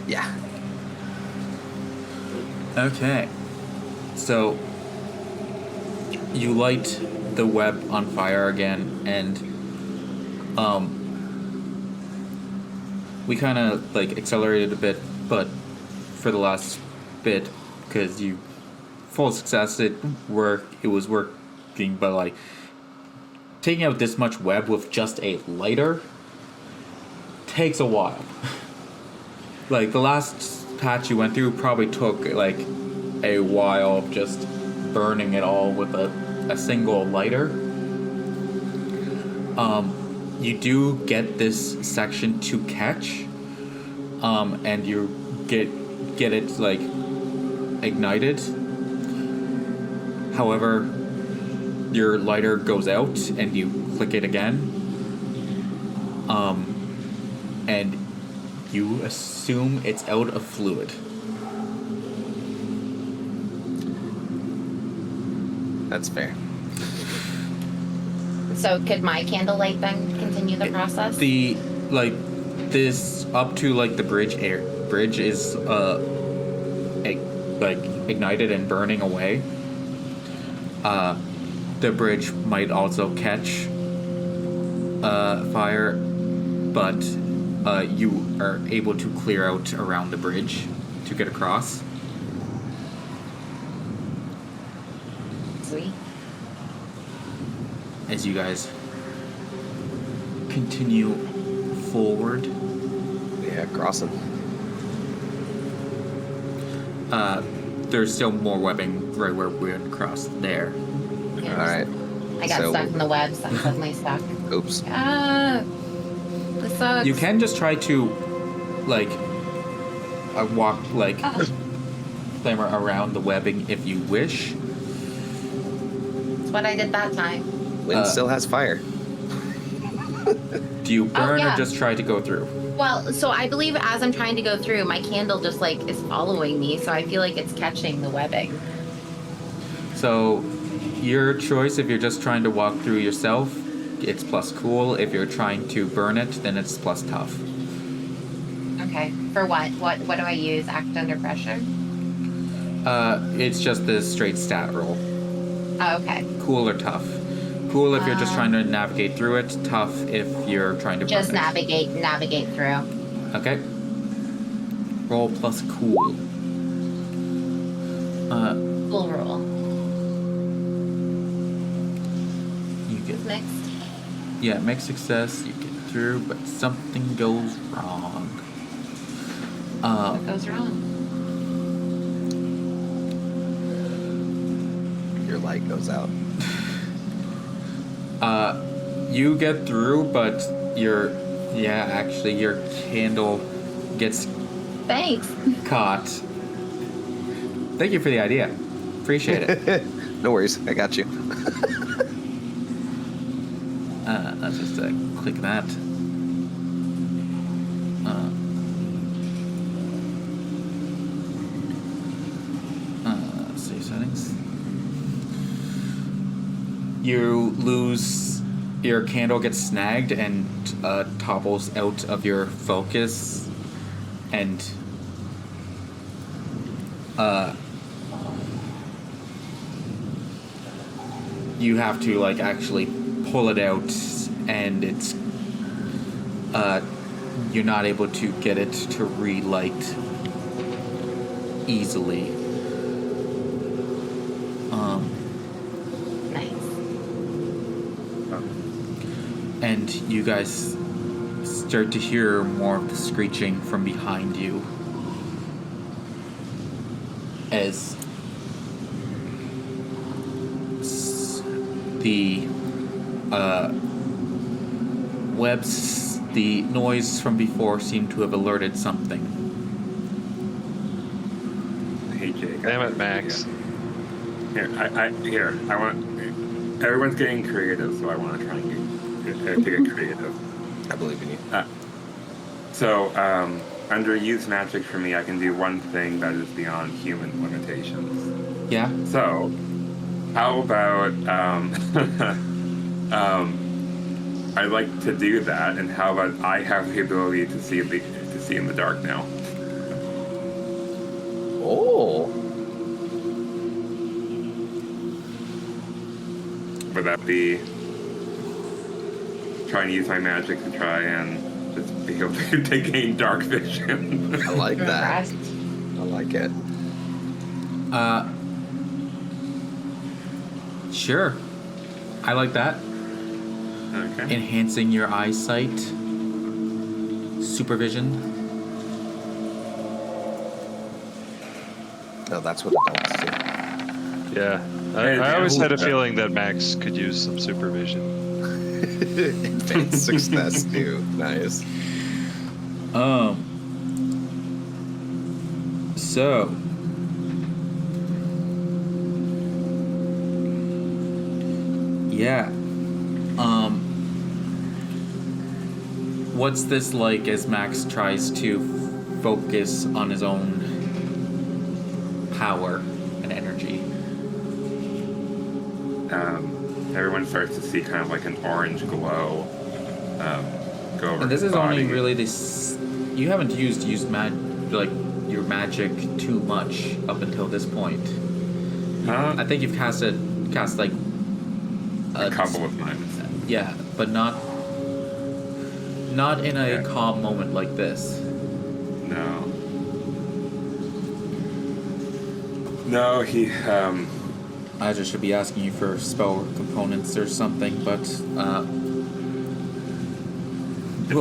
Yeah. Okay. So, you light the web on fire again, and we kind of like accelerated a bit, but for the last bit, because you full success, it was working, but like taking out this much web with just a lighter takes a while. Like, the last patch you went through probably took, like, a while of just burning it all with a single lighter. You do get this section to catch, and you get it, like, ignited. However, your lighter goes out and you click it again, and you assume it's out of fluid. That's fair. So could my candlelight then continue the process? The, like, this up to, like, the bridge is like ignited and burning away. The bridge might also catch fire, but you are able to clear out around the bridge to get across. Sweet. As you guys continue forward, Yeah, crossing. there's still more webbing right where we went across there. Yeah, All right. I got So- stuck in the webs. I'm suddenly stuck. Oops. This sucks. You can just try to, like, walk, like, clamber around the webbing if you wish. That's what I did that time. Wind still has fire. Do you burn yeah. or just try to go through? Well, so I believe as I'm trying to go through, my candle just like is following me, so I feel like it's catching the webbing. So, your choice. If you're just trying to walk through yourself, it's plus cool. If you're trying to burn it, then it's plus tough. Okay. For what? What do I use? Act under pressure? It's just the straight stat roll. Oh, okay. Cool or tough. Cool if you're just trying to navigate through it. Tough if you're trying to Just burn navigate through. it. Okay. Roll plus cool. Full roll. You get Mixed. Yeah, mixed success, you get through, but something goes wrong. What goes wrong? Your light goes out. You get through, but your candle gets Thanks. caught. Thank you for the idea. Appreciate it. No worries. I got you. Let's just click that. Save settings. You lose, your candle gets snagged and topples out of your focus, and you have to, like, actually pull it out, and it's you're not able to get it to relight easily. Nice. And you guys start to hear more of the screeching from behind you as the webs, the noise from before seemed to have alerted something. Hey, Jake. Damn it, Max. Here, I want. Everyone's getting creative, so I want to try and get creative. I believe in you. So, under use magic for me, I can do one thing that is beyond human limitations. Yeah? So, how about I'd like to do that, and how about I have the ability to see in the dark now? Oh. Would that be trying to use my magic to try and just be able to gain dark vision? I like that. Impressed. I like it. Sure. I like that. Okay. enhancing your eyesight. Supervision. No, that's what adults do. Yeah. Hey, I always had a yeah. feeling that Max could use some supervision. Advanced success, too. Nice. So yeah. What's this like as Max tries to focus on his own power and energy? Everyone starts to see kind of like an orange glow go over And this his is only body. really this. You haven't used like your magic too much up until this point. I think you've cast like a couple of times. Yeah, but not in a Yeah. calm moment like this. No. No, he I just should be asking you for spell components or something, but it's whoa.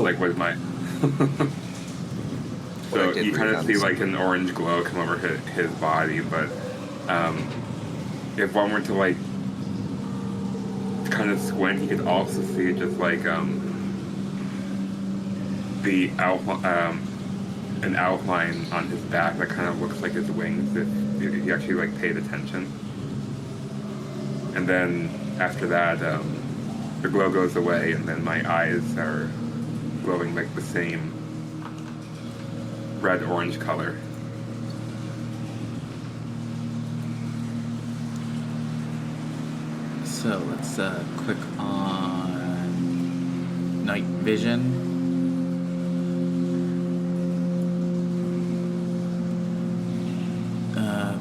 like with my Well, I so did you kind read of on see this. like an orange glow come over his body, but if one were to like kind of squint, you could also see just like the an outline on his back that kind of looks like his wings if you actually like paid attention. And then after that, the glow goes away, and then my eyes are glowing like the same red-orange color. So let's click on night vision.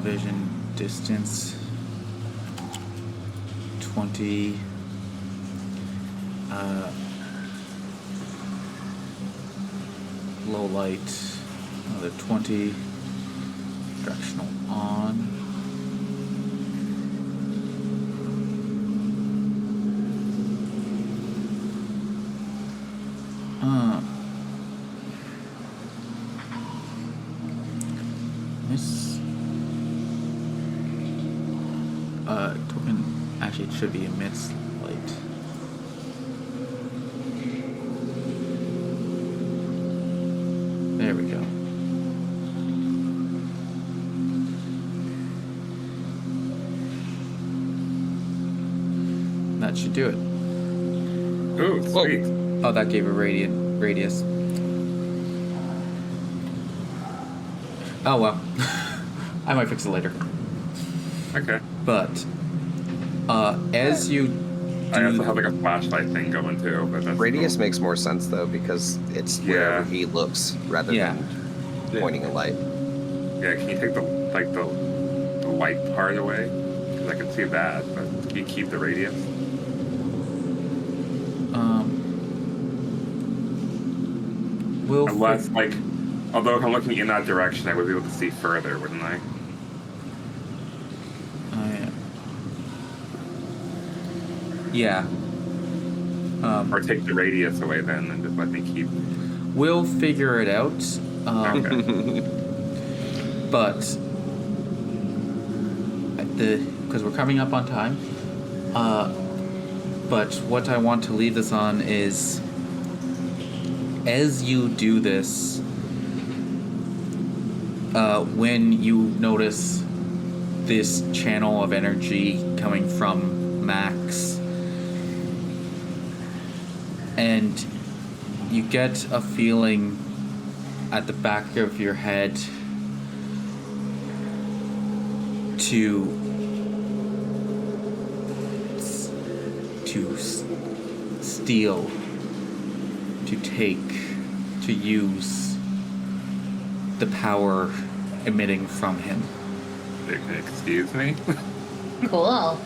Vision distance 20. Low light, another 20. Directional on. This token actually it should be emits light. There we go. That should do it. Ooh, sweet. Oh, that gave a radius. Oh well. I might fix it later. Okay. But as you do, I also have like a flashlight thing going too, but that's Radius cool. makes more sense, though, because it's Yeah. wherever he looks rather Yeah. than pointing a light. Yeah, can you take the light part away? Because I can see that, but can you keep the radius? we'll Unless, like, although if I'm looking in that direction, I would be able to see further, wouldn't I? yeah. Or take the radius away then and just let me keep. We'll figure it out. Okay. But because we're coming up on time. But what I want to leave this on is, as you do this, when you notice this channel of energy coming from Max, and you get a feeling at the back of your head to steal, to take, to use the power emitting from him. Excuse me? Cool.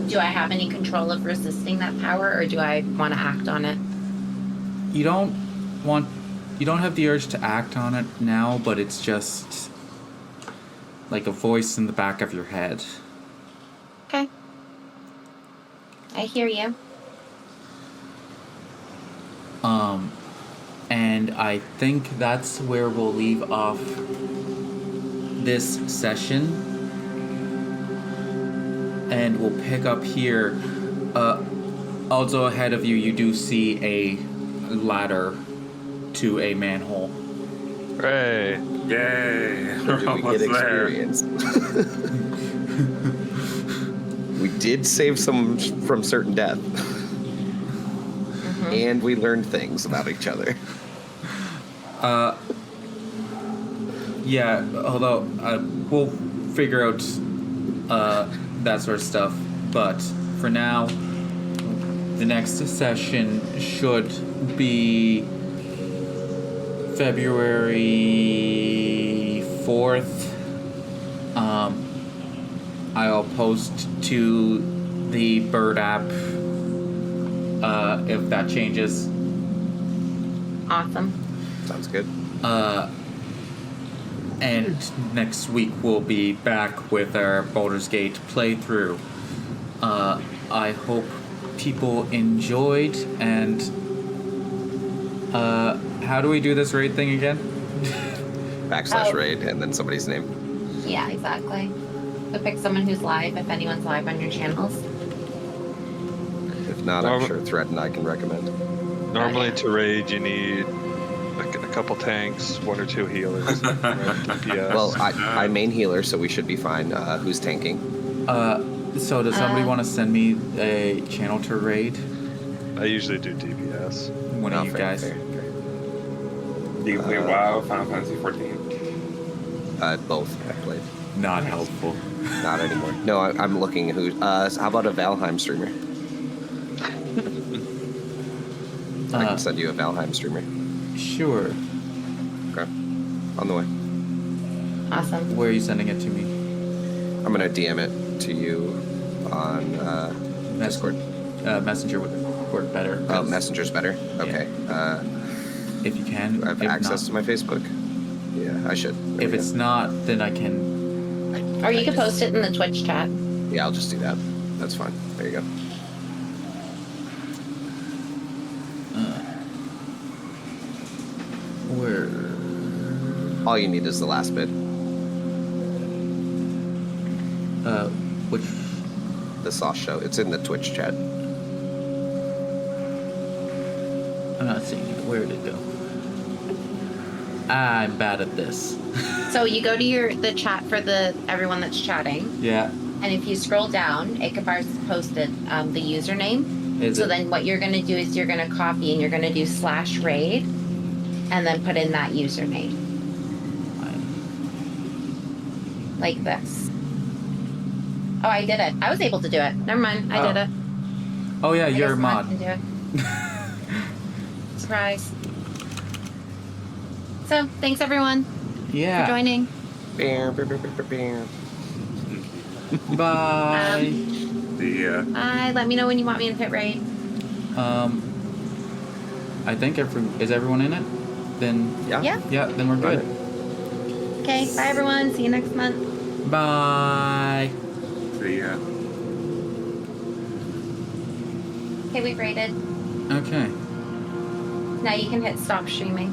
Do I have any control of resisting that power, or do I want to act on it? You don't have the urge to act on it now, but it's just like a voice in the back of your head. Okay. I hear you. And I think that's where we'll leave off this session. And we'll pick up here. Also ahead of you, you do see a ladder to a manhole. Hooray! Yay! Do we Almost get there. experience? We did save some from certain death. And we learned things about each other. Yeah, although we'll figure out that sort of stuff. But for now, the next session should be February 4th. I'll post to the Bird app if that changes. Awesome. Sounds good. And next week we'll be back with our Baldur's Gate playthrough. I hope people enjoyed, and how do we do this raid thing again? / raid and then somebody's name. Yeah, exactly. So pick someone who's live, if anyone's live on your channels. If not, I'm sure Threat and I can recommend. Normally to raid, you need a couple tanks, 1 or 2 healers. DPS. Well, I main healer, so we should be fine. Who's tanking? So does somebody want to send me a channel to raid? I usually do DPS. One of you guys. Fair. Do you play WoW, Final Fantasy 14? Both, I played. Not helpful. Not anymore. No, I'm looking who. How about a Valheim streamer? I can send you a Valheim streamer. Sure. Okay. On the way. Awesome. Where are you sending it to me? I'm gonna DM it to you on Discord. Messenger would work better. Oh, Messenger's better. Okay. If you can. Do I have If access not, to my Facebook? Yeah, I should. There If we it's go. not, then I can. Or you can post it in the Twitch chat. Yeah, I'll just do that. That's fine. There you go. Where? All you need is the last bit. Which? The sauce show. It's in the Twitch chat. I'm not seeing it. Where did it go? I'm bad at this. So you go to the chat for everyone that's chatting, Yeah. and if you scroll down, Ikabar's posted the username. Is So it? then what you're going to do is you're going to copy and you're going to do /raid, and then put in that username like this. Oh, I did it. I was able to do it. Never mind. I did it. Oh yeah, I you're a guess Matt mod. can do it. Surprise. So, thanks everyone for Yeah. joining. Bye. Let me know when you want me to hit raid. I think is everyone in it? Then Yeah. Yeah. yeah, then we're good. Okay. Bye everyone. See you next month. Bye. See ya. Okay, we've raided. Okay. Now you can hit stop streaming.